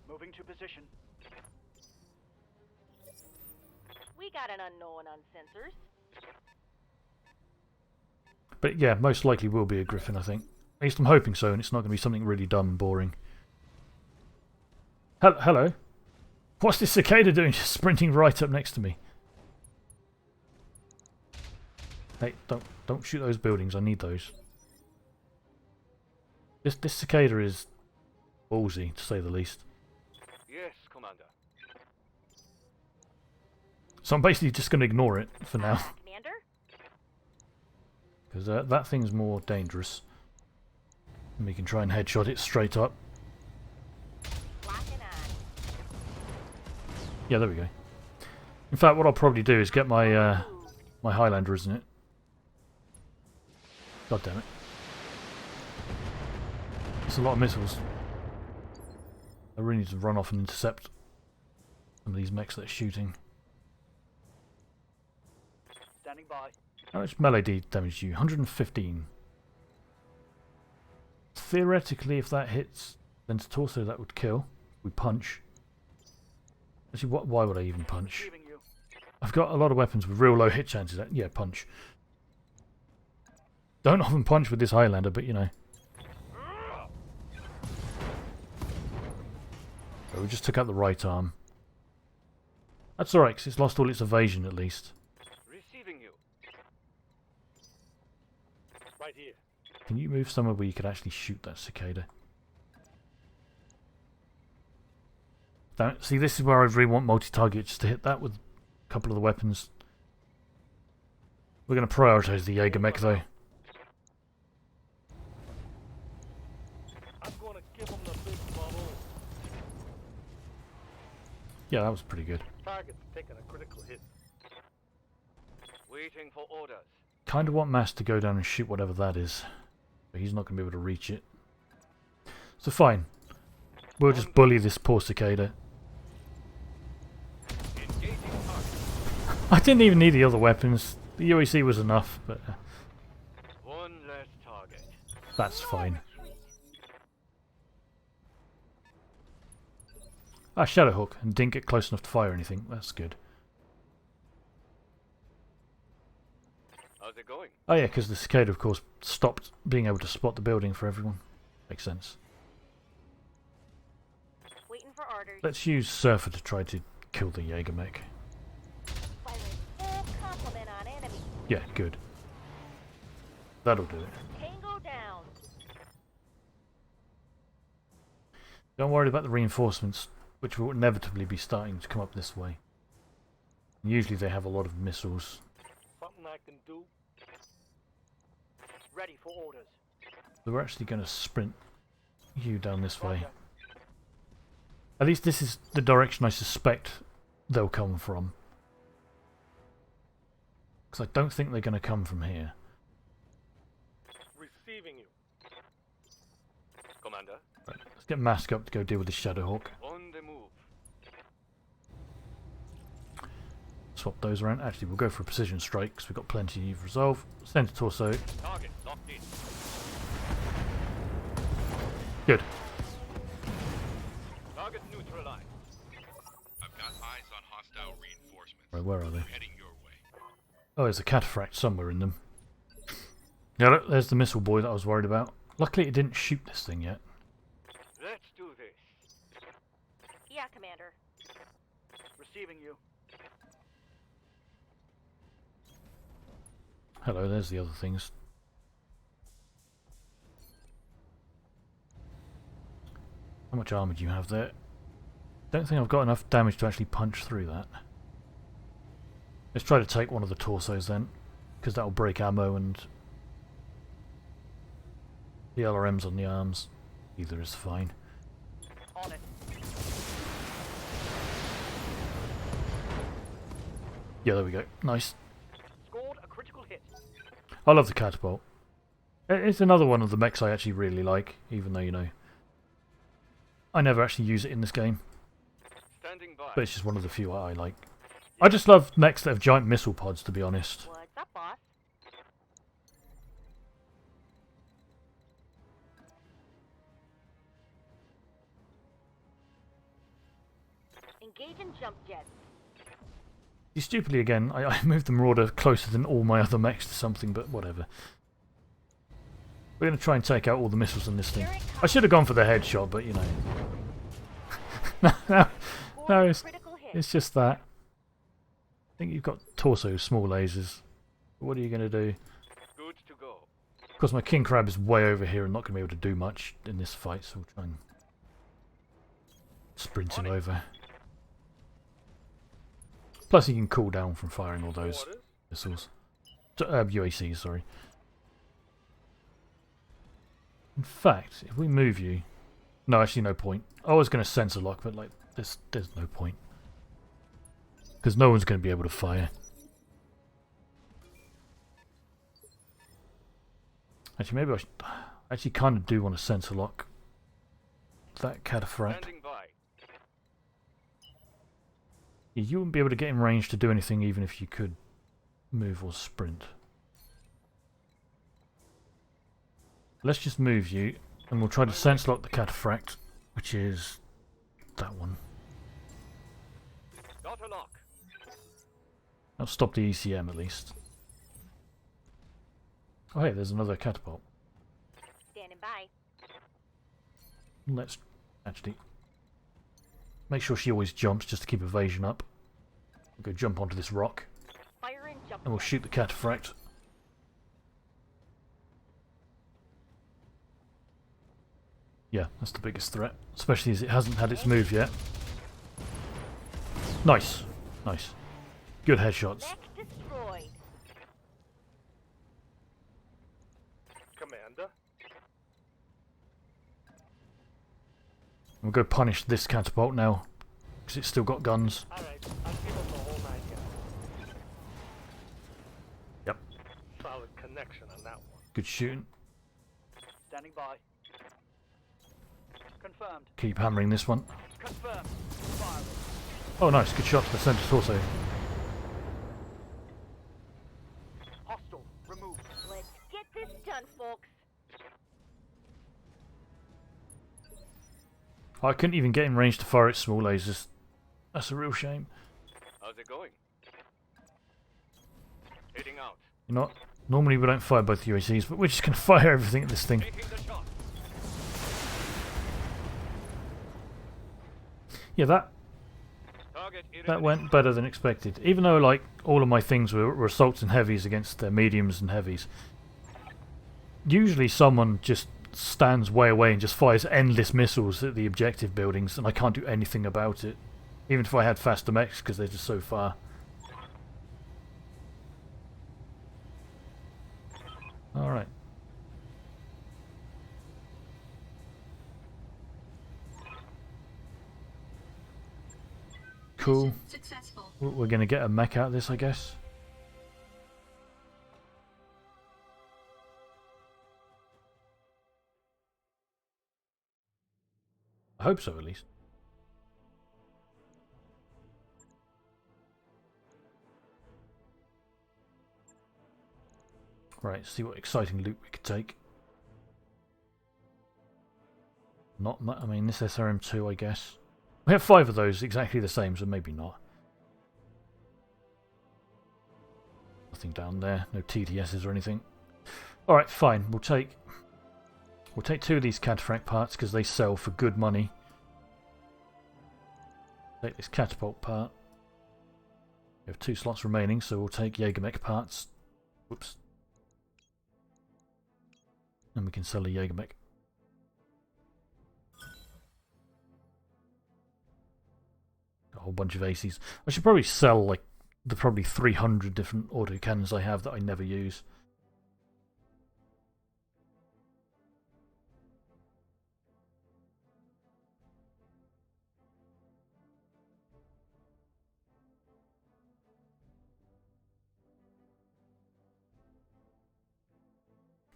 Moving to position. We got an unknown on sensors. But yeah, most likely will be a Griffin, I think. At least I'm hoping so, and it's not going to be something really dumb and boring. Hello? What's this cicada doing just sprinting right up next to me? Hey, don't shoot those buildings, I need those. This cicada is ballsy, to say the least. Yes, Commander. So I'm basically just going to ignore it for now. Commander? Because that thing's more dangerous. And we can try and headshot it straight up. Locking on. Yeah, there we go. In fact, what I'll probably do is get my My Highlander, isn't it? God damn it. It's a lot of missiles. I really need to run off and intercept some of these mechs that are shooting. Standing by. How much melee damage do you? 115. Theoretically, if that hits Ben's torso, that would kill. We punch. Actually, why would I even punch? Receiving you. I've got a lot of weapons with real low hit chances. Yeah, punch. Don't often punch with this Highlander, but you know. Oh, we just took out the right arm. That's alright, because it's lost all its evasion at least. Receiving you. Right here. Can you move somewhere where you could actually shoot that cicada? Damn it. See, this is where I really want multi-target, just to hit that with a couple of the weapons. We're going to prioritise the Jaeger mech though. I'm gonna give him the big bubble. Yeah, that was pretty good. Target's taking a critical hit. Waiting for orders. Kind of want Mass to go down and shoot whatever that is. But he's not going to be able to reach it. So fine. We'll just bully this poor cicada. Engaging target. I didn't even need the other weapons. The UAC was enough, but One less target. that's fine. Ah, Shadowhawk, and didn't get close enough to fire anything. That's good. How's it going? Oh yeah, because the cicada, of course, stopped being able to spot the building for everyone. Makes sense. Waiting for orders. Let's use Surfer to try to kill the Jaeger mech. Firing full complement on enemy. Yeah, good. That'll do it. Tango down. Don't worry about the reinforcements, which will inevitably be starting to come up this way. Usually they have a lot of missiles. Something I can do? Ready for orders. So we're actually going to sprint you down this way. At least this is the direction I suspect they'll come from. Because I don't think they're going to come from here. Receiving you. Commander. Right, let's get Mask up to go deal with the Shadowhawk. On the move. Swap those around. Actually, we'll go for a precision strike because we've got plenty of resolve. Center torso. Target locked in. Good. Target neutralized. I've got eyes on hostile reinforcements. Right, where are they? Heading your way. Oh, there's a cataphract somewhere in them. Yeah, look, there's the missile boy that I was worried about. Luckily, it didn't shoot this thing yet. Let's do this. Yeah, Commander. Receiving you. Hello, there's the other things. How much armor do you have there? Don't think I've got enough damage to actually punch through that. Let's try to take one of the torsos then, because that'll break ammo and the LRMs on the arms. Either is fine. On it. Yeah, there we go. Nice. Scored a critical hit. I love the catapult. It's another one of the mechs I actually really like, even though, you know, I never actually use it in this game. Standing by. But it's just one of the few I like. I just love mechs that have giant missile pods, to be honest. What's up, boss? Engaging jump jets. See, stupidly again, I moved the Marauder closer than all my other mechs to something, but whatever. We're going to try and take out all the missiles in this thing. I should have gone for the headshot, but you know. no, it's just that. I think you've got torso small lasers. What are you going to do? Good to go. Of course, my King Crab is way over here and not going to be able to do much in this fight, so we'll try and sprint him over. Plus, he can cool down from firing all those Orders. missiles. UACs, sorry. In fact, if we move you... No, actually no point. I was going to sensor lock, but like, there's no point. Because no one's going to be able to fire. Actually, maybe I actually kind of do want to sensor lock that cataphract. Standing by. Yeah, you wouldn't be able to get in range to do anything even if you could move or sprint. Let's just move you, and we'll try to sense lock the cataphract, which is that one. Auto lock. That'll stop the ECM at least. Oh hey, there's another catapult. Standing by. Let's actually make sure she always jumps just to keep evasion up. We'll go jump onto this rock, Fire and jump. and we'll shoot the cataphract. Yeah, that's the biggest threat, especially as it hasn't had its move yet. Nice, nice, good headshots. Mech destroyed. Commander. We'll go punish this catapult now, because it's still got guns. Alright, I'll give him the whole 9 yards. Yep. Solid connection on that one. Good shooting. Standing by. Confirmed. Keep hammering this one. Confirmed. Firing. Oh nice, good shot to the centre torso. Hostile. Removed. Let's get this done, folks. I couldn't even get in range to fire its small lasers. That's a real shame. How's it going? Heading out. You know what? Normally we don't fire both UACs, but we're just going to fire everything at this thing. Taking the shot. Yeah, that Target went better than expected. Even though like all of my things were assaults and heavies against their mediums and heavies. Usually someone just stands way away and just fires endless missiles at the objective buildings, and I can't do anything about it. Even if I had faster mechs, because they're just so far. Alright. Cool. Mission successful. We're going to get a mech out of this, I guess. I hope so, at least. Right, see what exciting loot we could take. Not much. I mean, this SRM2, I guess. We have 5 of those, exactly the same, so maybe not. Nothing down there, no TDSs or anything. Alright, fine, we'll take 2 of these cataphract parts because they sell for good money. Take this catapult part. We have 2 slots remaining, so we'll take Jägermech parts. Whoops. And we can sell a Jägermech. A whole bunch of ACs. I should probably sell like the probably 300 different autocannons I have that I never use.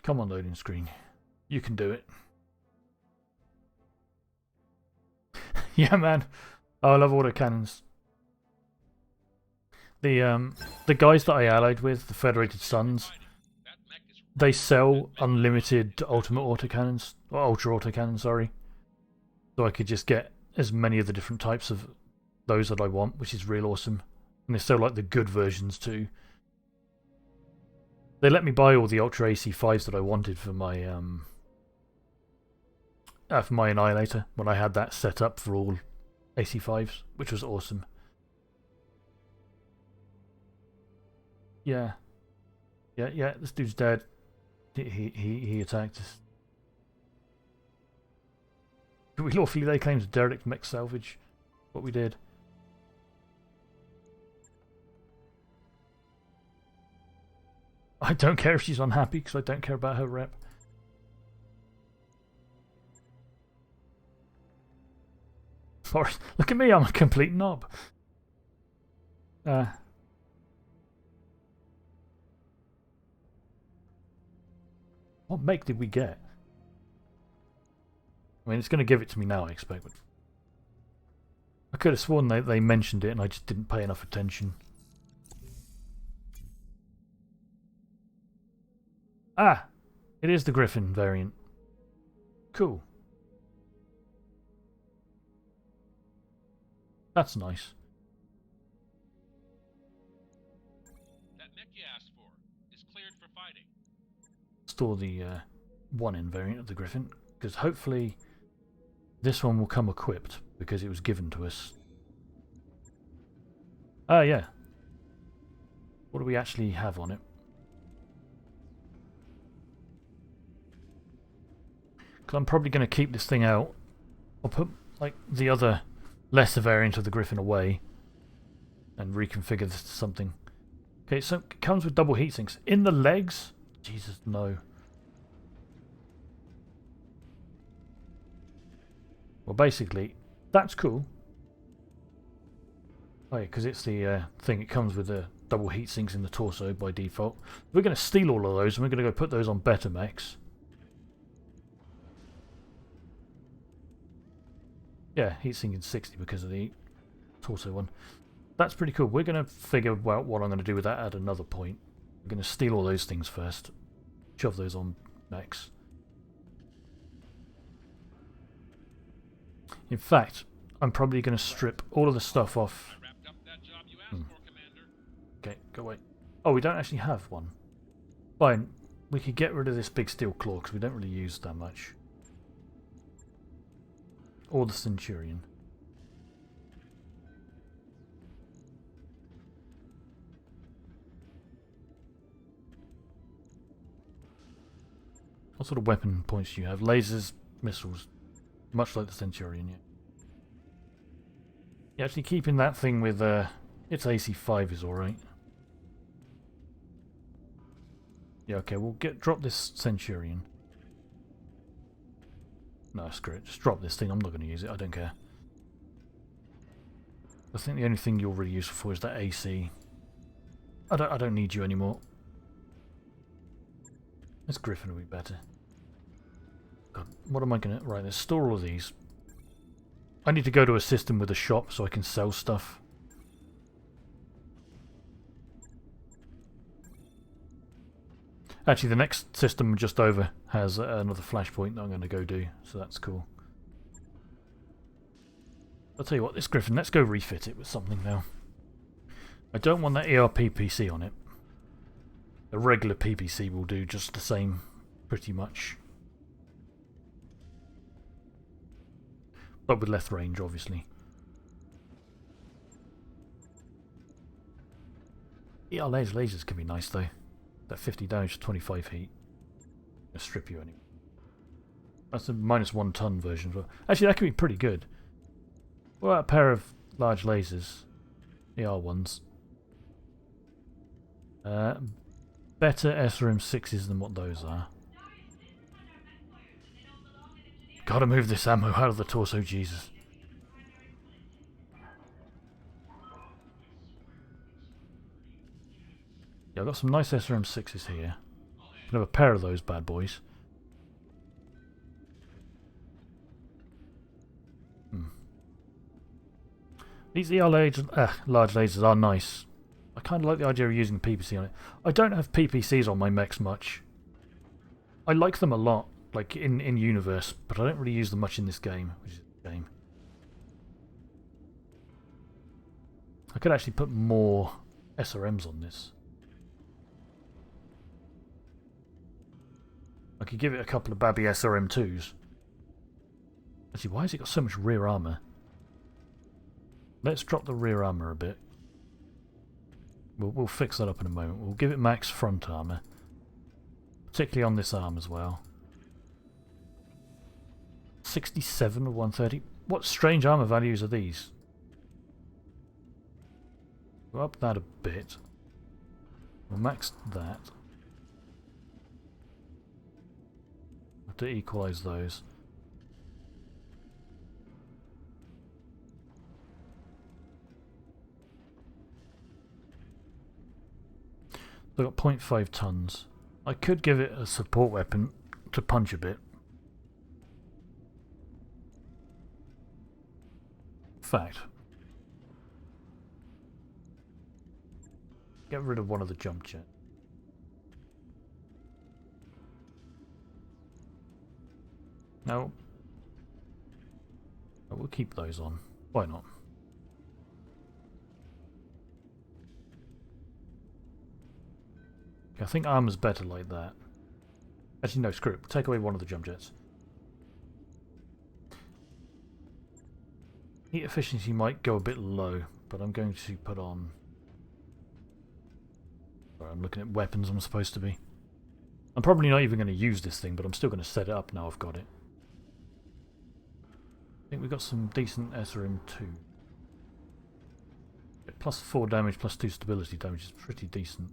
Come on, loading screen. You can do it. Yeah, man. Oh, I love autocannons. The guys that I allied with, the Federated Sons, they sell unlimited ultimate autocannons, or ultra autocannons, sorry. So I could just get as many of the different types of those that I want, which is real awesome. And they sell like the good versions too. They let me buy all the Ultra AC5s that I wanted for my Annihilator when I had that set up for all AC5s, which was awesome. Yeah, this dude's dead. He attacked us. Do we lawfully lay claims to derelict mech salvage? What we did. I don't care if she's unhappy because I don't care about her rep. Forrest, look at me, I'm a complete knob. Why What mech did we get? I mean, it's going to give it to me now, I expect. But I could have sworn they mentioned it and I just didn't pay enough attention. Ah! It is the Griffin variant. Cool. That's nice. That mech you asked for is cleared for fighting. Store the 1-in variant of the Griffin, because hopefully this one will come equipped, because it was given to us. Ah, yeah. What do we actually have on it? Because I'm probably going to keep this thing out. I'll put like the other lesser variant of the Griffin away and reconfigure this to something. Okay, so it comes with double heatsinks. In the legs? Jesus, no. Well, basically, that's cool. Oh yeah, because it's the thing, it comes with the double heatsinks in the torso by default. We're going to steal all of those and we're going to go put those on better mechs. Yeah, heatsink in 60 because of the torso one. That's pretty cool. We're going to figure out what I'm going to do with that at another point. We're going to steal all those things first. Shove those on mechs. In fact, I'm probably going to strip all of the stuff off. I wrapped up that job you asked for, Commander. Okay, go away. Oh, we don't actually have one. Fine. We could get rid of this big steel claw because we don't really use that much. Or the Centurion. What sort of weapon points do you have? Lasers, missiles. Much like the Centurion, yeah. Yeah, actually keeping that thing with its AC5 is alright. Yeah, okay, we'll drop this Centurion. No, screw it. Just drop this thing. I'm not going to use it. I don't care. I think the only thing you're really useful for is that AC. I don't need you anymore. This Griffin will be better. God, what am I going to... Right, let's store all of these. I need to go to a system with a shop so I can sell stuff. Actually, the next system just over has another flashpoint that I'm going to go do, so that's cool. I'll tell you what, this Griffin, let's go refit it with something now. I don't want that ERP PC on it. A regular PPC will do just the same, pretty much. But with less range, obviously. Yeah, lasers can be nice though. That 50 damage to 25 heat. I'll strip you anyway. That's a -1 ton version. Actually, that could be pretty good. What about a pair of large lasers? ER ones. Better SRM6s than what those are. Gotta move this ammo out of the torso, Jesus. Yeah, I've got some nice SRM6s here. Can have a pair of those bad boys. These large lasers are nice. I kind of like the idea of using PPC on it. I don't have PPCs on my mechs much. I like them a lot, like in universe, but I don't really use them much in this game, which is a shame. I could actually put more SRMs on this. I could give it a couple of babby SRM2s. Actually, why has it got so much rear armour? Let's drop the rear armour a bit. We'll fix that up in a moment. We'll give it max front armour. Particularly on this arm as well. 67 of 130. What strange armour values are these? We'll up that a bit. We'll max that. Have to equalise those. I've got 0.5 tons. I could give it a support weapon to punch a bit. Fact. Get rid of one of the jump jets. No. We'll keep those on. Why not? I think armor's better like that. Actually, no, screw it. We'll take away one of the jump jets. Heat efficiency might go a bit low, but I'm going to put on... Sorry, I'm looking at weapons I'm supposed to be. I'm probably not even going to use this thing, but I'm still going to set it up now I've got it. I think we've got some decent SRM2. Plus 4 damage, plus 2 stability damage is pretty decent.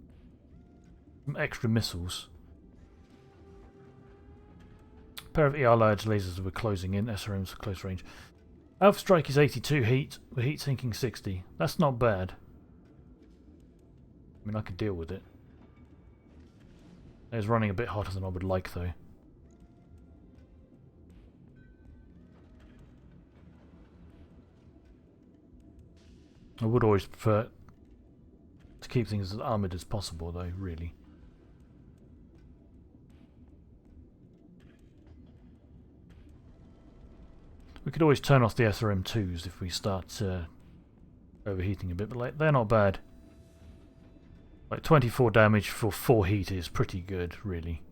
Some extra missiles. A pair of ER large lasers we're closing in, SRMs for close range. Alpha Strike is 82 heat, with heat sinking 60. That's not bad. I mean, I could deal with it. It's running a bit hotter than I would like, though. I would always prefer to keep things as armoured as possible, though, really. We could always turn off the SRM2s if we start overheating a bit, but like, they're not bad. Like 24 damage for 4 heat is pretty good, really.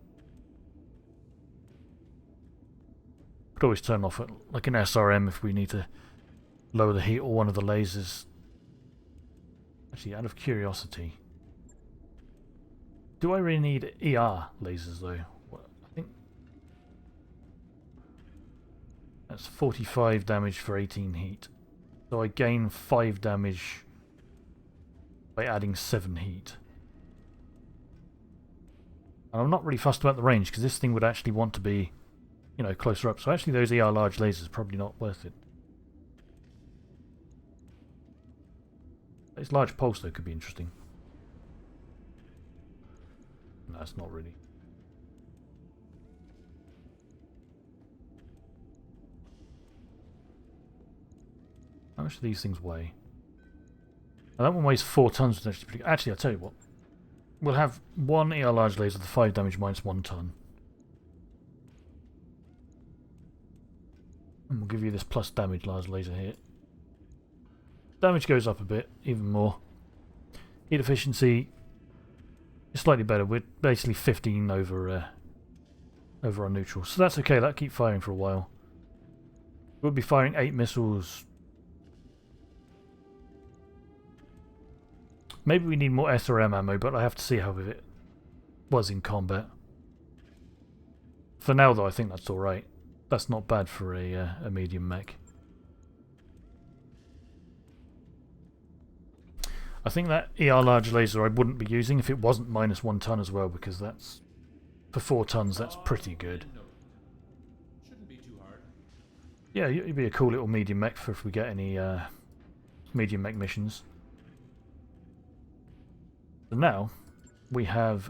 Could always turn off like an SRM if we need to lower the heat or one of the lasers. Actually, out of curiosity, do I really need ER lasers though? I think that's 45 damage for 18 heat. So I gain 5 damage by adding 7 heat. And I'm not really fussed about the range because this thing would actually want to be, you know, closer up. So actually those ER large lasers are probably not worth it. This large pulse though could be interesting. No, it's not really. How much do these things weigh? Now that one weighs 4 tons. Actually, I'll tell you what. We'll have one ER large laser with 5 damage minus 1 ton. And we'll give you this plus damage large laser here. Damage goes up a bit, even more. Heat efficiency is slightly better. We're basically 15 over our neutral. So that's okay, that'll keep firing for a while. We'll be firing 8 missiles. Maybe we need more SRM ammo, but I have to see how it was in combat. For now though, I think that's alright. That's not bad for a medium mech. I think that ER large laser I wouldn't be using if it wasn't minus 1 ton as well, because that's, for 4 tons, that's pretty good. Shouldn't be too hard. Yeah, it'd be a cool little medium mech for if we get any medium mech missions. So now we have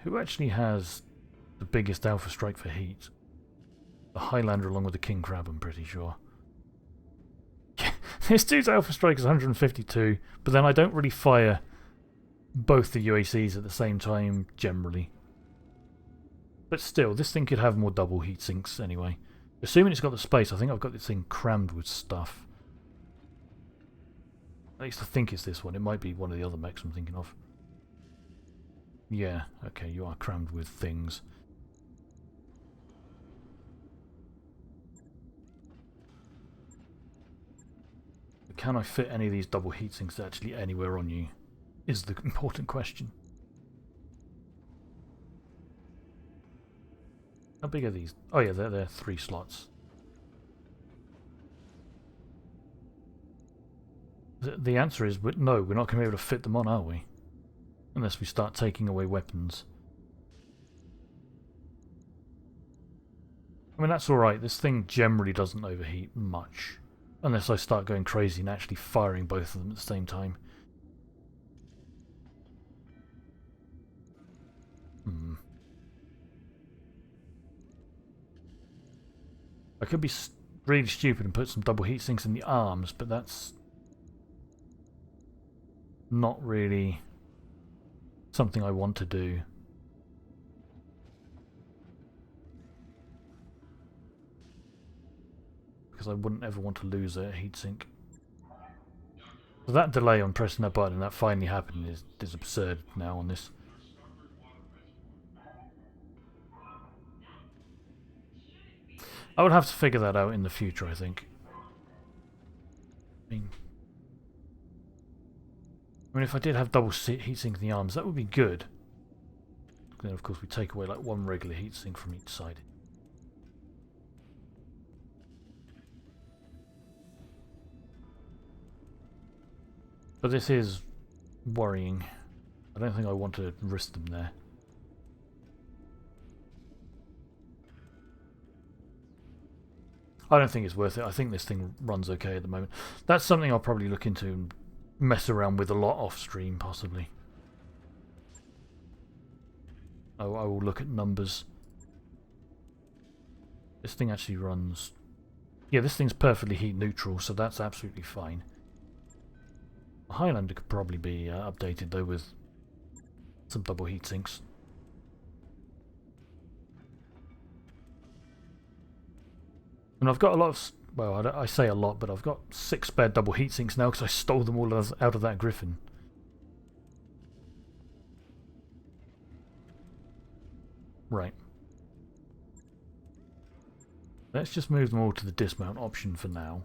who actually has the biggest Alpha Strike for heat? The Highlander along with the King Crab, I'm pretty sure. This dude's Alpha Strike is 152, but then I don't really fire both the UACs at the same time generally. But still, this thing could have more double heat sinks anyway. Assuming it's got the space, I think I've got this thing crammed with stuff. At least I think it's this one. It might be one of the other mechs I'm thinking of. Yeah, okay, you are crammed with things. Can I fit any of these double heat sinks actually anywhere on you? Is the important question. How big are these? Oh yeah, they're 3 slots. The answer is no, we're not going to be able to fit them on, are we? Unless we start taking away weapons. I mean, that's alright. This thing generally doesn't overheat much. Unless I start going crazy and actually firing both of them at the same time. I could be really stupid and put some double heat sinks in the arms, but that's not really something I want to do. Because I wouldn't ever want to lose a heatsink. So that delay on pressing that button, that finally happened, is absurd now on this. I would have to figure that out in the future, I think. I mean, if I did have double heatsink in the arms, that would be good. Then, of course, we take away like one regular heatsink from each side. But this is worrying. I don't think I want to risk them there. I don't think it's worth it. I think this thing runs okay at the moment. That's something I'll probably look into and mess around with a lot off stream, possibly. I will look at numbers. This thing actually runs... Yeah, this thing's perfectly heat neutral, so that's absolutely fine. Highlander could probably be updated though with some double heat sinks. And I've got a lot of... Well, I say a lot, but I've got 6 spare double heat sinks now because I stole them all out of that Griffin. Right. Let's just move them all to the dismount option for now.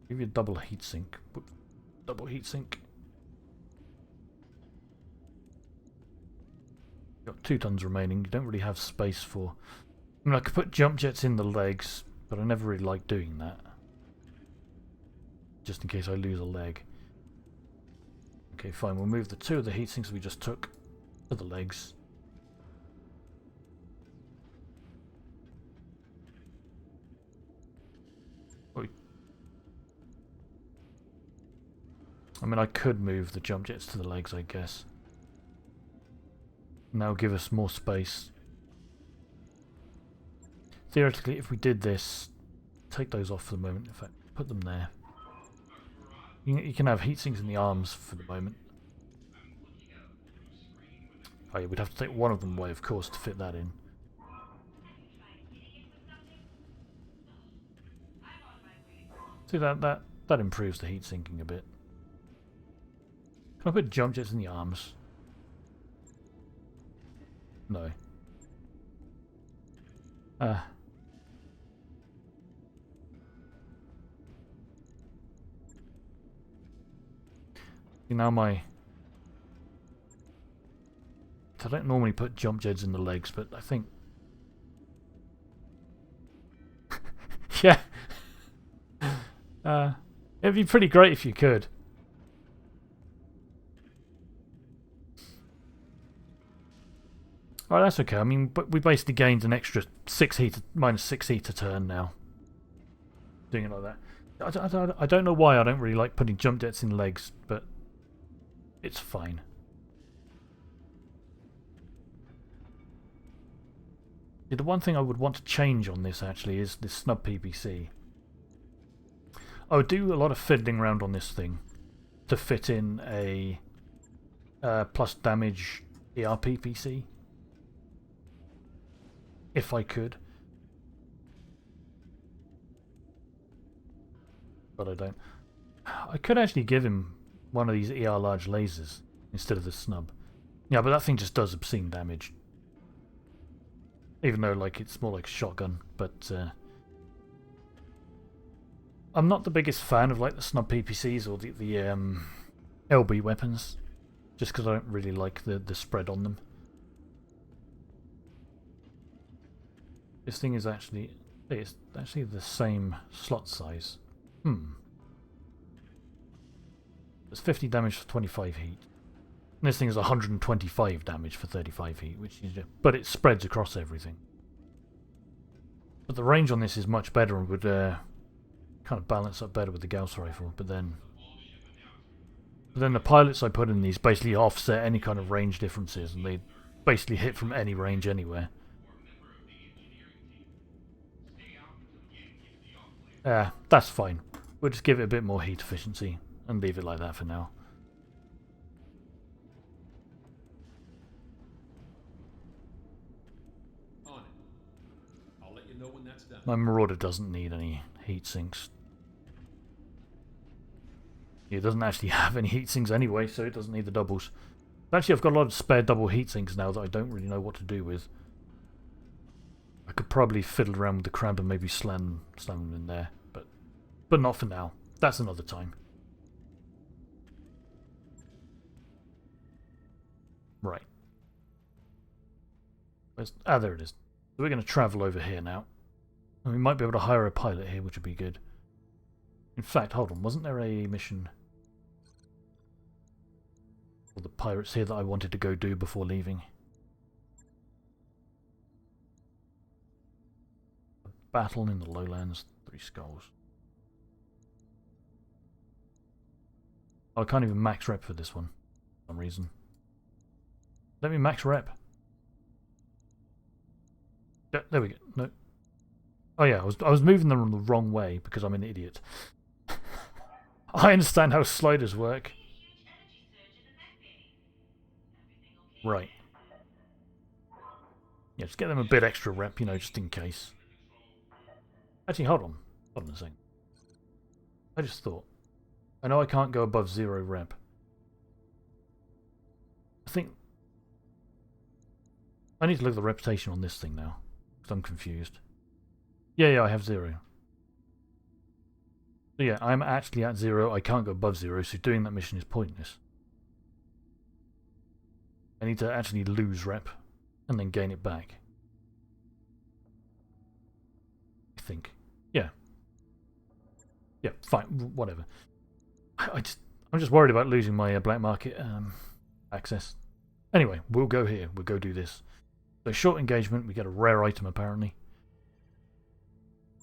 Give you a double heatsink. Double heatsink. Got 2 tons remaining. You don't really have space for... I mean, I could put jump jets in the legs, but I never really like doing that. Just in case I lose a leg. Okay, fine. We'll move the 2 of the heatsinks we just took to the legs. I mean, I could move the jump jets to the legs, I guess. Now give us more space. Theoretically, if we did this, take those off for the moment. In fact, put them there. You can have heat sinks in the arms for the moment. Oh yeah, we'd have to take one of them away, of course, to fit that in. See, that improves the heat sinking a bit. Can I put jump jets in the arms? No. Now my... I don't normally put jump jets in the legs, but I think... yeah. It'd be pretty great if you could. Alright, that's okay. I mean, but we basically gained an extra minus 6 heat a turn now. Doing it like that. I don't know why I don't really like putting jump jets in legs, but it's fine. Yeah, the one thing I would want to change on this actually is this snub PPC. I would do a lot of fiddling around on this thing to fit in a plus damage ERPPC. If I could. But I don't. I could actually give him one of these ER large lasers instead of the snub. Yeah, but that thing just does obscene damage. Even though like it's more like a shotgun, but I'm not the biggest fan of like the snub PPCs or the LB weapons, just because I don't really like the spread on them. This thing is actually... it's actually the same slot size. It's 50 damage for 25 heat. And this thing is 125 damage for 35 heat, which is... but it spreads across everything. But the range on this is much better and would kind of balance up better with the Gauss rifle, but then the pilots I put in these basically offset any kind of range differences, and they basically hit from any range anywhere. Yeah, that's fine. We'll just give it a bit more heat efficiency and leave it like that for now. On it. I'll let you know when that's done. My Marauder doesn't need any heat sinks. It doesn't actually have any heat sinks anyway, so it doesn't need the doubles. Actually, I've got a lot of spare double heat sinks now that I don't really know what to do with. I could probably fiddle around with the crab and maybe slam them in there, but not for now. That's another time. Right. There it is. So we're going to travel over here now. And we might be able to hire a pilot here, which would be good. In fact, hold on, wasn't there a mission for the pirates here that I wanted to go do before leaving? A battle in the lowlands, 3 skulls. I can't even max rep for this one, for some reason. Let me max rep. Yeah, there we go. No. Oh yeah, I was moving them the wrong way because I'm an idiot. I understand how sliders work. Right. Yeah, just get them a bit extra rep, you know, just in case. Actually, hold on. Hold on a second. I just thought. I know I can't go above 0 rep. I think I need to look at the reputation on this thing now, because I'm confused. Yeah, I have 0. So yeah, I'm actually at 0, I can't go above 0, so doing that mission is pointless. I need to actually lose rep, and then gain it back. I think. Yeah. Yeah, fine, whatever. I'm just worried about losing my black market access. Anyway, we'll go here, we'll go do this. So short engagement, we get a rare item apparently.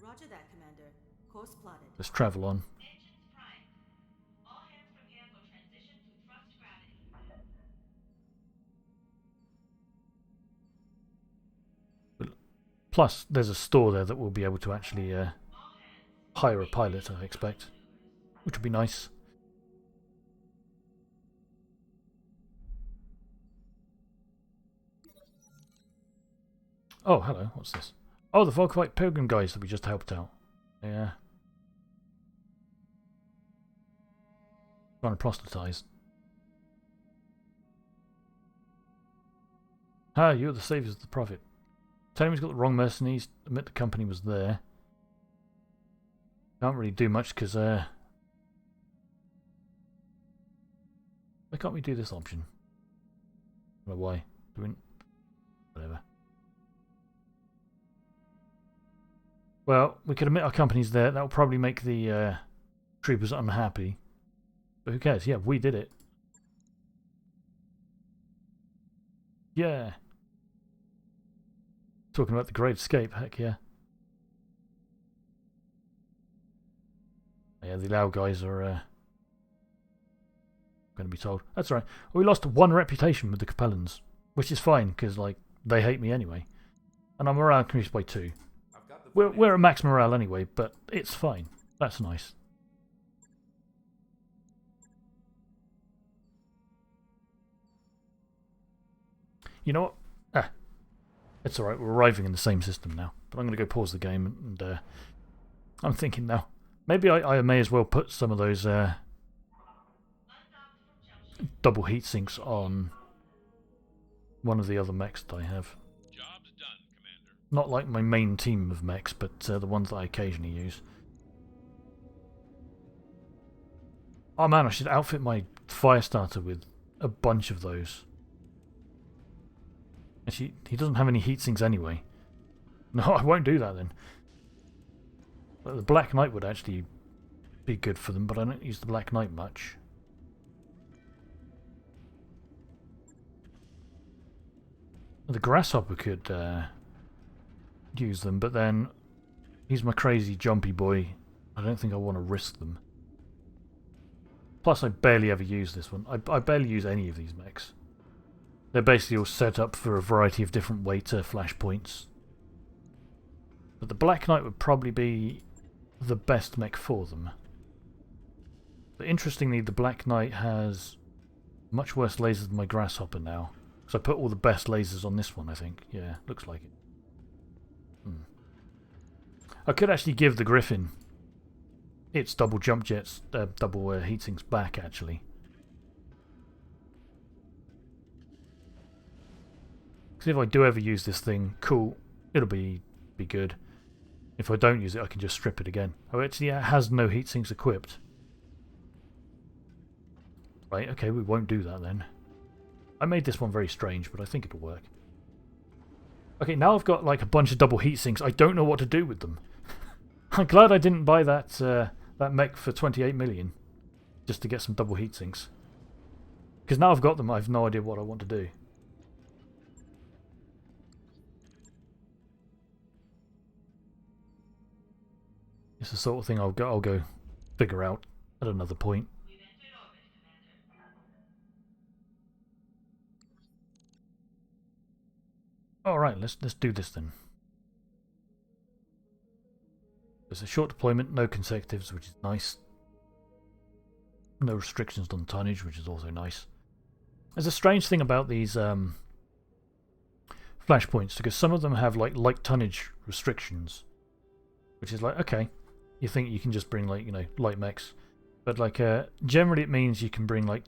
Roger that, Commander. Course plotted. Let's travel on. Engines primed. All hands prepare for transition to thrust gravity. Plus, there's a store there that we'll be able to actually hire a pilot, I expect. Which would be nice. Oh, hello, what's this? Oh, the Volkite Pilgrim guys that we just helped out. Yeah. Trying to proselytize. Ah, you're the saviors of the prophet. Tell him he's got the wrong mercenaries. Admit the company was there. Can't really do much because why can't we do this option? I don't know why. Whatever. Well, we could admit our company's there. That will probably make the troopers unhappy. But who cares? Yeah, we did it. Yeah. Talking about the Great Escape, heck yeah. Yeah, the Lao guys are going to be told. That's right. We lost 1 reputation with the Capellans, which is fine, because like they hate me anyway. And our morale increased by 2. We're at max morale anyway, but it's fine. That's nice. You know what? It's alright, we're arriving in the same system now. But I'm going to go pause the game and I'm thinking now. Maybe I may as well put some of those double heat sinks on one of the other mechs that I have. Job's done, Commander. Not like my main team of mechs, but the ones that I occasionally use. Oh man, I should outfit my Firestarter with a bunch of those. Actually, he doesn't have any heat sinks anyway. No, I won't do that then. The Black Knight would actually be good for them, but I don't use the Black Knight much. The Grasshopper could use them, but then he's my crazy jumpy boy I don't think I want to risk them. Plus, I barely ever use this one. I barely use any of these mechs. They're basically all set up for a variety of different waiter flashpoints. But the Black Knight would probably be the best mech for them. But interestingly, the Black Knight has much worse lasers than my Grasshopper now. So I put all the best lasers on this one, I think. Yeah, looks like it. I could actually give the Griffin its double jump jets, double heat sinks back, actually. Because if I do ever use this thing, cool, it'll be good. If I don't use it, I can just strip it again. Oh, actually, it has no heat sinks equipped. Right, okay, we won't do that then. I made this one very strange, but I think it'll work. Okay, now I've got like a bunch of double heat sinks. I don't know what to do with them. I'm glad I didn't buy that that mech for 28 million just to get some double heat sinks. Because now I've got them, I have no idea what I want to do. It's the sort of thing I'll go figure out at another point. We've entered orbit, Commander. Alright, let's do this then. There's a short deployment, no consecutives, which is nice. No restrictions on tonnage, which is also nice. There's a strange thing about these flashpoints, because some of them have like light tonnage restrictions, which is like, okay, you think you can just bring like, you know, light mechs, but like generally it means you can bring like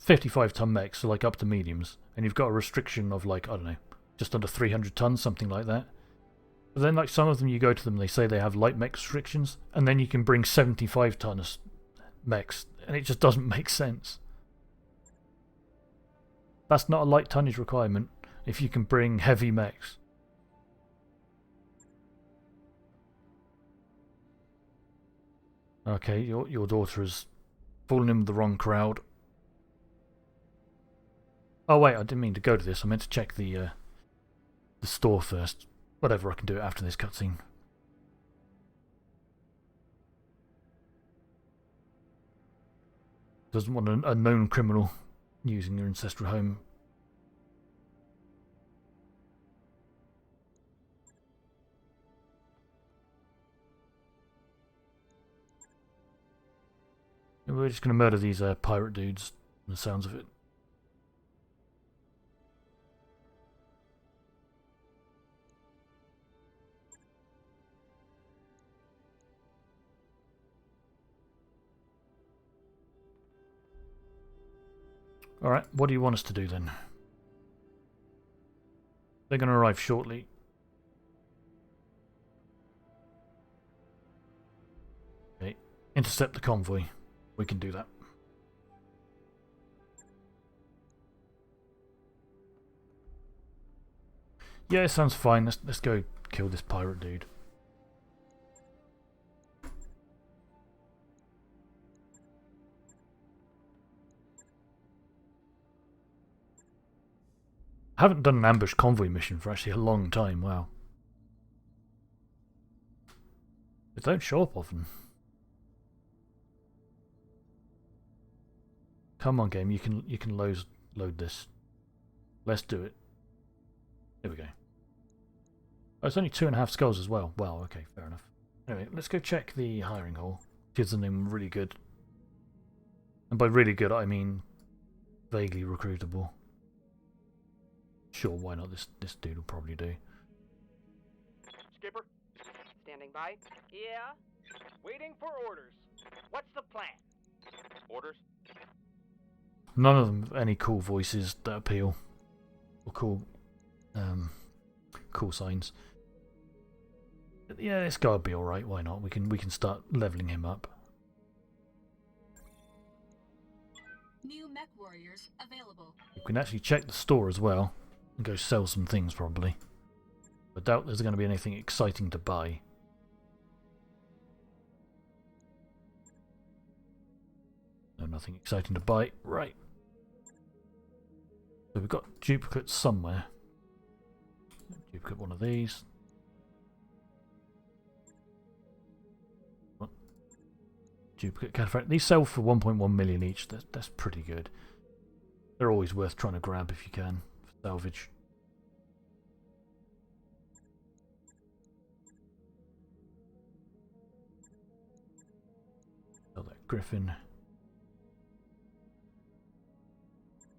55-ton mechs, so like up to mediums, and you've got a restriction of like, I don't know, just under 300 tons, something like that. But then like some of them, you go to them, they say they have light mech restrictions, and then you can bring 75-ton mechs, and it just doesn't make sense. That's not a light tonnage requirement if you can bring heavy mechs. Okay, your daughter has fallen in with the wrong crowd. Oh wait, I didn't mean to go to this. I meant to check the store first. Whatever, I can do it after this cutscene. Doesn't want a known criminal using your ancestral home. We're just going to murder these pirate dudes, from the sounds of it. Alright, what do you want us to do then? They're going to arrive shortly. Okay, intercept the convoy. We can do that. Yeah, it sounds fine. Let's go kill this pirate dude. I haven't done an ambush convoy mission for actually a long time. Wow. They don't show up often. Come on, game. You can load this. Let's do it. There we go. Oh, it's only 2.5 skulls as well. Wow. Okay, fair enough. Anyway, let's go check the hiring hall. Kids are named really good. And by really good, I mean vaguely recruitable. Sure, why not? This dude will probably do. Skipper? Standing by. Yeah? Waiting for orders. What's the plan? Orders? None of them have any cool voices that appeal. Or cool signs. But yeah, this guy will be alright, why not? We can start leveling him up. New mech warriors available. We can actually check the store as well. And go sell some things probably. I doubt there's going to be anything exciting to buy. No, nothing exciting to buy. Right. So we've got duplicates somewhere. Duplicate one of these. duplicate cataphract. These sell for 1.1 million each. That's pretty good. They're always worth trying to grab if you can for salvage. Sell that Griffin.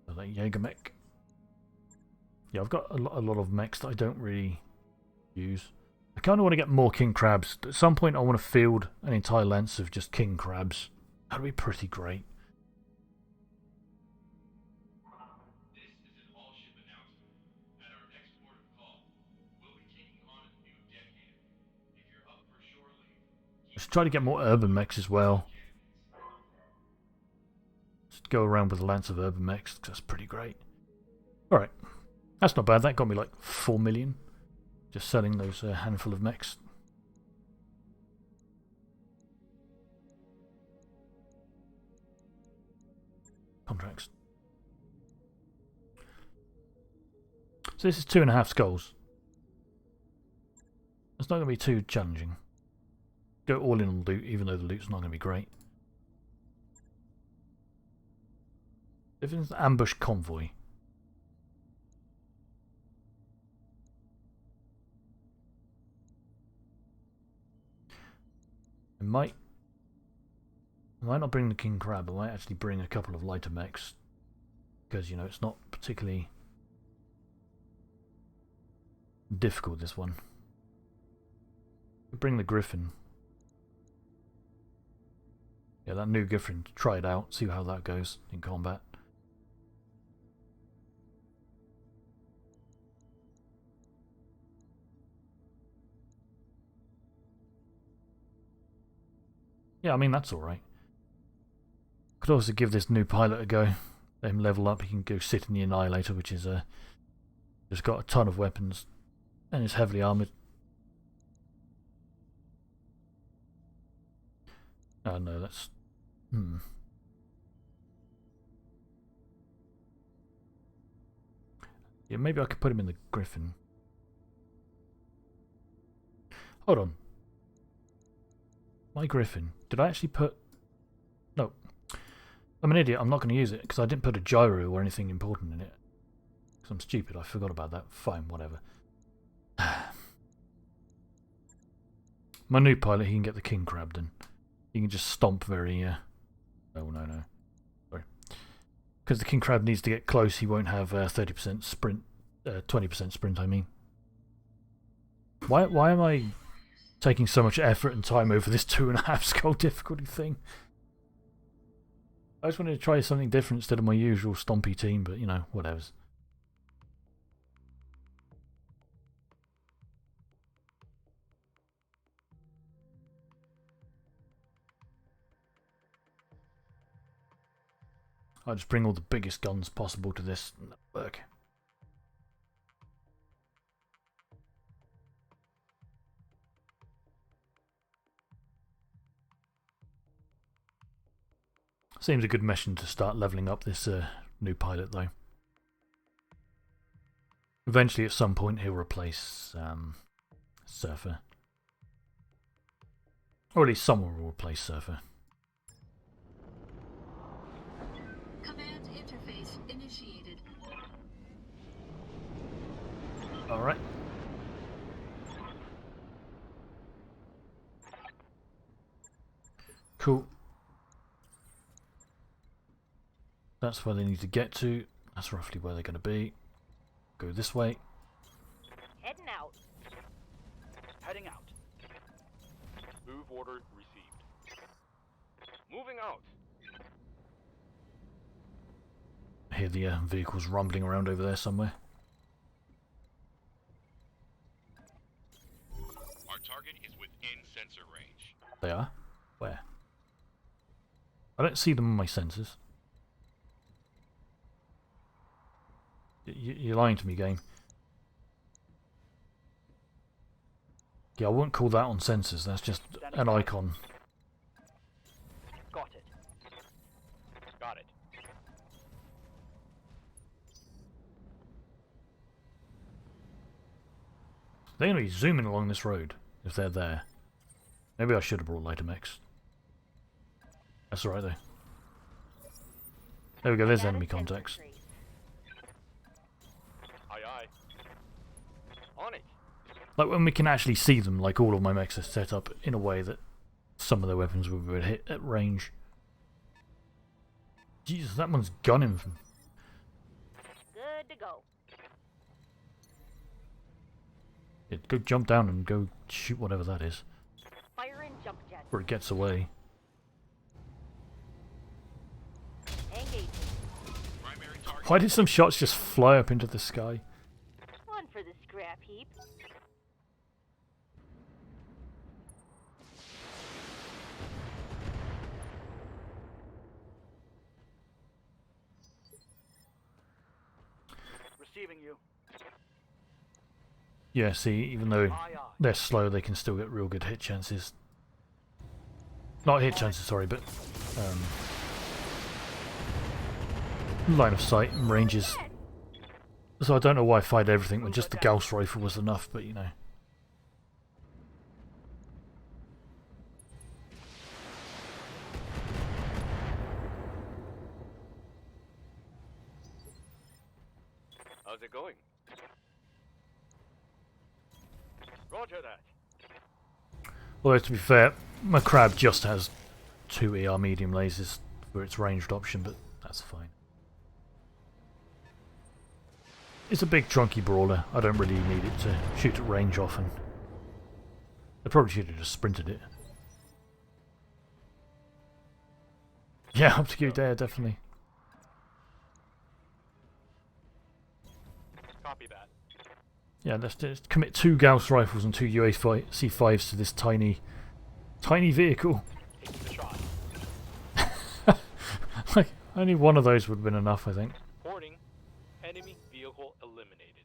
Sell that Jaeger mech. Yeah, I've got a lot of mechs that I don't really use. I kind of want to get more king crabs. At some point I want to field an entire lance of just king crabs. That'd be pretty great. This is an all-ship announcement. At our next port of call, we'll be taking on a new decade. If you're up for shore leave, Let's try to get more urban mechs as well. Just go around with a lance of urban mechs, 'cause that's pretty great. Alright, that's not bad. That got me like 4 million. Just selling those handful of mechs. Contracts. So this is 2.5 skulls. It's not going to be too challenging. Go all in on loot, even though the loot's not going to be great. If it's an ambush convoy. I might not bring the king crab. I might actually bring a couple of lighter mechs, because you know it's not particularly difficult, this one. Bring the Griffin. Yeah, that new Griffin. Try it out. See how that goes in combat. Yeah, I mean, that's alright. Could also give this new pilot a go. Let him level up. He can go sit in the Annihilator, which is just got a ton of weapons and is heavily armoured. Oh no, that's... Yeah, maybe I could put him in the Griffin. Hold on. My Griffin. Did I actually put... No. I'm an idiot. I'm not going to use it because I didn't put a gyro or anything important in it. Because I'm stupid. I forgot about that. Fine, whatever. My new pilot, he can get the king crab then. He can just stomp very... Oh, no. Sorry. Because the king crab needs to get close, he won't have 30% sprint... 20% sprint, I mean. Why am I taking so much effort and time over this 2.5 skull difficulty thing? I just wanted to try something different instead of my usual stompy team, but you know, whatevers. I'll just bring all the biggest guns possible to this work. Seems a good mission to start leveling up this new pilot, though. Eventually, at some point, he'll replace Surfer. Or at least someone will replace Surfer. Command interface initiated. Alright. Cool. That's where they need to get to. That's roughly where they're going to be. Go this way. Heading out. Heading out. Move order received. Moving out. I hear the vehicles rumbling around over there somewhere. Our target is within sensor range. They are? Where? I don't see them on my sensors. You're lying to me, game. Yeah, I wouldn't call that on sensors. That's just an icon. Got it. Got it. They're going to be zooming along this road if they're there. Maybe I should have brought lighter mechs. That's alright though. There we go, there's Got a enemy sensor contacts. trace. Aye, aye. On it. Like when we can actually see them, like all of my mechs are set up in a way that some of their weapons will be able to hit at range. Jesus, that one's gunning from... Good to go. Yeah, go jump down and go shoot whatever that is. Fire in jump jet. Or it gets away. Engaging. Primary target. Why did some shots just fly up into the sky? One for the scrap heap. Receiving you. Yeah, see, even though Aye, aye. they're slow, they can still get real good hit chances. Not hit chances, sorry, but line of sight and ranges. So I don't know why I fired everything when just the Gauss rifle was enough, but you know. How's it going? Roger that. Although to be fair, my crab just has 2 ER medium lasers for its ranged option, but that's fine. It's a big trunky brawler. I don't really need it to shoot at range often. I probably should have just sprinted it. Yeah, up to you there, definitely. Copy that. Yeah, let's just commit 2 Gauss rifles and 2 UAC-5s to this tiny vehicle. Taking the shot. Like, only one of those would have been enough, I think. Porting. Enemy vehicle eliminated.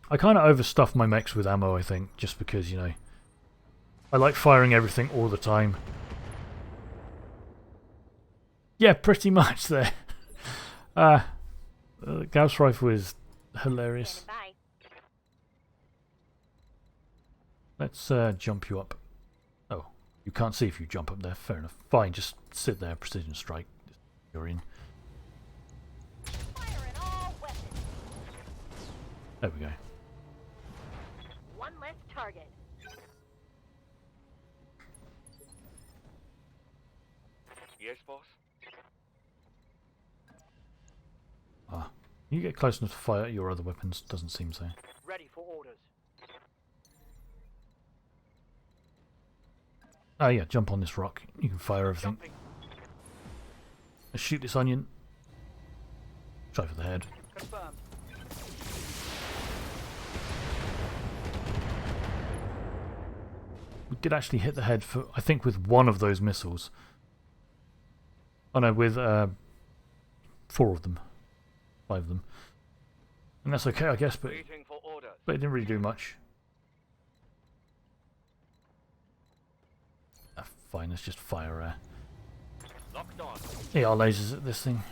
I kind of overstuff my mechs with ammo, I think, just because, you know, I like firing everything all the time. Yeah, pretty much there. The Gauss rifle is hilarious. Standing by. Let's jump you up. Oh, you can't see if you jump up there. Fair enough. Fine, just sit there. Precision strike. You're in. Fire in all weapons. There we go. One less target. Yes, boss. Ah, you get close enough to fire your other weapons. Doesn't seem so. Ready for orders. Ah, yeah. Jump on this rock. You can fire everything. Jumping. Let's shoot this onion. Try for the head. Confirmed. We did actually hit the head for, I think, with one of those missiles. Oh no, with 4 of them. 5 of them. And that's okay, I guess, but it Waiting for orders. didn't really do much. Ah, fine, let's just fire Locked on. ER lasers at this thing.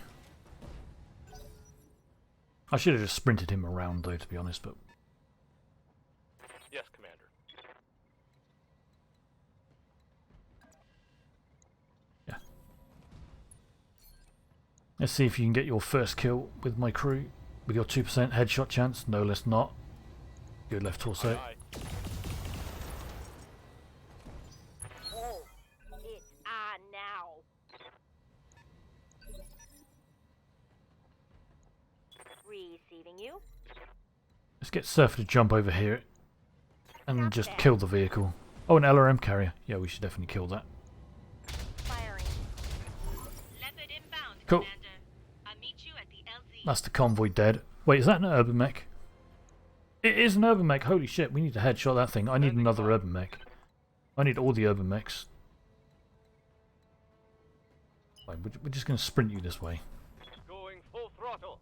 I should have just sprinted him around though, to be honest, but Yes, Commander. yeah. Let's see if you can get your first kill with my crew. With your 2% headshot chance. No, let's not. Good left torso. Aye, aye. Oh, it's on now. Receiving you. Let's get Surfer to jump over here and just kill the vehicle. Oh, an LRM carrier. Yeah, we should definitely kill that. Firing. Leopard inbound, Cool. Commander. I'll meet you at the LZ. That's the convoy dead. Wait, is that an urban mech? It is an urban mech. Holy shit, we need to headshot that thing. I need another urban mech. I need all the urban mechs. Fine, we're just going to sprint you this way. Going full throttle.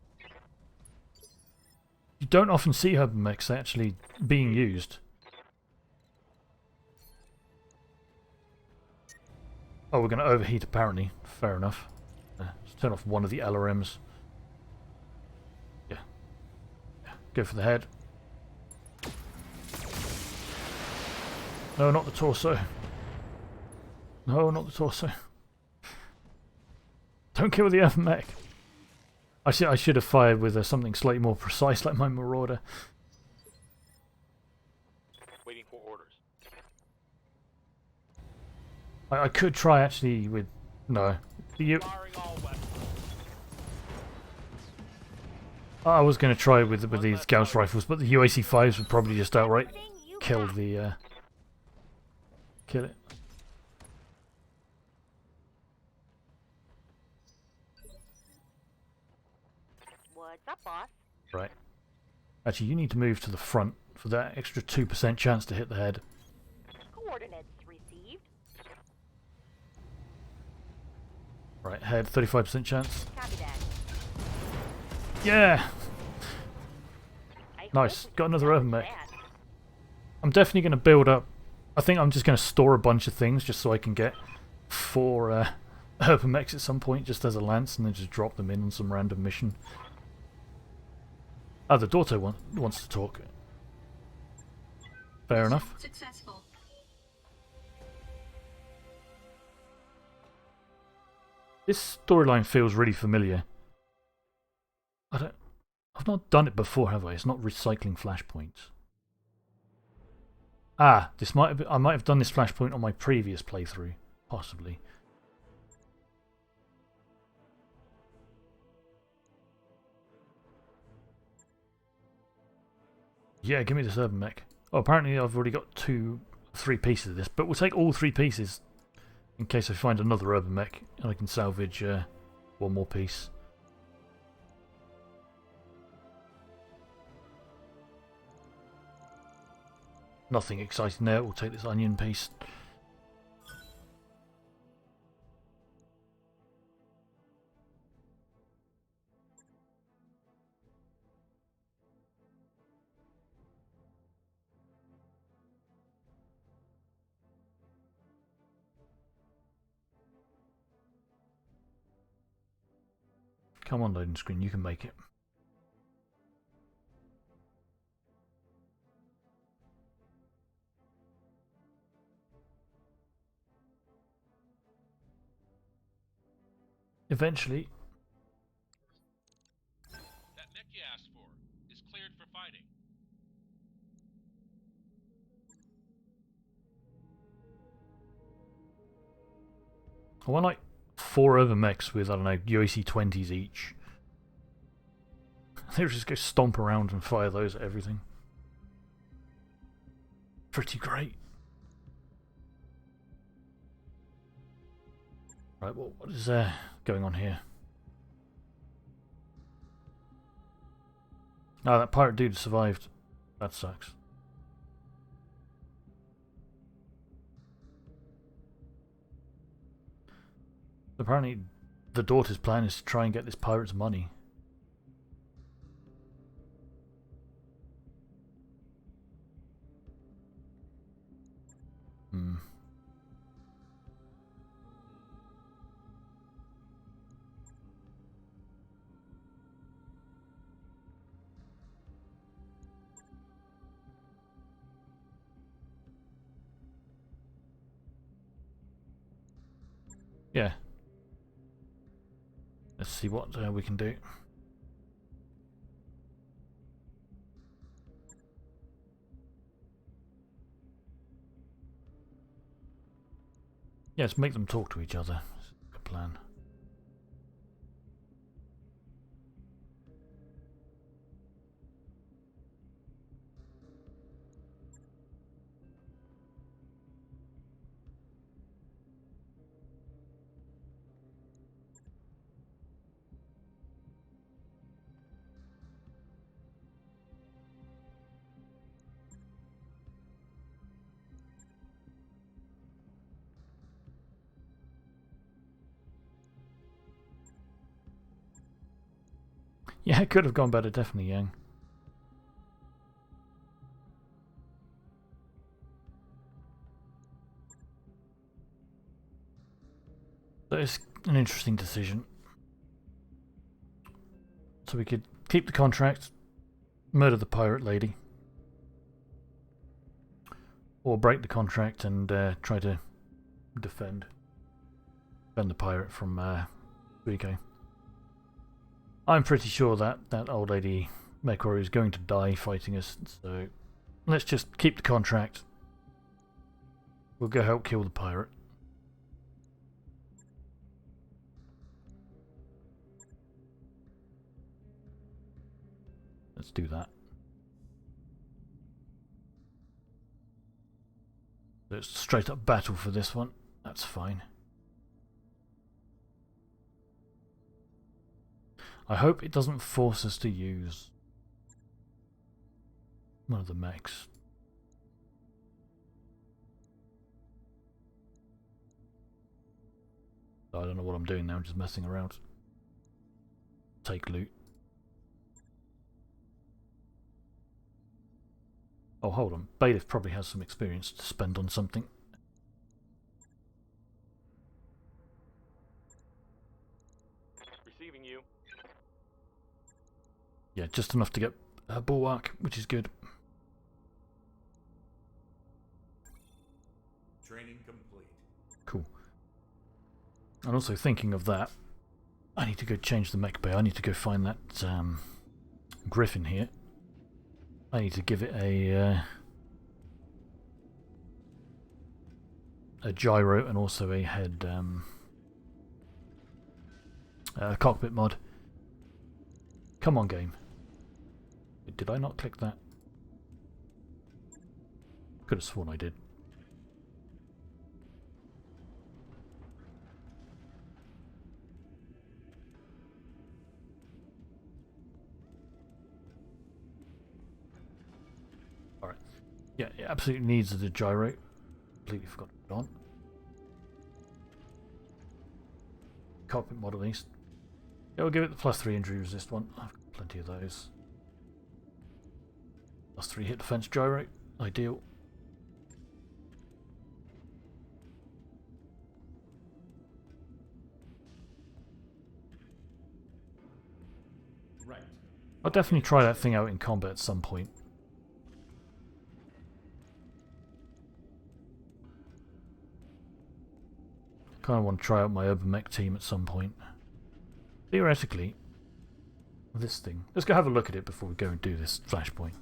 You don't often see urban mechs actually being used. Oh, we're going to overheat apparently. Fair enough. Let's turn off one of the LRMs. Yeah. Go for the head. No, not the torso. No, not the torso. Don't kill the Earth mech. I should have fired with something slightly more precise, like my Marauder. Waiting for orders. I could try actually with no. Firing all weapons. I was going to try with these Gauss rifles, but the UAC 5s would probably just outright kill the kill it. What's up, boss? Right. Actually, you need to move to the front for that extra 2% chance to hit the head. Coordinates received. Right, head, 35% chance. Copy that. Yeah! I Nice. hope we Got can another urban mech. salvage that. I'm definitely going to build up. I think I'm just going to store a bunch of things just so I can get 4 urban mechs at some point, just as a lance, and then just drop them in on some random mission. Oh, the daughter wants to talk. Fair enough. Successful. This storyline feels really familiar. I've not done it before, have I? It's not recycling flashpoints. Ah, this might have been, I might have done this flashpoint on my previous playthrough, possibly. Yeah, give me this urban mech. Oh, apparently I've already got 3 pieces of this, but we'll take all 3 pieces in case I find another urban mech and I can salvage 1 more piece. Nothing exciting there. We'll take this onion piece. Come on, loading screen. You can make it. Eventually. That mech you asked for is cleared for fighting. I want like 4 other mechs with, I don't know, UAC 20s each. They just go stomp around and fire those at everything. Pretty great. Right, well, what is going on here? Oh, that pirate dude survived. That sucks. Apparently, the daughter's plan is to try and get this pirate's money. Yeah. Let's see what we can do. Yeah, let's make them talk to each other. That's a good plan. Yeah, it could have gone better, definitely, Yang. But it's an interesting decision. So we could keep the contract, murder the pirate lady, or break the contract and try to defend. defend the pirate from Rico. I'm pretty sure that that old lady mech warrior is going to die fighting us, so let's just keep the contract. We'll go help kill the pirate. Let's do that. So it's straight up battle for this one. That's fine. I hope it doesn't force us to use one of the mechs. I don't know what I'm doing now, I'm just messing around. Take loot. Oh, hold on. Bailiff probably has some experience to spend on something. Receiving you. Yeah, just enough to get a bulwark, which is good. Training complete. Cool. And also thinking of that, I need to go change the mech bay. I need to go find that griffin here. I need to give it a gyro and also a head cockpit mod. Come on, game. Did I not click that? Could have sworn I did. Alright. Yeah, it absolutely needs the gyro. Completely forgot to put it on. Cockpit mod at least. Yeah, we'll give it the +3 injury resist one. I've got plenty of those. +3 hit defense gyro. Ideal. Right. I'll definitely try that thing out in combat at some point. Kind of want to try out my urban mech team at some point. Theoretically, this thing. Let's go have a look at it before we go and do this flashpoint.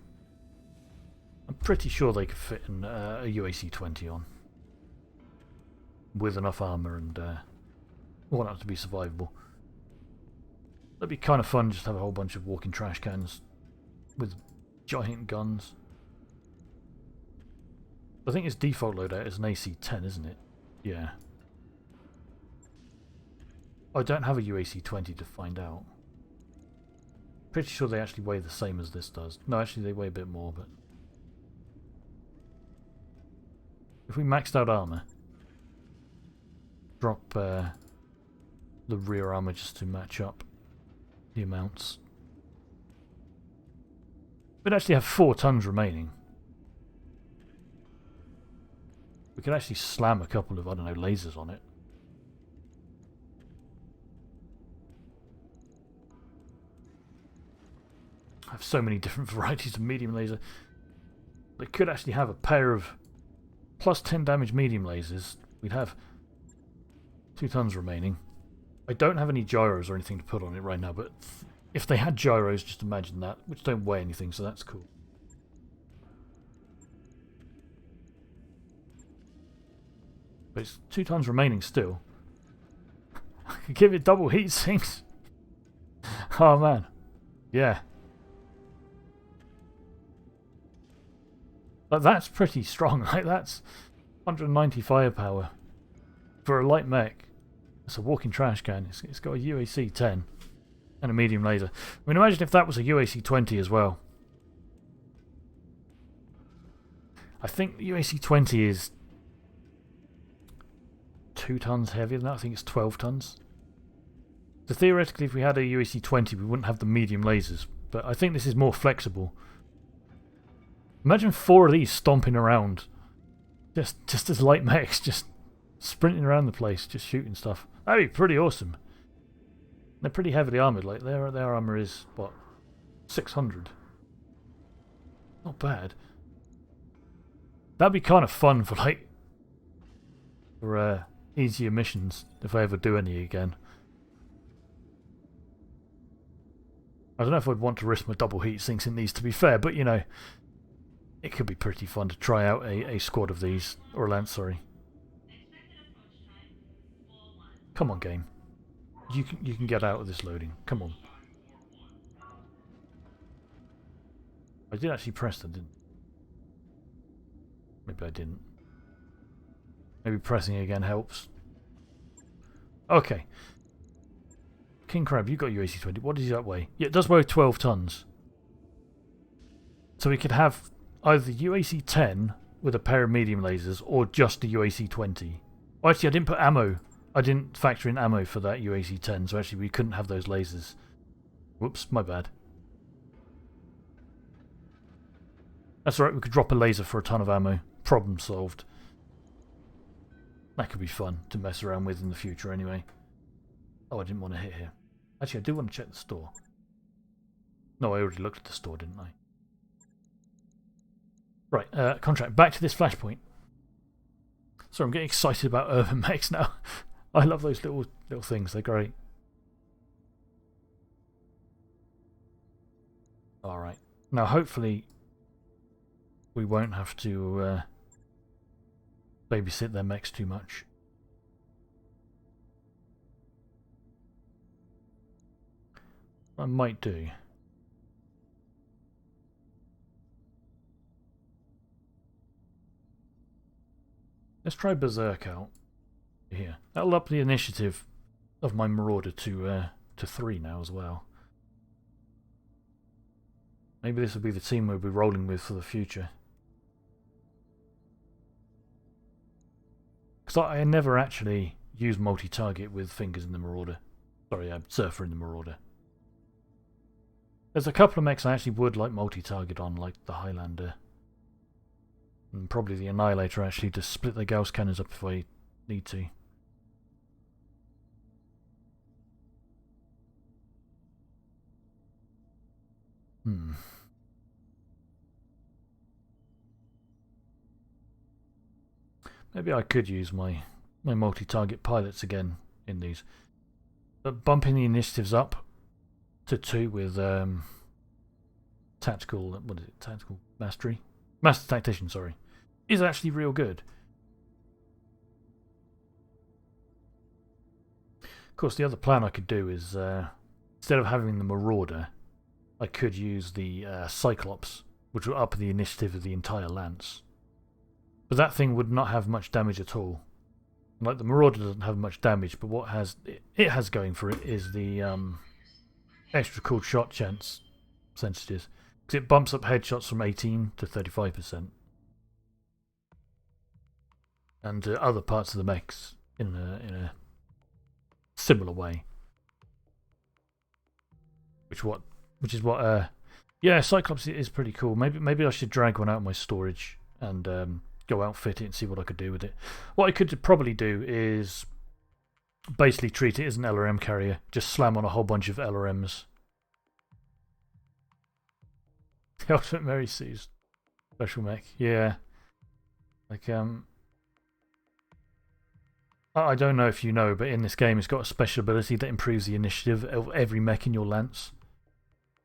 I'm pretty sure they could fit a UAC-20 on. With enough armour and want it to be survivable. That'd be kind of fun just to have a whole bunch of walking trash cans with giant guns. I think its default loadout is an AC-10, isn't it? Yeah. I don't have a UAC-20 to find out. Pretty sure they actually weigh the same as this does. No, actually they weigh a bit more, but... If we maxed out armour, drop the rear armour just to match up the amounts. We'd actually have 4 tons remaining. We could actually slam a couple of, I don't know, lasers on it. I have so many different varieties of medium laser. They could actually have a pair of +10 damage medium lasers. We'd have 2 tons remaining. I don't have any gyros or anything to put on it right now, but if they had gyros, just imagine that, which don't weigh anything, so that's cool. But it's 2 tons remaining still. I could give it double heat sinks. Oh man. Yeah. But that's pretty strong. Like, that's 190 firepower for a light mech. It's a walking trash can. It's got a UAC-10 and a medium laser. I mean, imagine if that was a UAC-20 as well. I think the UAC-20 is 2 tons heavier than that. I think it's 12 tons. So theoretically, if we had a UAC-20, we wouldn't have the medium lasers. But I think this is more flexible. Imagine 4 of these stomping around. Just as light mechs, just sprinting around the place, just shooting stuff. That'd be pretty awesome. They're pretty heavily armoured. Like their armour is, what, 600? Not bad. That'd be kind of fun for, like, for easier missions if I ever do any again. I don't know if I'd want to risk my double heat sinks in these, to be fair, but you know, it could be pretty fun to try out a squad of these, or a lance, sorry. Come on, game. You can get out of this loading. Come on. I did actually press that, didn't I? Maybe I didn't. Maybe pressing again helps. Okay. King Crab, you got UAC-20. What does that weigh? Yeah, it does weigh 12 tons. So we could have either the UAC-10 with a pair of medium lasers or just the UAC-20. Oh, actually, I didn't put ammo. I didn't factor in ammo for that UAC-10, so actually we couldn't have those lasers. Whoops, my bad. That's alright, we could drop a laser for a ton of ammo. Problem solved. That could be fun to mess around with in the future anyway. Oh, I didn't want to hit here. Actually, I do want to check the store. No, I already looked at the store, didn't I? Right, contract. Back to this flashpoint. Sorry, I'm getting excited about urban mechs now. I love those little things. They're great. Alright. Now, hopefully, we won't have to babysit their mechs too much. I might do. Let's try Berserk out here. That'll up the initiative of my Marauder to 3 now as well. Maybe this will be the team we'll be rolling with for the future. Because I never actually use multi-target with Fingers in the Marauder. Sorry, Surfer in the Marauder. There's a couple of mechs I actually would like multi-target on, like the Highlander. And probably the Annihilator actually, to split the Gauss cannons up if I need to. Maybe I could use my multi-target pilots again in these. But bumping the initiatives up to 2 with tactical, what is it, tactical mastery? Master Tactician, sorry, is actually real good. Of course, the other plan I could do is, instead of having the Marauder, I could use the Cyclops, which will up the initiative of the entire lance. But that thing would not have much damage at all. Like the Marauder doesn't have much damage, but what it has going for it is the extra cool shot chance percentages. Because it bumps up headshots from 18 to 35%. And other parts of the mechs in a similar way. Which is what yeah, Cyclops is pretty cool. Maybe I should drag one out of my storage and go outfit it and see what I could do with it. What I could probably do is basically treat it as an LRM carrier. Just slam on a whole bunch of LRMs. The Ultimate Mary Sue's special mech, yeah. Like I don't know if you know, but in this game it's got a special ability that improves the initiative of every mech in your lance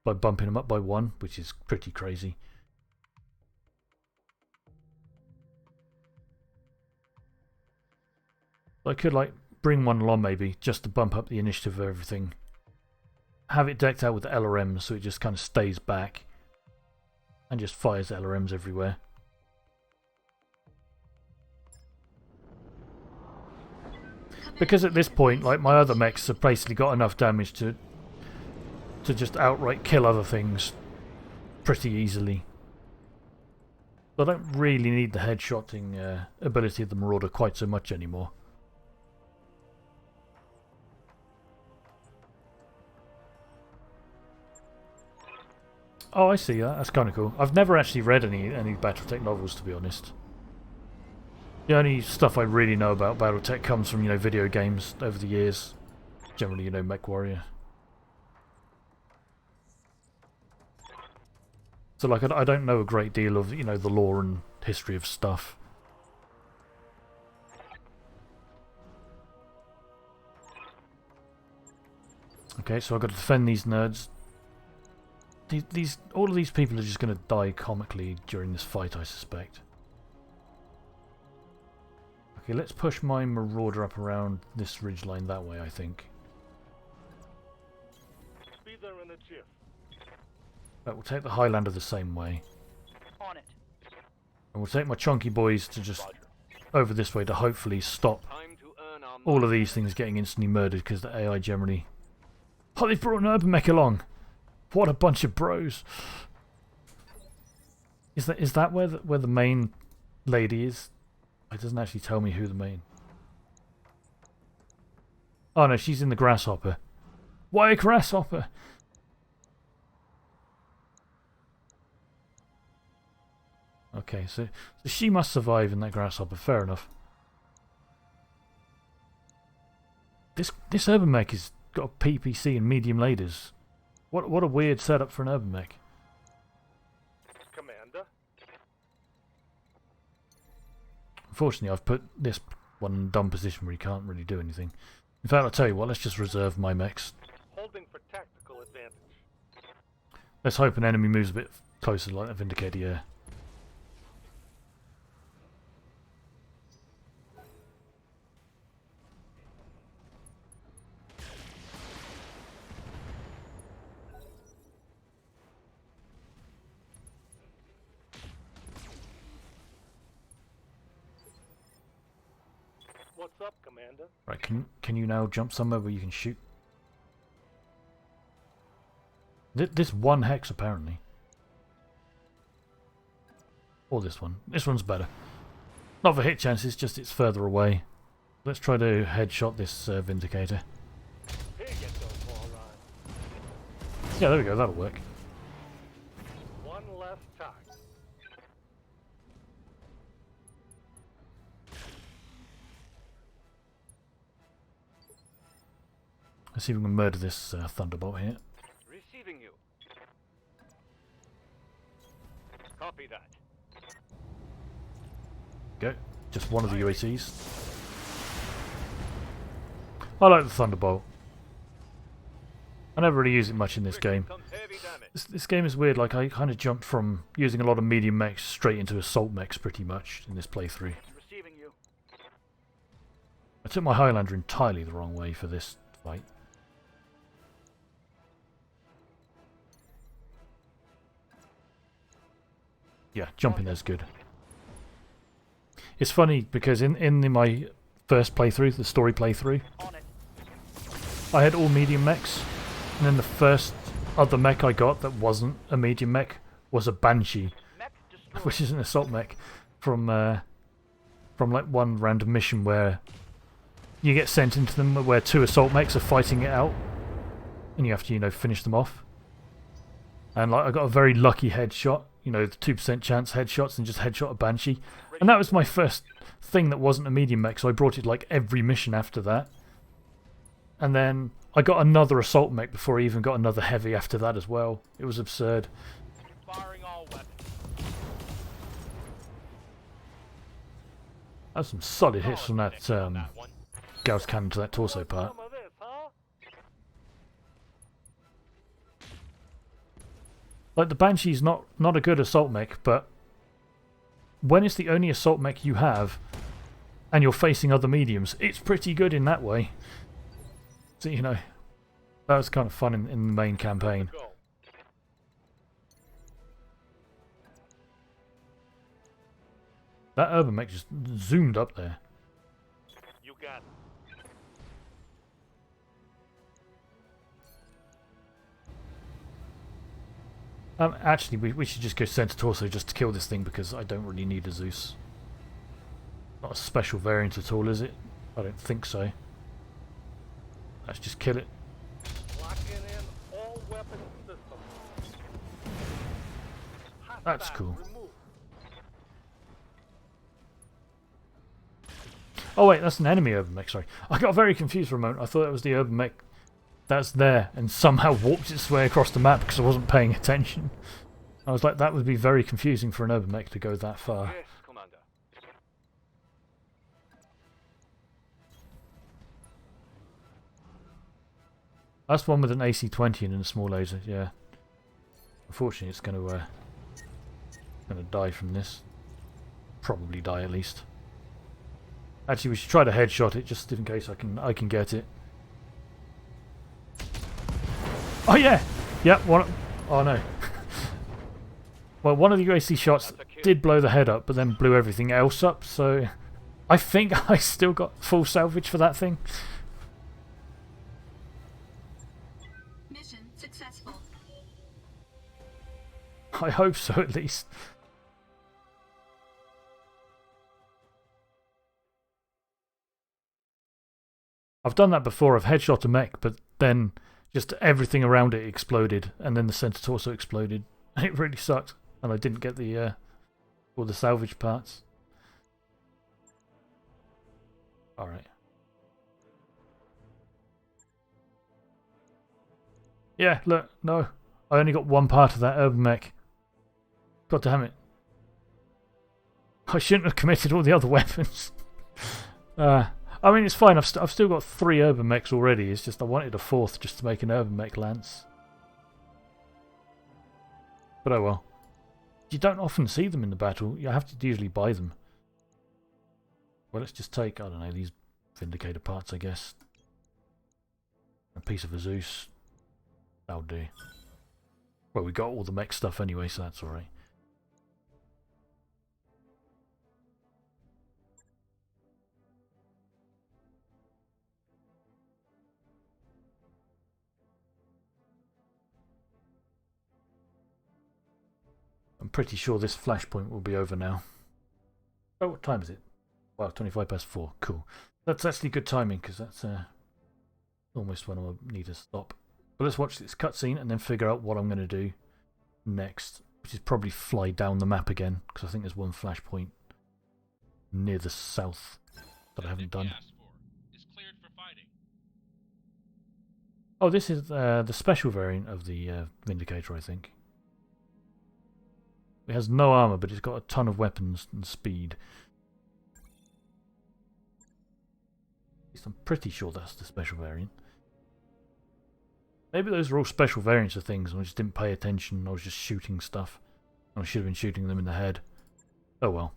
by bumping them up by 1, which is pretty crazy. I could like bring one along maybe just to bump up the initiative of everything. Have it decked out with LRMs so it just kind of stays back and just fires LRMs everywhere. Because at this point, like, my other mechs have basically got enough damage to just outright kill other things pretty easily. I don't really need the headshotting ability of the Marauder quite so much anymore. Oh, I see that. That's kind of cool. I've never actually read any Battletech novels, to be honest. The only stuff I really know about Battletech comes from, video games over the years. Generally, MechWarrior. So, like, I don't know a great deal of, the lore and history of stuff. Okay, so I've got to defend these nerds. All of these people are just going to die comically during this fight, I suspect. Okay, let's push my Marauder up around this ridgeline that way, I think. Be there in a jiff. But we'll take the Highlander the same way. On it. And we'll take my chunky boys to just over this way to hopefully stop Time to earn our all of these things getting instantly murdered because the AI generally... Oh, they've brought an urban mech along! What a bunch of bros! Is that where the main lady is? It doesn't actually tell me who the main... Oh no, she's in the Grasshopper. Why a Grasshopper? Okay, so she must survive in that Grasshopper, fair enough. This urban mech has got a PPC and medium laders. What a weird setup for an urban mech. Commander. Unfortunately, I've put this one in a dumb position where he can't really do anything. In fact, I'll tell you what, let's just reserve my mechs. Holding for tactical advantage. Let's hope an enemy moves a bit closer like a Vindicator, yeah. What's up, Commander? Right, can you now jump somewhere where you can shoot? This one hex, apparently. Or this one. This one's better. Not for hit chances, just it's further away. Let's try to headshot this Vindicator. Here you go, all right. Yeah, there we go, that'll work. One last time. Let's see if we can murder this Thunderbolt here. Receiving you. Copy that. Go. Just one of the UACs. I like the Thunderbolt. I never really use it much in this game. This game is weird, like I kind of jumped from using a lot of medium mechs straight into assault mechs pretty much in this playthrough. Receiving you. I took my Highlander entirely the wrong way for this fight. Yeah, jumping there's good. It's funny because in my first playthrough, the story playthrough, I had all medium mechs, and then the first other mech I got that wasn't a medium mech was a Banshee, which is an assault mech from like one random mission where you get sent into them where two assault mechs are fighting it out, and you have to, you know, finish them off. And like I got a very lucky headshot, you know, the 2% chance headshots, and just headshot a Banshee. And that was my first thing that wasn't a medium mech, so I brought it like every mission after that. And then I got another assault mech before I even got another heavy after that as well. It was absurd. Firing all weapons. That's some solid hits from that Gauss cannon to that torso part. Some of this, huh? Like the Banshee's not a good assault mech, but when it's the only assault mech you have and you're facing other mediums, it's pretty good in that way. So, you know, that was kind of fun in the main campaign. Go. That urban mech just zoomed up there. You got it. Actually, we should just go center torso just to kill this thing because I don't really need a Zeus. Not a special variant at all, is it? I don't think so. Let's just kill it. Locking in all weapon systems. That's Hostile cool. removed. Oh wait, that's an enemy urban mech, sorry. I got very confused for a moment. I thought it was the urban mech that's there and somehow warped its way across the map because I wasn't paying attention. I was like, that would be very confusing for an urban mech to go that far. Yes, Commander. That's one with an AC-20 and a small laser, yeah. Unfortunately, it's going to die from this. Probably die at least. Actually, we should try to headshot it just in case I can get it. Oh yeah, yeah. One. Oh no. Well, one of the UAC shots did blow the head up, but then blew everything else up. So I think I still got full salvage for that thing. Mission successful. I hope so, at least. I've done that before. I've headshot a mech, but then just everything around it exploded, and then the center torso exploded. It really sucked, and I didn't get the all the salvage parts. All right. Yeah, look, no, I only got one part of that urban mech. God damn it! I shouldn't have committed all the other weapons. I mean, it's fine. I've still got 3 urban mechs already. It's just I wanted a 4th just to make an urban mech lance. But oh well. You don't often see them in the battle. You have to usually buy them. Well, let's just take, I don't know, these Vindicator parts, I guess. A piece of a Zeus. That'll do. Well, we got all the mech stuff anyway, so that's alright. I'm pretty sure this flashpoint will be over now. Oh, what time is it? Wow, 25 past 4. Cool. That's actually good timing, because that's almost when I need to stop. But let's watch this cutscene and then figure out what I'm going to do next, which is probably fly down the map again, because I think there's one flashpoint near the south that I haven't done. Oh, this is the special variant of the Vindicator, I think. It has no armor, but it's got a ton of weapons and speed. At least I'm pretty sure that's the special variant. Maybe those are all special variants of things and I just didn't pay attention. I was just shooting stuff. I should have been shooting them in the head. Oh well.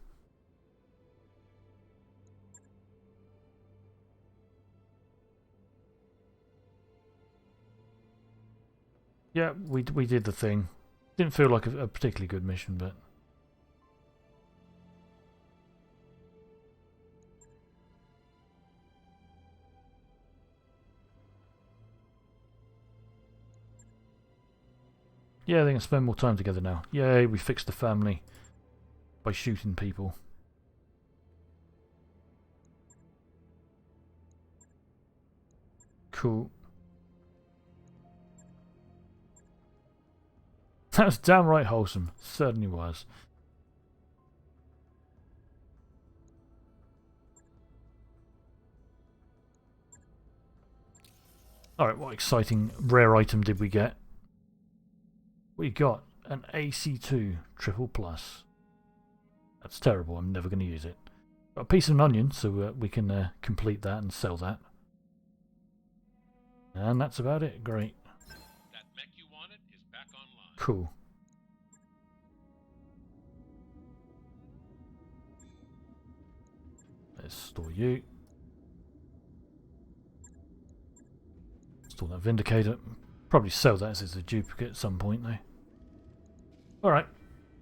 Yeah, we did the thing. Didn't feel like a particularly good mission, but... yeah, they can spend more time together now. Yay, we fixed the family by shooting people. Cool. That was downright wholesome. Certainly was. Alright, what exciting rare item did we get? We got an AC2 triple plus. That's terrible. I'm never going to use it. Got a piece of an onion, so we can complete that and sell that. And that's about it. Great. That mech you wanted is back online. Cool. Let's store you. Store that Vindicator. Probably sell that as a duplicate at some point though. Alright.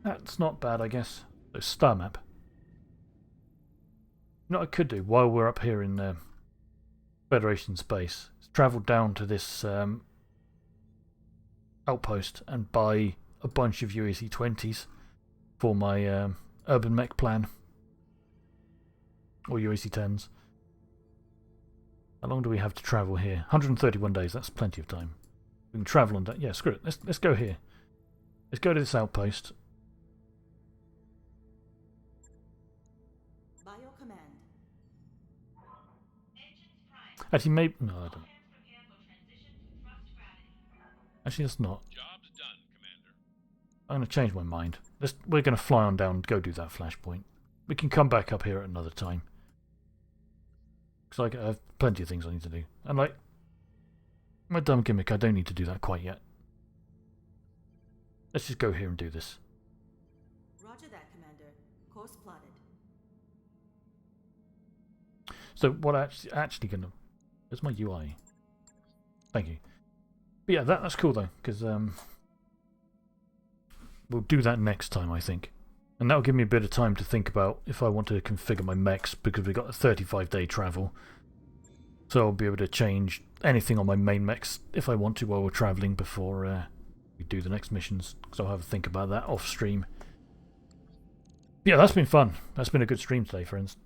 That's not bad, I guess. So, star map. You know what I could do while we're up here in Federation space is travel down to this outpost and buy a bunch of UAC-20s for my urban mech plan. Or UAC-10s. How long do we have to travel here? 131 days, that's plenty of time. We can travel on that. Yeah, screw it. Let's go here. Let's go to this outpost. By your command. Engines prime. Actually, maybe... no, I All don't. hands prepared for transition to thrust gravity. Actually, that's not. Job's done, Commander. I'm going to change my mind. We're going to fly on down and go do that flashpoint. We can come back up here at another time. Because I have plenty of things I need to do. And like... My dumb gimmick, I don't need to do that quite yet. Let's just go here and do this. Roger that, Commander. Course plotted. So what actually gonna... Where's my UI? Thank you. But yeah, that's cool though, because we'll do that next time, I think. And that'll give me a bit of time to think about if I want to configure my mechs, because we've got a 35-day travel. So I'll be able to change anything on my main mechs if I want to while we're travelling before we do the next missions. So I'll have a think about that off stream. Yeah, that's been fun. That's been a good stream today, friends.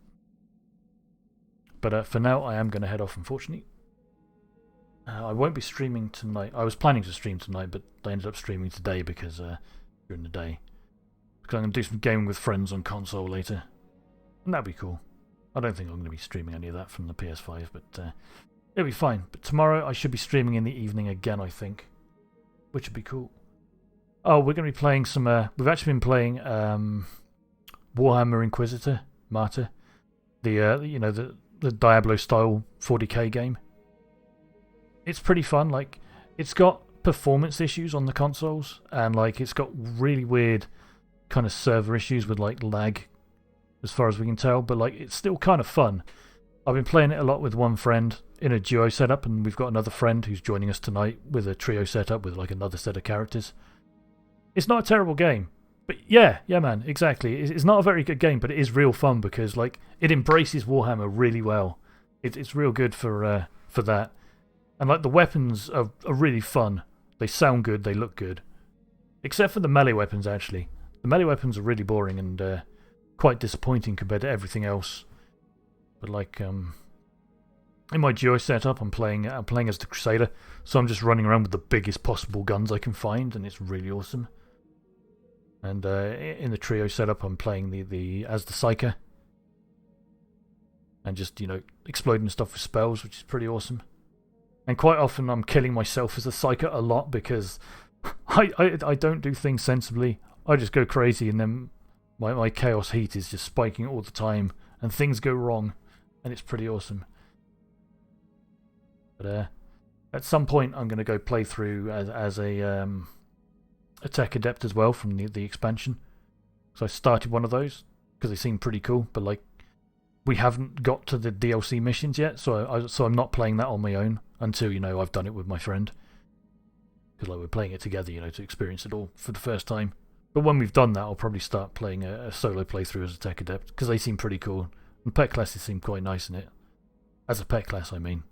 But for now, I am going to head off, unfortunately. I won't be streaming tonight. I was planning to stream tonight, but I ended up streaming today because during the day. Because I'm going to do some gaming with friends on console later. And that'd be cool. I don't think I'm going to be streaming any of that from the PS5, but it'll be fine. But tomorrow I should be streaming in the evening again, I think. Which would be cool. Oh, we're going to be playing some... we've actually been playing Warhammer Inquisitor, Martyr. The Diablo-style 40k game. It's pretty fun. Like, it's got performance issues on the consoles, and like it's got really weird kind of server issues with like lag, as far as we can tell. But like, it's still kind of fun. I've been playing it a lot with one friend in a duo setup, and we've got another friend who's joining us tonight with a trio setup with like another set of characters. It's not a terrible game, but yeah, man, exactly. It's not a very good game, but it is real fun because like it embraces Warhammer really well. It's real good for that. And like the weapons are really fun. They sound good, they look good. Except for the melee weapons, actually. The melee weapons are really boring and quite disappointing compared to everything else. But like in my duo setup, I'm playing as the Crusader, so I'm just running around with the biggest possible guns I can find, and it's really awesome. And in the trio setup, I'm playing as the Psyker, and just exploding stuff with spells, which is pretty awesome. And quite often I'm killing myself as a Psyker a lot because I don't do things sensibly. I just go crazy, and then my chaos heat is just spiking all the time, and things go wrong, and it's pretty awesome. But at some point I'm going to go play through as a Tech Adept as well from the expansion. So I started one of those because they seem pretty cool, but like we haven't got to the DLC missions yet, so I'm not playing that on my own until I've done it with my friend. Because like we're playing it together, to experience it all for the first time. But when we've done that, I'll probably start playing a solo playthrough as a Tech Adept because they seem pretty cool. And pet classes seem quite nice in it. As a pet class, I mean.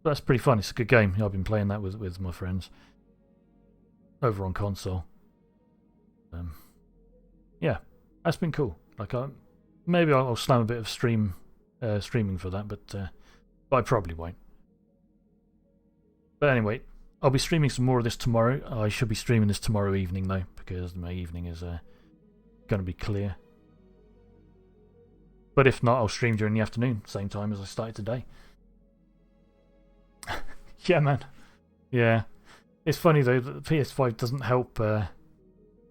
But that's pretty fun. It's a good game. I've been playing that with my friends over on console. Yeah, that's been cool. Like maybe I'll slam a bit of streaming for that, but I probably won't. But anyway, I'll be streaming some more of this tomorrow. I should be streaming this tomorrow evening though, because my evening is going to be clear. But if not, I'll stream during the afternoon, same time as I started today. Yeah, man. Yeah. It's funny though that the PS5 doesn't help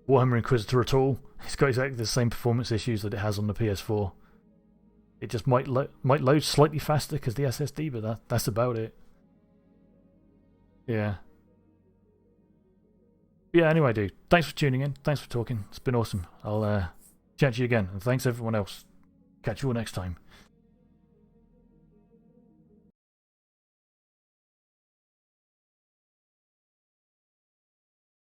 Warhammer Inquisitor at all. It's got exactly the same performance issues that it has on the PS4. It just might load slightly faster because the SSD, but that's about it. Yeah. Yeah, anyway, dude. Thanks for tuning in. Thanks for talking. It's been awesome. I'll chat to you again. And thanks everyone else. Catch you all next time.